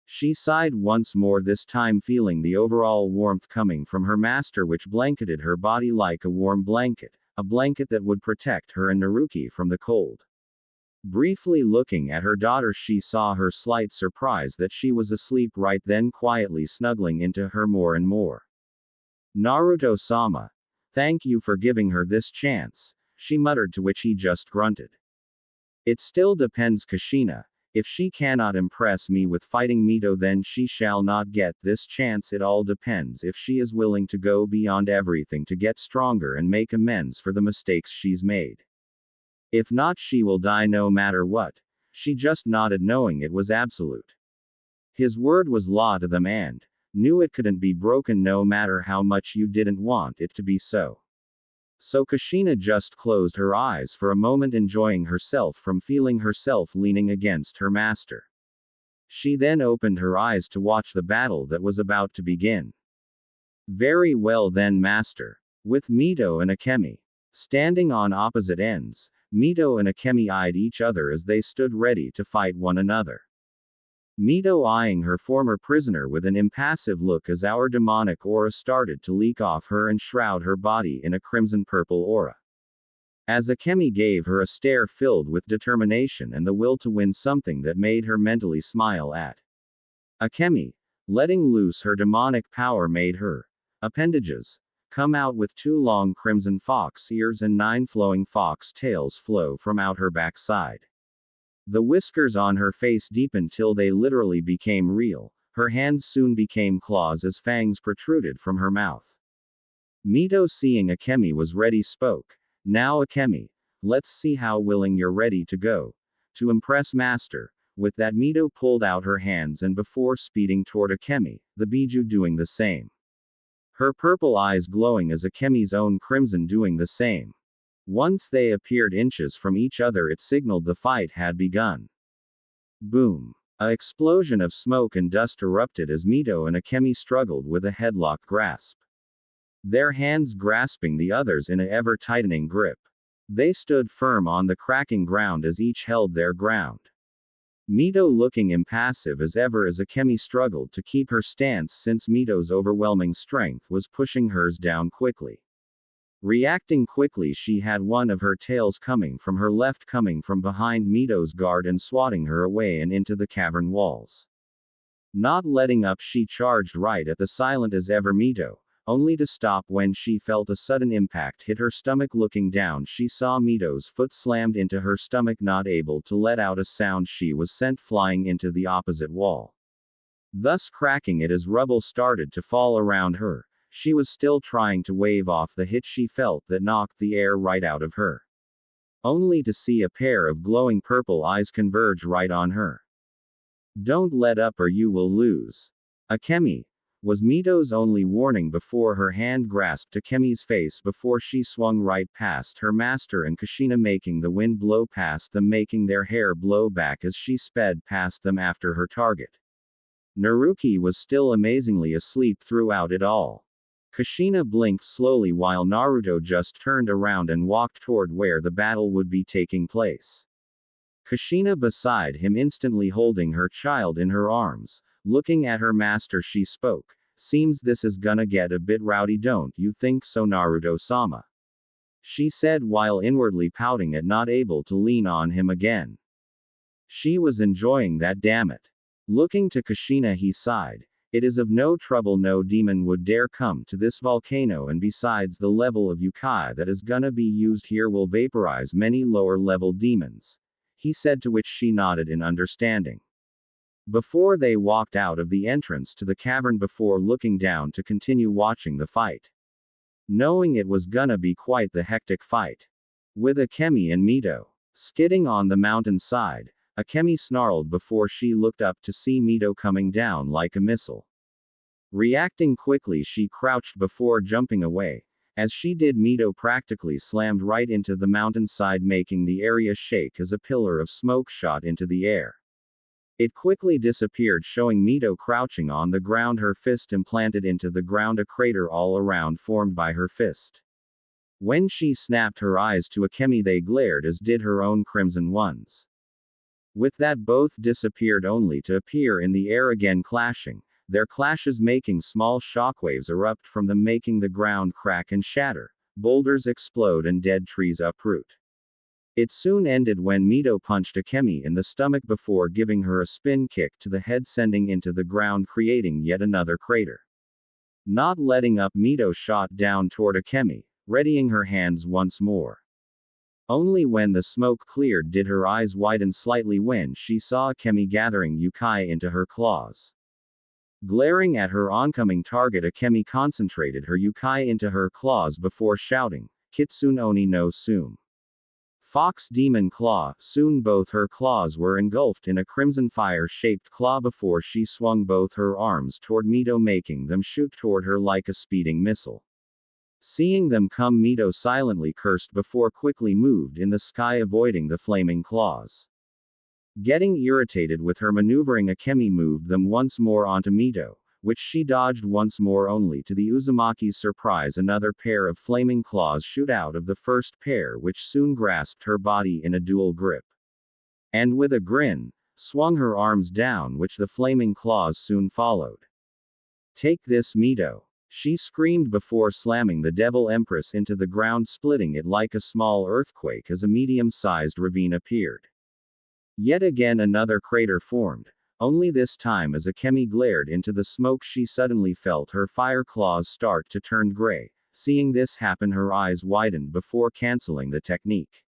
She sighed once more, this time feeling the overall warmth coming from her master, which blanketed her body like a warm blanket, a blanket that would protect her and Naruki from the cold. Briefly looking at her daughter, she saw her slight surprise that she was asleep right then, quietly snuggling into her more and more. Naruto-sama, thank you for giving her this chance, she muttered, to which he just grunted. It still depends, Kushina. If she cannot impress me with fighting Mito, then she shall not get this chance. It all depends if she is willing to go beyond everything to get stronger and make amends for the mistakes she's made. If not, she will die no matter what. She just nodded, knowing it was absolute. His word was law to them, and knew it couldn't be broken no matter how much you didn't want it to be so. So Kushina just closed her eyes for a moment, enjoying herself from feeling herself leaning against her master. She then opened her eyes to watch the battle that was about to begin. Very well then, master. With Mito and Akemi standing on opposite ends, Mito and Akemi eyed each other as they stood ready to fight one another. Mito eyeing her former prisoner with an impassive look as our demonic aura started to leak off her and shroud her body in a crimson-purple aura. As Akemi gave her a stare filled with determination and the will to win, something that made her mentally smile at. Akemi, letting loose her demonic power, made her appendages come out with 2 long crimson fox ears and 9 flowing fox tails flow from out her backside. The whiskers on her face deepened till they literally became real. Her hands soon became claws as fangs protruded from her mouth. Mito, seeing Akemi was ready, spoke. Now Akemi, let's see how willing you're ready to go. To impress master. With that, Mito pulled out her hands and before speeding toward Akemi, the Biju doing the same. Her purple eyes glowing as Akemi's own crimson doing the same. Once they appeared inches from each other, it signaled the fight had begun. Boom! A explosion of smoke and dust erupted as Mito and Akemi struggled with a headlock grasp. Their hands grasping the others in a ever-tightening grip. They stood firm on the cracking ground as each held their ground. Mito looking impassive as ever as Akemi struggled to keep her stance, since Mito's overwhelming strength was pushing hers down quickly. Reacting quickly, she had one of her tails coming from her left, coming from behind Mito's guard and swatting her away and into the cavern walls. Not letting up, she charged right at the silent as ever Mito, only to stop when she felt a sudden impact hit her stomach. Looking down, she saw Mito's foot slammed into her stomach. Not able to let out a sound, she was sent flying into the opposite wall, thus cracking it as rubble started to fall around her. She was still trying to wave off the hit she felt that knocked the air right out of her, only to see a pair of glowing purple eyes converge right on her. Don't let up or you will lose. Akemi, was Mito's only warning before her hand grasped Akemi's face before she swung right past her master and Kushina, making the wind blow past them, making their hair blow back as she sped past them after her target. Naruki was still amazingly asleep throughout it all. Kushina blinked slowly while Naruto just turned around and walked toward where the battle would be taking place. Kushina beside him, instantly holding her child in her arms. Looking at her master, she spoke. Seems this is gonna get a bit rowdy, don't you think so, Naruto-sama? She said while inwardly pouting at not able to lean on him again. She was enjoying that, damn it. Looking to Kushina, he sighed. It is of no trouble, no demon would dare come to this volcano, and besides, the level of Yukai that is gonna be used here will vaporize many lower level demons. He said, to which she nodded in understanding. Before they walked out of the entrance to the cavern before looking down to continue watching the fight. Knowing it was gonna be quite the hectic fight. With Akemi and Mito skidding on the mountainside, Akemi snarled before she looked up to see Mito coming down like a missile. Reacting quickly, she crouched before jumping away. As she did, Mito practically slammed right into the mountainside, making the area shake as a pillar of smoke shot into the air. It quickly disappeared, showing Mito crouching on the ground, her fist implanted into the ground, a crater all around formed by her fist. When she snapped her eyes to Akemi, they glared as did her own crimson ones. With that, both disappeared only to appear in the air again, clashing, their clashes making small shockwaves erupt from them, making the ground crack and shatter, boulders explode and dead trees uproot. It soon ended when Mito punched Akemi in the stomach before giving her a spin kick to the head, sending into the ground, creating yet another crater. Not letting up, Mito shot down toward Akemi, readying her hands once more. Only when the smoke cleared did her eyes widen slightly when she saw Akemi gathering Yukai into her claws. Glaring at her oncoming target, Akemi concentrated her Yukai into her claws before shouting, Kitsune Oni no Sume. Fox Demon Claw. Soon both her claws were engulfed in a crimson fire-shaped claw before she swung both her arms toward Mito, making them shoot toward her like a speeding missile. Seeing them come, Mito silently cursed before quickly moved in the sky, avoiding the flaming claws. Getting irritated with her maneuvering, Akemi moved them once more onto Mito, which she dodged once more, only to the Uzumaki's surprise another pair of flaming claws shoot out of the first pair, which soon grasped her body in a dual grip. And with a grin, swung her arms down, which the flaming claws soon followed. "Take this, Mito!" she screamed before slamming the Devil Empress into the ground, splitting it like a small earthquake as a medium-sized ravine appeared. Yet again another crater formed. Only this time as Akemi glared into the smoke, she suddenly felt her fire claws start to turn gray. Seeing this happen, her eyes widened before canceling the technique.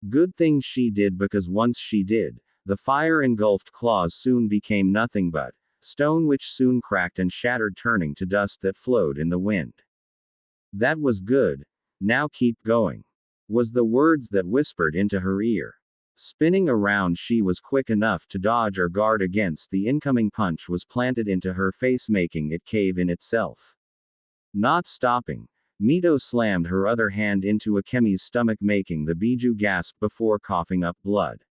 Good thing she did, because once she did, the fire-engulfed claws soon became nothing but stone, which soon cracked and shattered, turning to dust that flowed in the wind. "That was good. Now keep going," was the words that whispered into her ear. Spinning around, she was quick enough to dodge or guard against the incoming punch was planted into her face, making it cave in itself. Not stopping, Mito slammed her other hand into Akemi's stomach, making the Biju gasp before coughing up blood.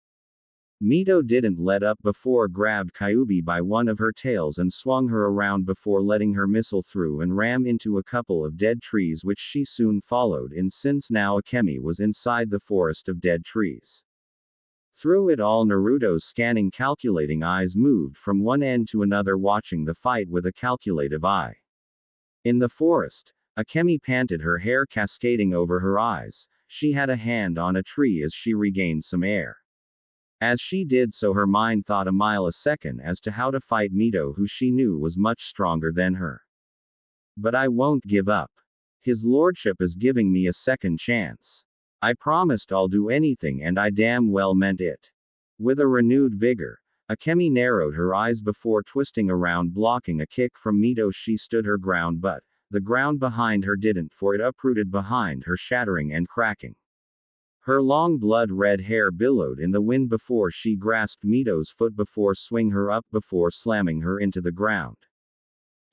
Mito didn't let up before grabbed Kyubi by one of her tails and swung her around before letting her missile through and ram into a couple of dead trees, which she soon followed in, since now Akemi was inside the forest of dead trees. Through it all, Naruto's scanning, calculating eyes moved from one end to another, watching the fight with a calculative eye. In the forest, Akemi panted, her hair cascading over her eyes. She had a hand on a tree as she regained some air. As she did so, her mind thought a mile a second as to how to fight Mito, who she knew was much stronger than her. "But I won't give up. His lordship is giving me a second chance. I promised I'll do anything, and I damn well meant it." With a renewed vigor, Akemi narrowed her eyes before twisting around, blocking a kick from Mito. She stood her ground, but the ground behind her didn't, for it uprooted behind her, shattering and cracking. Her long blood-red hair billowed in the wind before she grasped Mito's foot before swing her up before slamming her into the ground.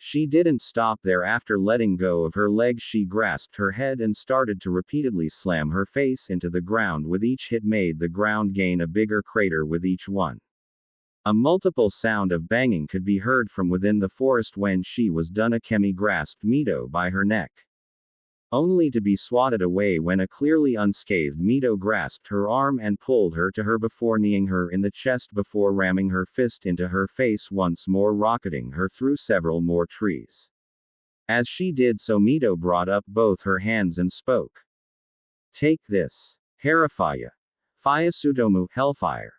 She didn't stop there. After letting go of her leg, she grasped her head and started to repeatedly slam her face into the ground. With each hit made the ground gain a bigger crater with each one. A multiple sound of banging could be heard from within the forest. When she was done, Akemi grasped Mito by her neck, only to be swatted away when a clearly unscathed Mito grasped her arm and pulled her to her before kneeing her in the chest before ramming her fist into her face once more, rocketing her through several more trees. As she did so, Mito brought up both her hands and spoke. "Take this. Harifaya. Fayasudomu, Hellfire.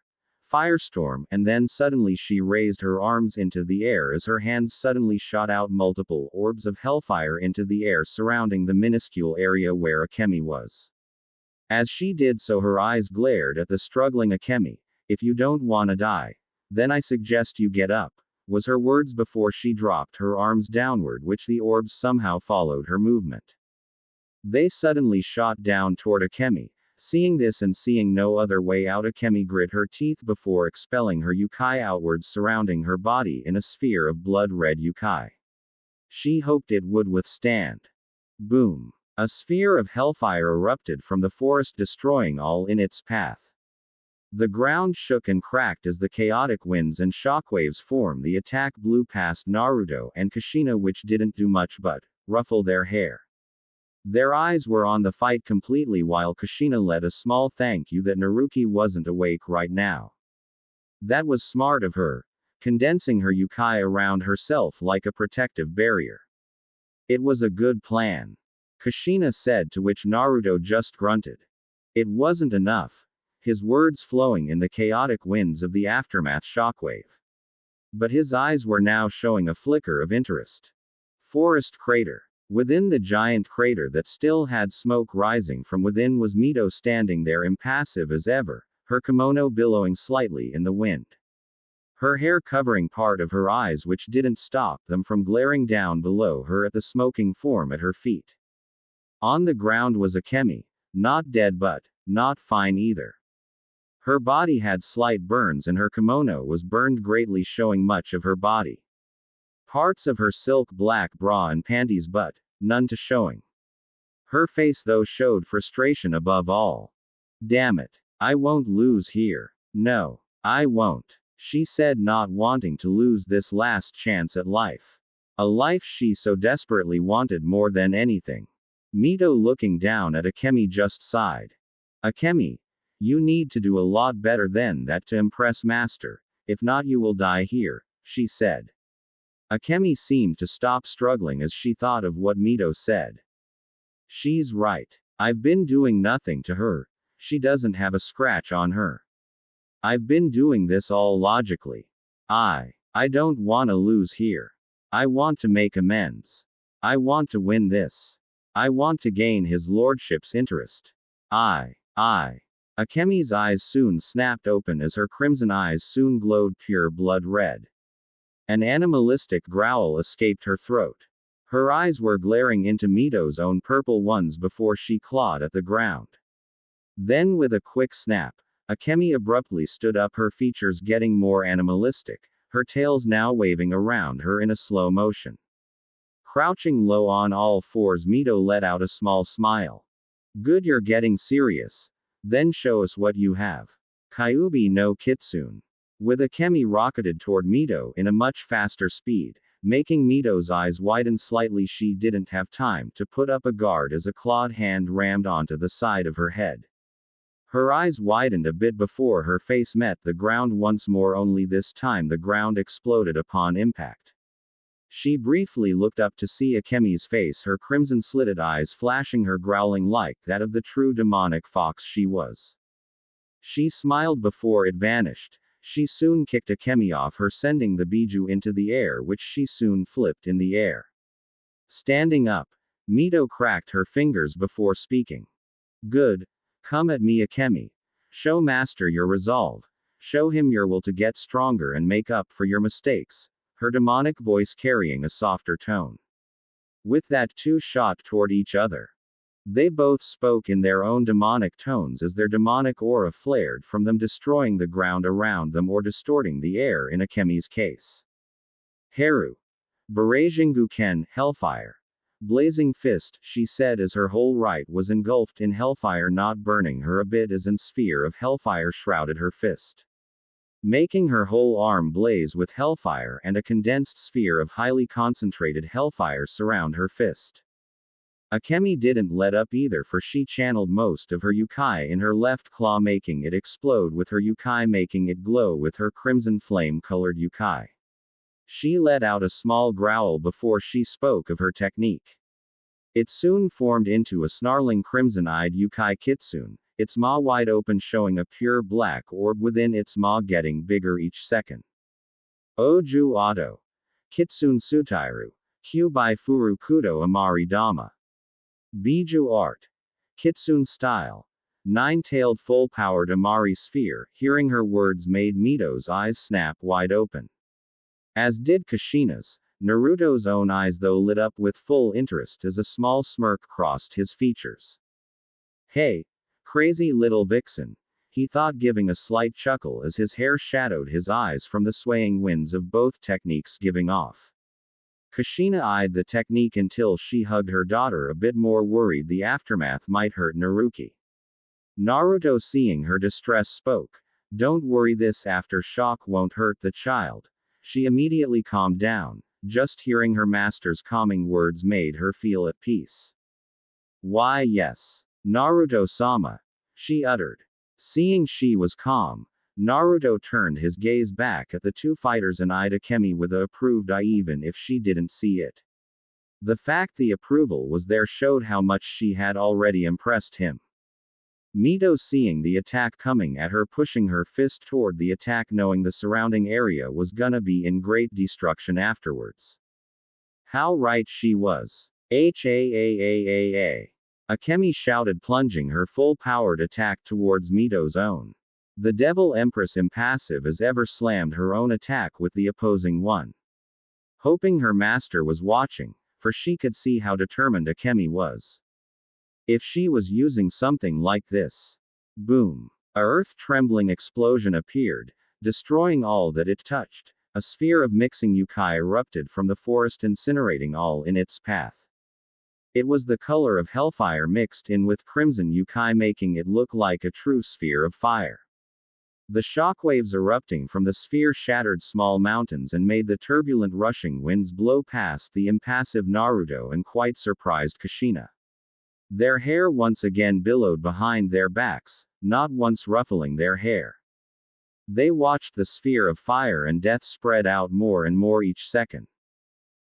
Firestorm," and then suddenly she raised her arms into the air as her hands suddenly shot out multiple orbs of hellfire into the air, surrounding the minuscule area where Akemi was. As she did so, her eyes glared at the struggling Akemi. "If you don't wanna die, then I suggest you get up," was her words before she dropped her arms downward, which the orbs somehow followed her movement. They suddenly shot down toward Akemi. Seeing this and seeing no other way out, Akemi grit her teeth before expelling her yukai outwards, surrounding her body in a sphere of blood-red yukai. She hoped it would withstand. Boom! A sphere of hellfire erupted from the forest, destroying all in its path. The ground shook and cracked as the chaotic winds and shockwaves formed. The attack blew past Naruto and Kushina, which didn't do much but ruffle their hair. Their eyes were on the fight completely, while Kushina let a small thank you that Naruki wasn't awake right now. That was smart of her, condensing her yukai around herself like a protective barrier. "It was a good plan," Kushina said, to which Naruto just grunted. It wasn't enough, his words flowing in the chaotic winds of the aftermath shockwave. But his eyes were now showing a flicker of interest. Forest crater. Within the giant crater that still had smoke rising from within was Mito, standing there impassive as ever, her kimono billowing slightly in the wind. Her hair covering part of her eyes, which didn't stop them from glaring down below her at the smoking form at her feet. On the ground was Akemi, not dead but Not fine either. Her body had slight burns and her kimono was burned greatly, showing much of her body. Parts of her silk black bra and panties, but none to showing. Her face though showed frustration above all. Damn it. I won't lose here. No, I won't, she said, not wanting to lose this last chance at life. A life she so desperately wanted more than anything. Mito, looking down at Akemi, just sighed. Akemi, you need to do a lot better than that to impress Master. If not, you will die here, she said. Akemi seemed to stop struggling as she thought of what Mito said. She's right. I've been doing nothing to her. She doesn't have a scratch on her. I've been doing this all logically. I don't want to lose here. I want to make amends. I want to win this. I want to gain his lordship's interest. Akemi's eyes soon snapped open as her crimson eyes soon glowed pure blood red. An animalistic growl escaped her throat. Her eyes were glaring into Mito's own purple ones before she clawed at the ground. Then with a quick snap, Akemi abruptly stood up, her features getting more animalistic, her tails now waving around her in a slow motion. Crouching low on all fours, Mito let out a small smile. Good, you're getting serious. Then show us what you have. Kyuubi no Kitsune. With Akemi rocketed toward Mito in a much faster speed, making Mito's eyes widen slightly. She didn't have time to put up a guard as a clawed hand rammed onto the side of her head. Her eyes widened a bit before her face met the ground once more, only this time the ground exploded upon impact. She briefly looked up to see Akemi's face, her crimson-slitted eyes flashing, her growling like that of the true demonic fox she was. She smiled before it vanished. She soon kicked Akemi off her, sending the biju into the air, which she soon flipped in the air. Standing up, Mito cracked her fingers before speaking. Good. Come at me, Akemi. Show Master your resolve. Show him your will to get stronger and make up for your mistakes, her demonic voice carrying a softer tone. With that, two shot toward each other. They both spoke in their own demonic tones as their demonic aura flared from them, destroying the ground around them or distorting the air in Akemi's case. Heru. Barajingu-ken, Hellfire. Blazing fist, she said as her whole right was engulfed in hellfire, not burning her a bit as an sphere of hellfire shrouded her fist, making her whole arm blaze with hellfire, and a condensed sphere of highly concentrated hellfire surround her fist. Akemi didn't let up either, for she channeled most of her yukai in her left claw, making it explode with her yukai, making it glow with her crimson flame-colored yukai. She let out a small growl before she spoke of her technique. It soon formed into a snarling crimson-eyed yukai kitsune, its maw wide open, showing a pure black orb within its maw getting bigger each second. Oju Auto. Kitsune Sutairu. Kyubai Furu Kudo Amari Dama. Biju Art. Kitsune Style. Nine-tailed full-powered Amari Sphere. Hearing her words made Mito's eyes snap wide open. As did Kushina's. Naruto's own eyes though lit up with full interest as a small smirk crossed his features. Hey, crazy little vixen, he thought, giving a slight chuckle as his hair shadowed his eyes from the swaying winds of both techniques giving off. Kushina eyed the technique until she hugged her daughter, a bit more worried the aftermath might hurt Naruki. Naruto, seeing her distress, spoke. Don't worry, this aftershock won't hurt the child. She immediately calmed down. Just hearing her master's calming words made her feel at peace. Why, yes. Naruto-sama, she uttered. Seeing she was calm, Naruto turned his gaze back at the two fighters and eyed Akemi with a approved eye, even if she didn't see it. The fact the approval was there showed how much she had already impressed him. Mito, seeing the attack coming at her, pushing her fist toward the attack, knowing the surrounding area was gonna be in great destruction afterwards. How right she was. H-A-A-A-A-A. Akemi shouted, plunging her full-powered attack towards Mito's own. The Devil Empress, impassive as ever, slammed her own attack with the opposing one. Hoping her master was watching, for she could see how determined Akemi was. If she was using something like this, Boom. A earth-trembling explosion appeared, destroying all that it touched. A sphere of mixing yukai erupted from the forest, incinerating all in its path. It was the color of hellfire mixed in with crimson yukai, making it look like a true sphere of fire. The shockwaves erupting from the sphere shattered small mountains and made the turbulent rushing winds blow past the impassive Naruto and quite surprised Kushina. Their hair once again billowed behind their backs, not once ruffling their hair. They watched the sphere of fire and death spread out more and more each second.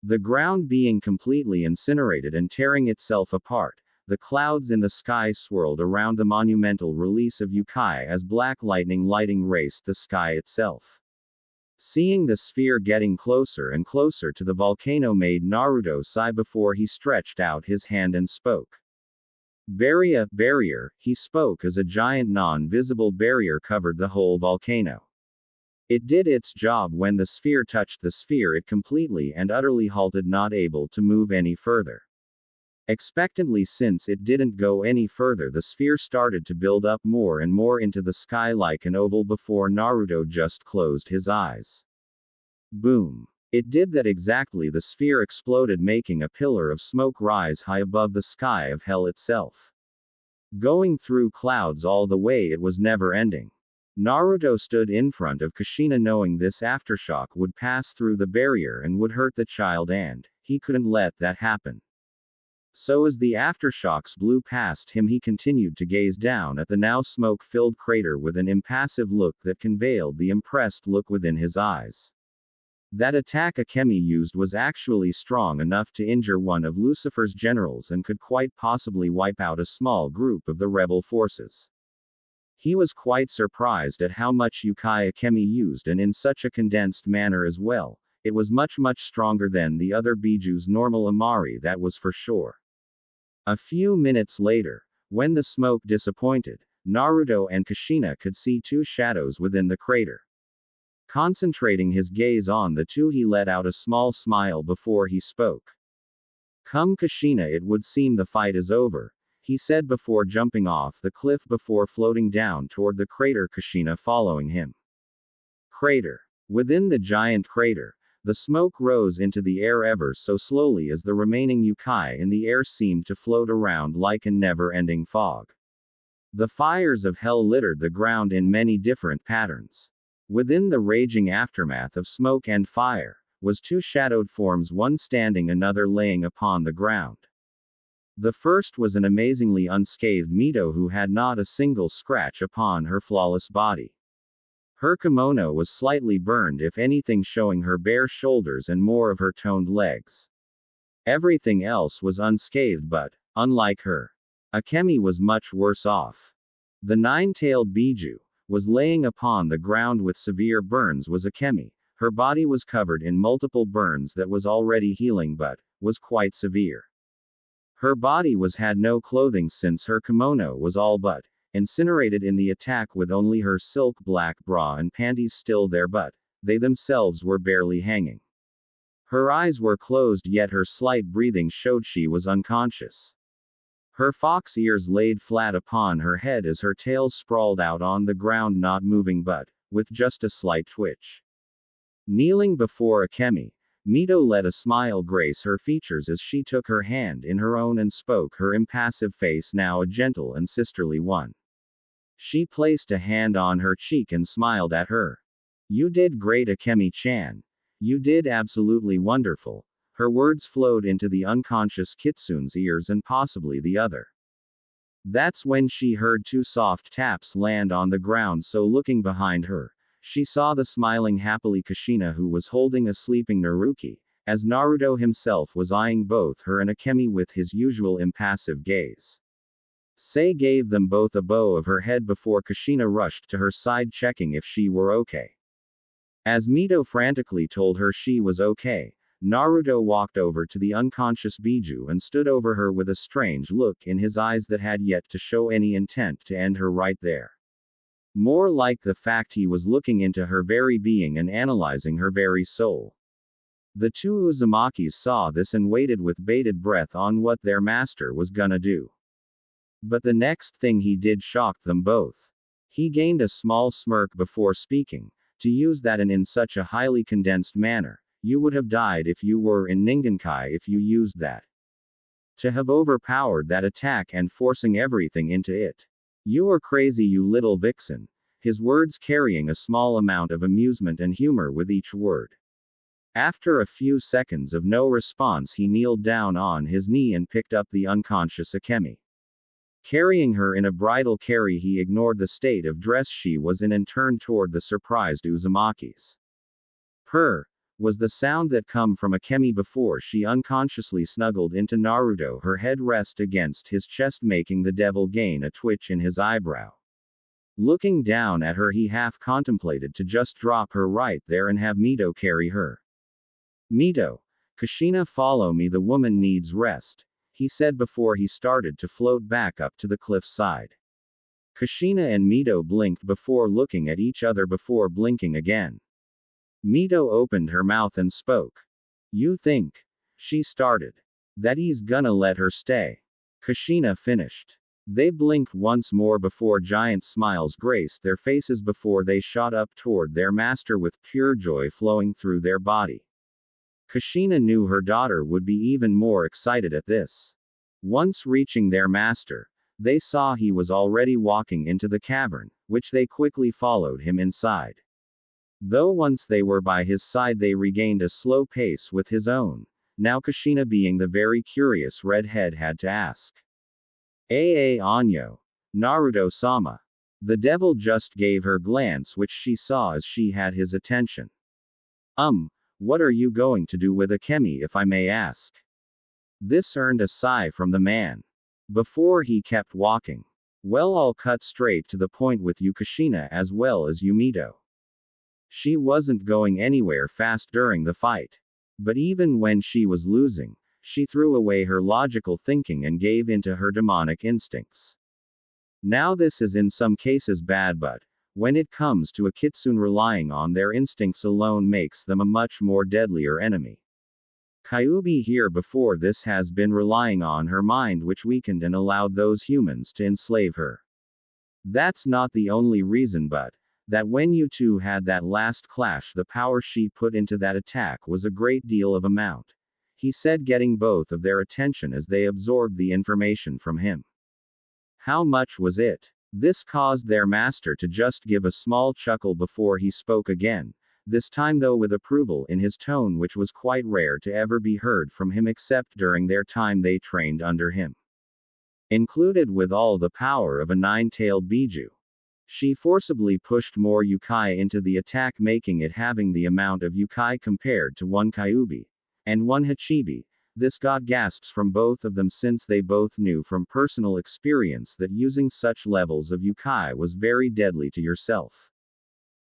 The ground being completely incinerated and tearing itself apart, the clouds in the sky swirled around the monumental release of yukai as black lightning raced the sky itself. Seeing the sphere getting closer and closer to the volcano made Naruto sigh before he stretched out his hand and spoke. Barrier, he spoke as a giant non-visible barrier covered the whole volcano. It did its job. When the sphere touched the sphere, it completely and utterly halted, not able to move any further. Expectantly, since it didn't go any further, the sphere started to build up more and more into the sky like an oval before Naruto just closed his eyes. Boom. It did that exactly. The sphere exploded, making a pillar of smoke rise high above the sky of hell itself. Going through clouds all the way, it was never ending. Naruto stood in front of Kushina, knowing this aftershock would pass through the barrier and would hurt the child, and he couldn't let that happen. So as the aftershocks blew past him, he continued to gaze down at the now smoke-filled crater with an impassive look that conveyed the impressed look within his eyes. That attack Akemi used was actually strong enough to injure one of Lucifer's generals and could quite possibly wipe out a small group of the rebel forces. He was quite surprised at how much yukai Akemi used, and in such a condensed manner as well. It was much stronger than the other Biju's normal Amari, that was for sure. A few minutes later, when the smoke disappointed, Naruto and Kushina could see two shadows within the crater. Concentrating his gaze on the two, he let out a small smile before he spoke. "Come Kushina, it would seem the fight is over," he said before jumping off the cliff before floating down toward the crater, Kushina following him. Crater. Within the giant crater, the smoke rose into the air ever so slowly as the remaining yukai in the air seemed to float around like a never-ending fog. The fires of hell littered the ground in many different patterns. Within the raging aftermath of smoke and fire, was two shadowed forms, one standing, another laying upon the ground. The first was an amazingly unscathed Mito who had not a single scratch upon her flawless body. Her kimono was slightly burned, if anything, showing her bare shoulders and more of her toned legs. Everything else was unscathed, but, unlike her, Akemi was much worse off. The nine-tailed Biju was laying upon the ground with severe burns. Was Akemi. Her body was covered in multiple burns that was already healing but was quite severe. Her body had no clothing since her kimono was all but incinerated in the attack, with only her silk black bra and panties still there, but they themselves were barely hanging. Her eyes were closed, yet her slight breathing showed she was unconscious. Her fox ears laid flat upon her head as her tail sprawled out on the ground, not moving but with just a slight twitch. Kneeling before Akemi, Mito let a smile grace her features as she took her hand in her own and spoke, her impassive face now a gentle and sisterly one. She placed a hand on her cheek and smiled at her. "You did great, Akemi-chan. You did absolutely wonderful." Her words flowed into the unconscious Kitsune's ears and possibly the other. That's when she heard two soft taps land on the ground, so looking behind her, she saw the smiling happily Kushina, who was holding a sleeping Naruki, as Naruto himself was eyeing both her and Akemi with his usual impassive gaze. Sei gave them both a bow of her head before Kushina rushed to her side, checking if she were okay. As Mito frantically told her she was okay, Naruto walked over to the unconscious Biju and stood over her with a strange look in his eyes that had yet to show any intent to end her right there. More like the fact he was looking into her very being and analyzing her very soul. The two Uzumakis saw this and waited with bated breath on what their master was gonna do. But the next thing he did shocked them both. He gained a small smirk before speaking. To use that in such a highly condensed manner, you would have died if you were in Ningenkai if you used that. To have overpowered that attack and forcing everything into it. You are crazy, you little vixen. His words carrying a small amount of amusement and humor with each word. After a few seconds of no response, he kneeled down on his knee and picked up the unconscious Akemi. Carrying her in a bridal carry, he ignored the state of dress she was in and turned toward the surprised Uzumakis. Purr was the sound that come from Akemi before she unconsciously snuggled into Naruto, her head rest against his chest, making the devil gain a twitch in his eyebrow. Looking down at her, he half contemplated to just drop her right there and have Mito carry her. Mito, Kushina, follow me, the woman needs rest, he said before he started to float back up to the cliff side. Kushina and Mito blinked before looking at each other before blinking again. Mito opened her mouth and spoke. You think, she started, that he's gonna let her stay? Kushina finished. They blinked once more before giant smiles graced their faces before they shot up toward their master with pure joy flowing through their body. Kushina knew her daughter would be even more excited at this. Once reaching their master, they saw he was already walking into the cavern, which they quickly followed him inside. Though once they were by his side, they regained a slow pace with his own. Now Kushina, being the very curious redhead, had to ask. Anyo. Naruto-sama. The devil just gave her glance, which she saw as she had his attention. What are you going to do with Akemi, if I may ask? This earned a sigh from the man. Before he kept walking. Well, I'll cut straight to the point with you, Kushina, as well as you, Mito. She wasn't going anywhere fast during the fight. But even when she was losing, she threw away her logical thinking and gave into her demonic instincts. Now this is in some cases bad, but when it comes to a kitsune, relying on their instincts alone makes them a much more deadlier enemy. Kyuubi here before this has been relying on her mind, which weakened and allowed those humans to enslave her. That's not the only reason, but that when you two had that last clash, the power she put into that attack was a great deal of amount, he said, getting both of their attention as they absorbed the information from him. How much was it? This caused their master to just give a small chuckle before he spoke again, this time though with approval in his tone, which was quite rare to ever be heard from him except during their time they trained under him. Included with all the power of a nine-tailed Biju. She forcibly pushed more Yukai into the attack, making it having the amount of Yukai compared to one Kyuubi and one Hachibi. This got gasps from both of them, since they both knew from personal experience that using such levels of Yukai was very deadly to yourself.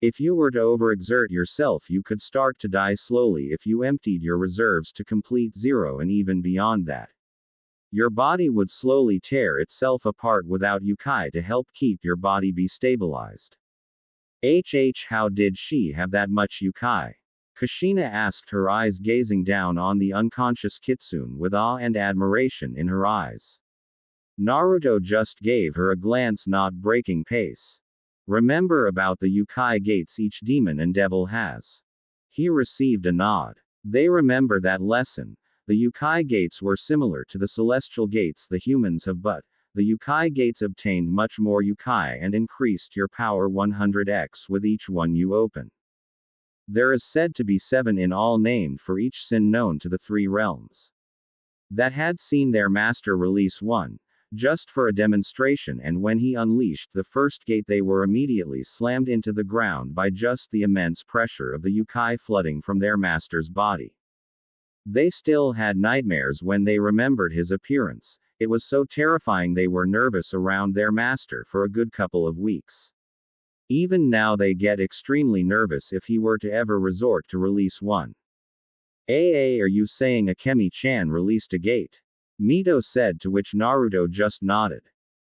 If you were to overexert yourself, you could start to die slowly if you emptied your reserves to complete zero, and even beyond that. Your body would slowly tear itself apart without Yukai to help keep your body be stabilized. How did she have that much Yukai? Kushina asked, her eyes gazing down on the unconscious kitsune with awe and admiration in her eyes. Naruto just gave her a glance, not breaking pace. Remember about the Yukai gates each demon and devil has? He received a nod. They remember that lesson. The Yukai gates were similar to the celestial gates the humans have, but the Yukai gates obtained much more Yukai and increased your power 100x with each one you open. There is said to be 7 in all, named for each sin known to the 3 realms. That had seen their master release one, just for a demonstration, and when he unleashed the first gate, they were immediately slammed into the ground by just the immense pressure of the Yukai flooding from their master's body. They still had nightmares when they remembered his appearance. It was so terrifying they were nervous around their master for a good couple of weeks. Even now they get extremely nervous if he were to ever resort to release one. Are you saying Akemi-chan released a gate? Mito said, to which Naruto just nodded.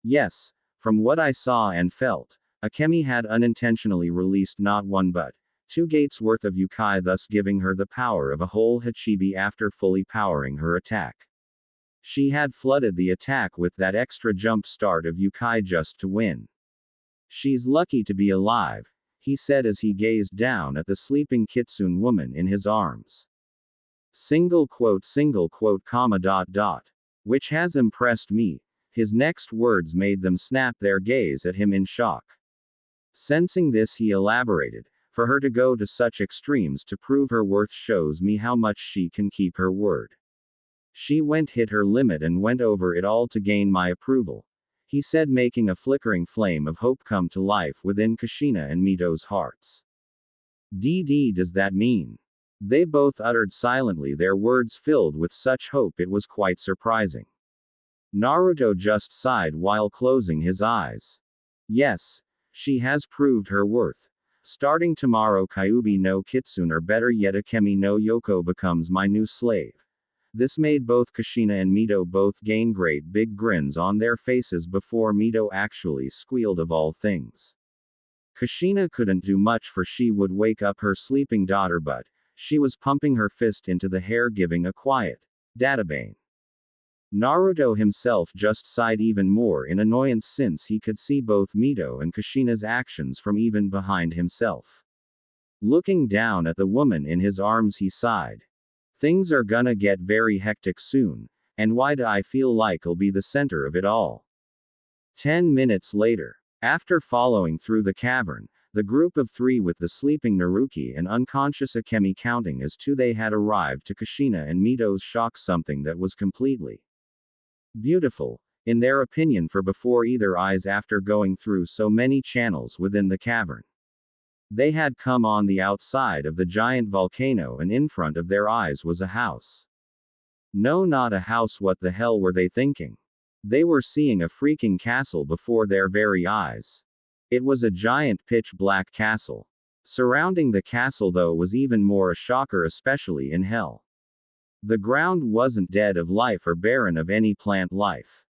Yes, from what I saw and felt, Akemi had unintentionally released not 1 but 2 gates worth of Yukai, thus giving her the power of a whole Hachibi after fully powering her attack. She had flooded the attack with that extra jump start of Yukai just to win. She's lucky to be alive, he said as he gazed down at the sleeping Kitsune woman in his arms. Single quote, comma, dot, dot. Which has impressed me. His next words made them snap their gaze at him in shock. Sensing this, he elaborated, for her to go to such extremes to prove her worth shows me how much she can keep her word. She hit her limit and went over it all to gain my approval, he said, making a flickering flame of hope come to life within Kushina and Mito's hearts. Does that mean? They both uttered silently, their words filled with such hope it was quite surprising. Naruto just sighed while closing his eyes. Yes, she has proved her worth. Starting tomorrow, Kyuubi no Kitsune, or better yet, Akemi no Yoko becomes my new slave. This made both Kushina and Mito both gain great big grins on their faces before Mito actually squealed of all things. Kushina couldn't do much, for she would wake up her sleeping daughter, but she was pumping her fist into the hair, giving a quiet databane. Naruto himself just sighed even more in annoyance, since he could see both Mito and Kushina's actions from even behind himself. Looking down at the woman in his arms, he sighed. Things are gonna get very hectic soon, and why do I feel like I'll be the center of it all? 10 minutes later, after following through the cavern, the group of three with the sleeping Naruki and unconscious Akemi counting as two, they had arrived to Kushina and Mito's shock, something that was completely beautiful, in their opinion, for before either eyes, after going through so many channels within the cavern, they had come on the outside of the giant volcano, and in front of their eyes was a house. No, not a house, what the hell were they thinking? They were seeing a freaking castle before their very eyes. It was a giant pitch black castle. Surrounding the castle, though, was even more a shocker, especially in hell. The ground wasn't dead of life or barren of any plant life.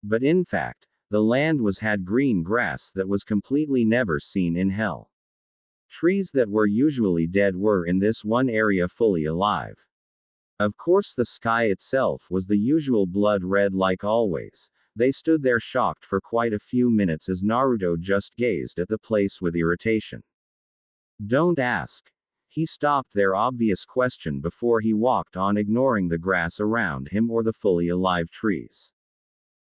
But in fact, the land had green grass that was completely never seen in hell. Trees that were usually dead were in this one area fully alive. Of course, the sky itself was the usual blood red like always. They stood there shocked for quite a few minutes as Naruto just gazed at the place with irritation. Don't ask. He stopped their obvious question before he walked on, ignoring the grass around him or the fully alive trees.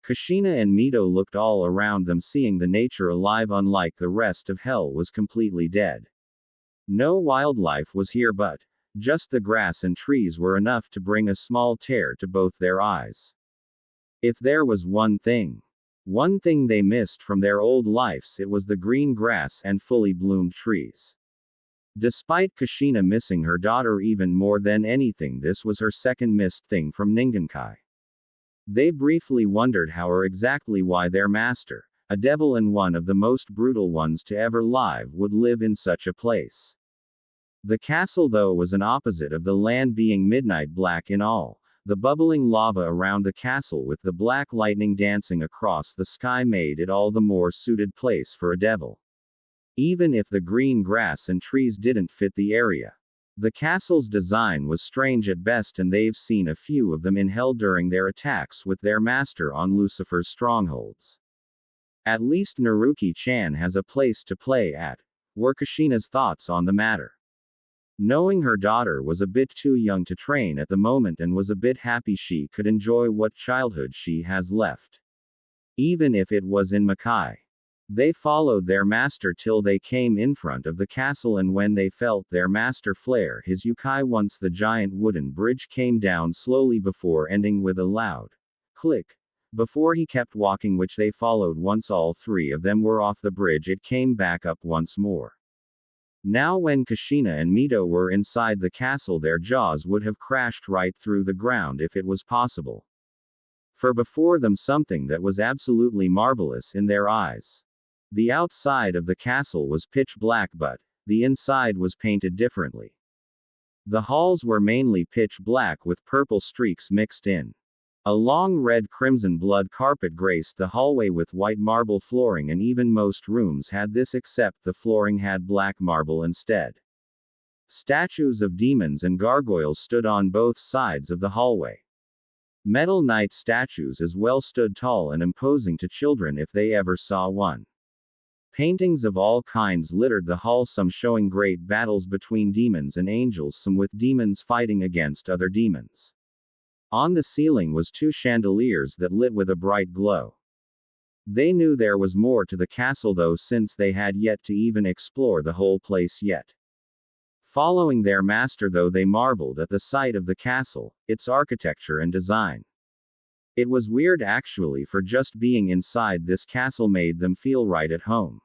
Kushina and Mito looked all around them, seeing the nature alive, unlike the rest of hell, was completely dead. No wildlife was here, but just the grass and trees were enough to bring a small tear to both their eyes. If there was one thing they missed from their old lives, it was the green grass and fully bloomed trees. Despite Kushina missing her daughter even more than anything, this was her second missed thing from Ningenkai. They briefly wondered how or exactly why their master, a devil and one of the most brutal ones to ever live, would live in such a place. The castle, though, was an opposite of the land, being midnight black in all. The bubbling lava around the castle with the black lightning dancing across the sky made it all the more suited place for a devil. Even if the green grass and trees didn't fit the area. The castle's design was strange at best, and they've seen a few of them in hell during their attacks with their master on Lucifer's strongholds. At least Naruki-chan has a place to play at, were Kushina's thoughts on the matter. Knowing her daughter was a bit too young to train at the moment and was a bit happy she could enjoy what childhood she has left. Even if it was in Makai. They followed their master till they came in front of the castle, and when they felt their master flare his Yukai once, the giant wooden bridge came down slowly before ending with a loud click. Before he kept walking, which they followed. Once all three of them were off the bridge, it came back up once more. Now when Kushina and Mito were inside the castle, their jaws would have crashed right through the ground if it was possible. For before them something that was absolutely marvelous in their eyes. The outside of the castle was pitch black, but the inside was painted differently. The halls were mainly pitch black with purple streaks mixed in. A long red crimson blood carpet graced the hallway with white marble flooring, and even most rooms had this except the flooring had black marble instead. Statues of demons and gargoyles stood on both sides of the hallway. Metal knight statues as well stood tall and imposing to children if they ever saw one. Paintings of all kinds littered the hall, some showing great battles between demons and angels, some with demons fighting against other demons. On the ceiling was two chandeliers that lit with a bright glow. They knew there was more to the castle though, since they had yet to even explore the whole place yet. Following their master though, they marveled at the sight of the castle, its architecture and design. It was weird actually, for just being inside this castle made them feel right at home.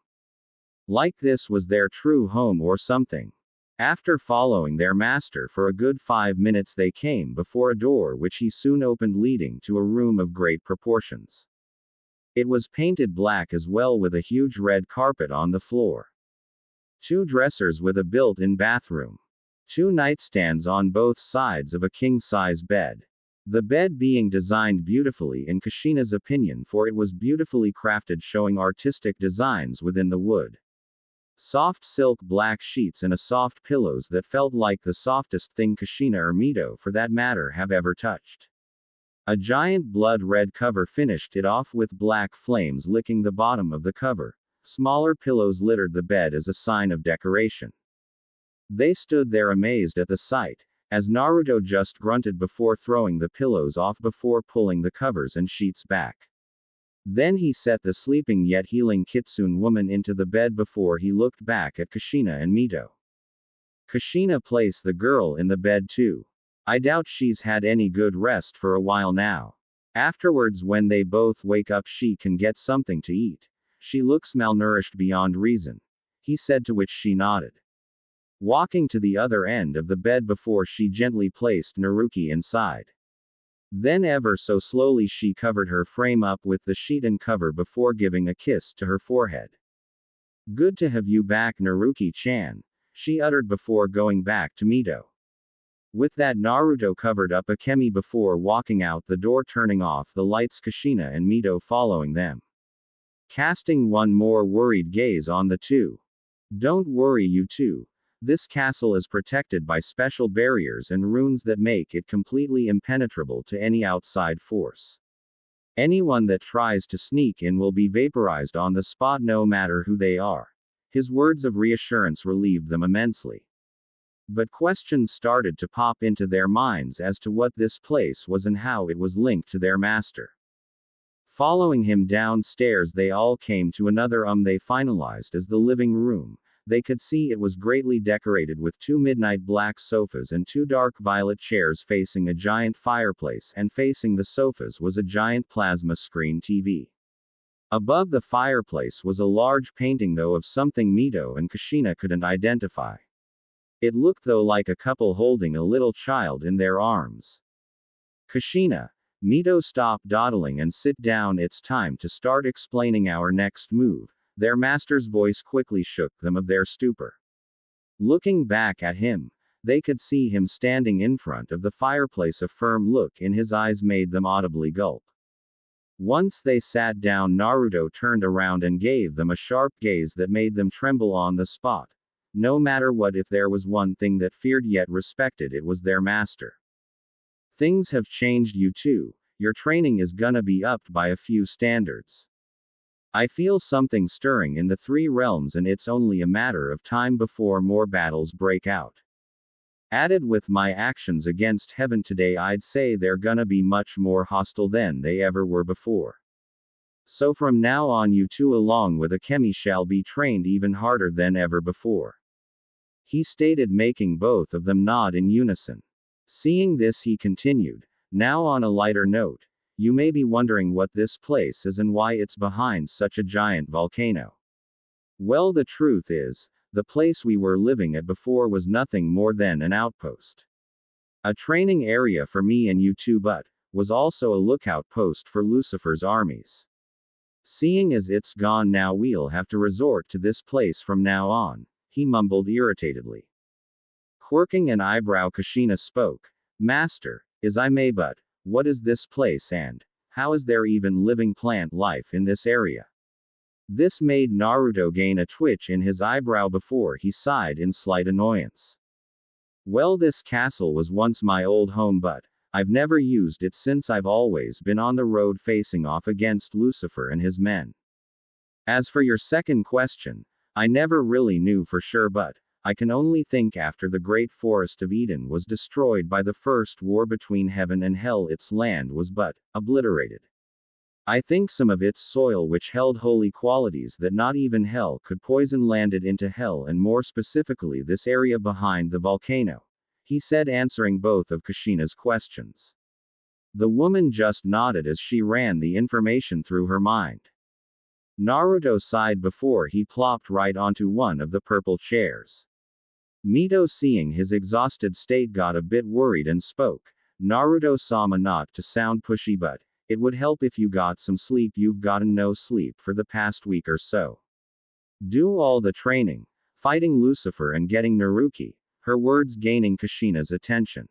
Like this was their true home or something. After following their master for a good 5 minutes, they came before a door which he soon opened, leading to a room of great proportions. It was painted black as well, with a huge red carpet on the floor. 2 dressers with a built-in bathroom. 2 nightstands on both sides of a king-size bed. The bed being designed beautifully in Kushina's opinion, for it was beautifully crafted, showing artistic designs within the wood. Soft silk black sheets and a soft pillows that felt like the softest thing Kushina or Mito for that matter have ever touched. A giant blood red cover finished it off, with black flames licking the bottom of the cover. Smaller pillows littered the bed as a sign of decoration. They stood there amazed at the sight, as Naruto just grunted before throwing the pillows off before pulling the covers and sheets back. Then he set the sleeping yet healing Kitsune woman into the bed before he looked back at Kushina and Mito. Kushina, place the girl in the bed too. I doubt she's had any good rest for a while now. Afterwards, when they both wake up, she can get something to eat. She looks malnourished beyond reason, he said, to which she nodded. Walking to the other end of the bed before she gently placed Naruki inside. Then ever so slowly she covered her frame up with the sheet and cover before giving a kiss to her forehead. Good to have you back, Naruki-chan, she uttered before going back to Mito. With that, Naruto covered up Akemi before walking out the door, turning off the lights, Kushina and Mito following them. Casting one more worried gaze on the two. Don't worry, you two. This castle is protected by special barriers and runes that make it completely impenetrable to any outside force. Anyone that tries to sneak in will be vaporized on the spot, no matter who they are. His words of reassurance relieved them immensely. But questions started to pop into their minds as to what this place was and how it was linked to their master. Following him downstairs, they all came to another they finalized as the living room. They could see it was greatly decorated with 2 midnight black sofas and 2 dark violet chairs facing a giant fireplace, and facing the sofas was a giant plasma screen TV. Above the fireplace was a large painting though of something Mito and Kushina couldn't identify. It looked though like a couple holding a little child in their arms. Kushina, Mito, stop dawdling and sit down, it's time to start explaining our next move. Their master's voice quickly shook them of their stupor. Looking back at him, they could see him standing in front of the fireplace. A firm look in his eyes made them audibly gulp. Once they sat down, Naruto turned around and gave them a sharp gaze that made them tremble on the spot. No matter what, if there was one thing that feared yet respected, it was their master. Things have changed, you two. Your training is gonna be upped by a few standards. I feel something stirring in the 3 realms, and it's only a matter of time before more battles break out. Added with my actions against heaven today, I'd say they're gonna be much more hostile than they ever were before. So from now on, you two along with Akemi shall be trained even harder than ever before. He stated, making both of them nod in unison. Seeing this, he continued, now on a lighter note. You may be wondering what this place is and why it's behind such a giant volcano. Well, the truth is, the place we were living at before was nothing more than an outpost. A training area for me and you two, but was also a lookout post for Lucifer's armies. Seeing as it's gone now, we'll have to resort to this place from now on, he mumbled irritatedly. Quirking an eyebrow, Kushina spoke. Master, as I may, but what is this place, and how is there even living plant life in this area? This made Naruto gain a twitch in his eyebrow before he sighed in slight annoyance. Well, this castle was once my old home, but I've never used it since I've always been on the road facing off against Lucifer and his men. As for your second question, I never really knew for sure, but I can only think after the great forest of Eden was destroyed by the first war between heaven and hell, its land was but obliterated. I think some of its soil, which held holy qualities that not even hell could poison, landed into hell, and more specifically this area behind the volcano, he said, answering both of Kushina's questions. The woman just nodded as she ran the information through her mind. Naruto sighed before he plopped right onto one of the purple chairs. Mito, seeing his exhausted state, got a bit worried and spoke. Naruto-sama, not to sound pushy, but it would help if you got some sleep. You've gotten no sleep for the past week or so. Do all the training, fighting Lucifer and getting Naruki, her words gaining Kushina's attention.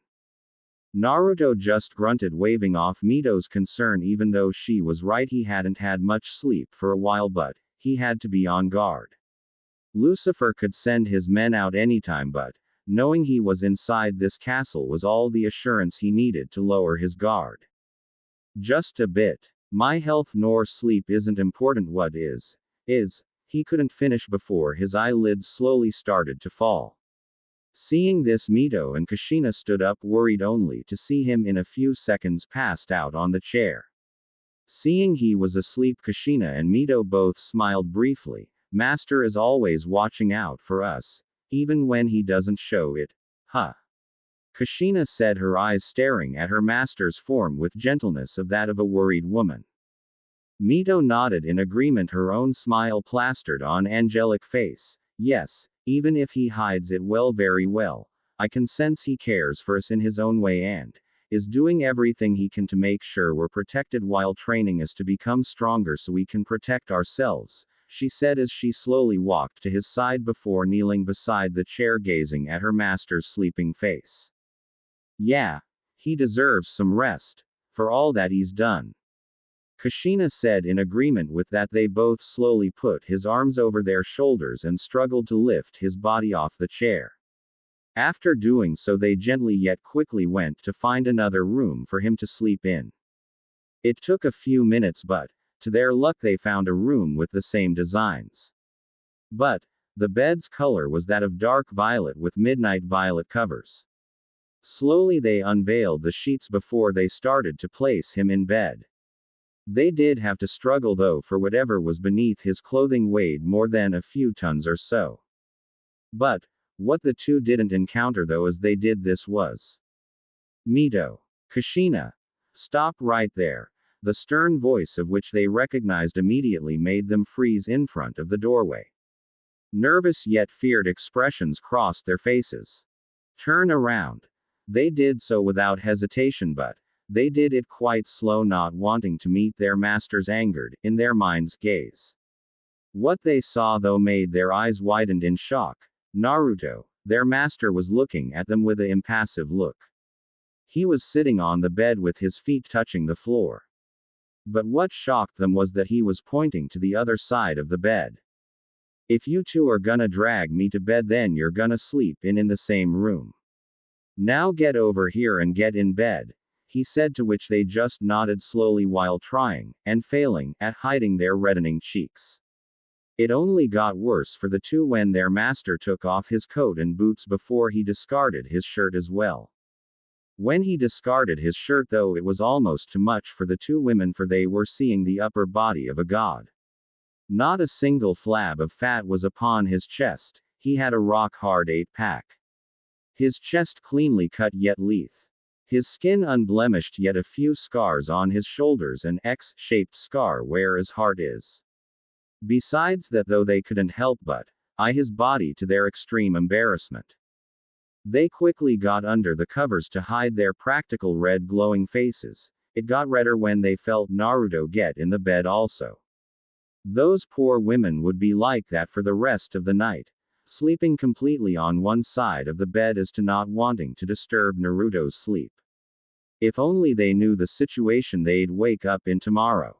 Naruto just grunted, waving off Mito's concern. Even though she was right, he hadn't had much sleep for a while, but he had to be on guard. Lucifer could send his men out anytime, but knowing he was inside this castle was all the assurance he needed to lower his guard. Just a bit. My health nor sleep isn't important. What is? He couldn't finish before his eyelids slowly started to fall. Seeing this, Mito and Kushina stood up, worried only to see him in a few seconds passed out on the chair. Seeing he was asleep, Kushina and Mito both smiled briefly. Master is always watching out for us, even when he doesn't show it. Huh. Kushina said, her eyes staring at her master's form with gentleness of that of a worried woman. Mito nodded in agreement, her own smile plastered on angelic face. Yes, even if he hides it well, very well, I can sense he cares for us in his own way and is doing everything he can to make sure we're protected while training us to become stronger so we can protect ourselves, she said as she slowly walked to his side before kneeling beside the chair, gazing at her master's sleeping face. Yeah, he deserves some rest, for all that he's done. Kushina said in agreement with that. They both slowly put his arms over their shoulders and struggled to lift his body off the chair. After doing so, they gently yet quickly went to find another room for him to sleep in. It took a few minutes, but to their luck they found a room with the same designs. But the bed's color was that of dark violet with midnight violet covers. Slowly they unveiled the sheets before they started to place him in bed. They did have to struggle though, for whatever was beneath his clothing weighed more than a few tons or so. But what the two didn't encounter though as they did this was Mito. Kushina. Stop right there. The stern voice of which they recognized immediately made them freeze in front of the doorway. Nervous yet feared expressions crossed their faces. Turn around. They did so without hesitation, but they did it quite slow, not wanting to meet their master's angered, in their minds, gaze. What they saw though made their eyes widened in shock. Naruto, their master, was looking at them with an impassive look. He was sitting on the bed with his feet touching the floor. But what shocked them was that he was pointing to the other side of the bed. If you two are gonna drag me to bed, then you're gonna sleep in the same room. Now get over here and get in bed, he said, to which they just nodded slowly while trying, and failing, at hiding their reddening cheeks. It only got worse for the two when their master took off his coat and boots before he discarded his shirt as well. When he discarded his shirt though, it was almost too much for the two women, for they were seeing the upper body of a god. Not a single flab of fat was upon his chest, he had a rock-hard 8-pack. His chest cleanly cut yet lithe. His skin unblemished, yet a few scars on his shoulders, an X-shaped scar where his heart is. Besides that though, they couldn't help but eye his body to their extreme embarrassment. They quickly got under the covers to hide their practical red glowing faces. It got redder when they felt Naruto get in the bed also. Those poor women would be like that for the rest of the night, sleeping completely on one side of the bed as to not wanting to disturb Naruto's sleep. If only they knew the situation they'd wake up in tomorrow.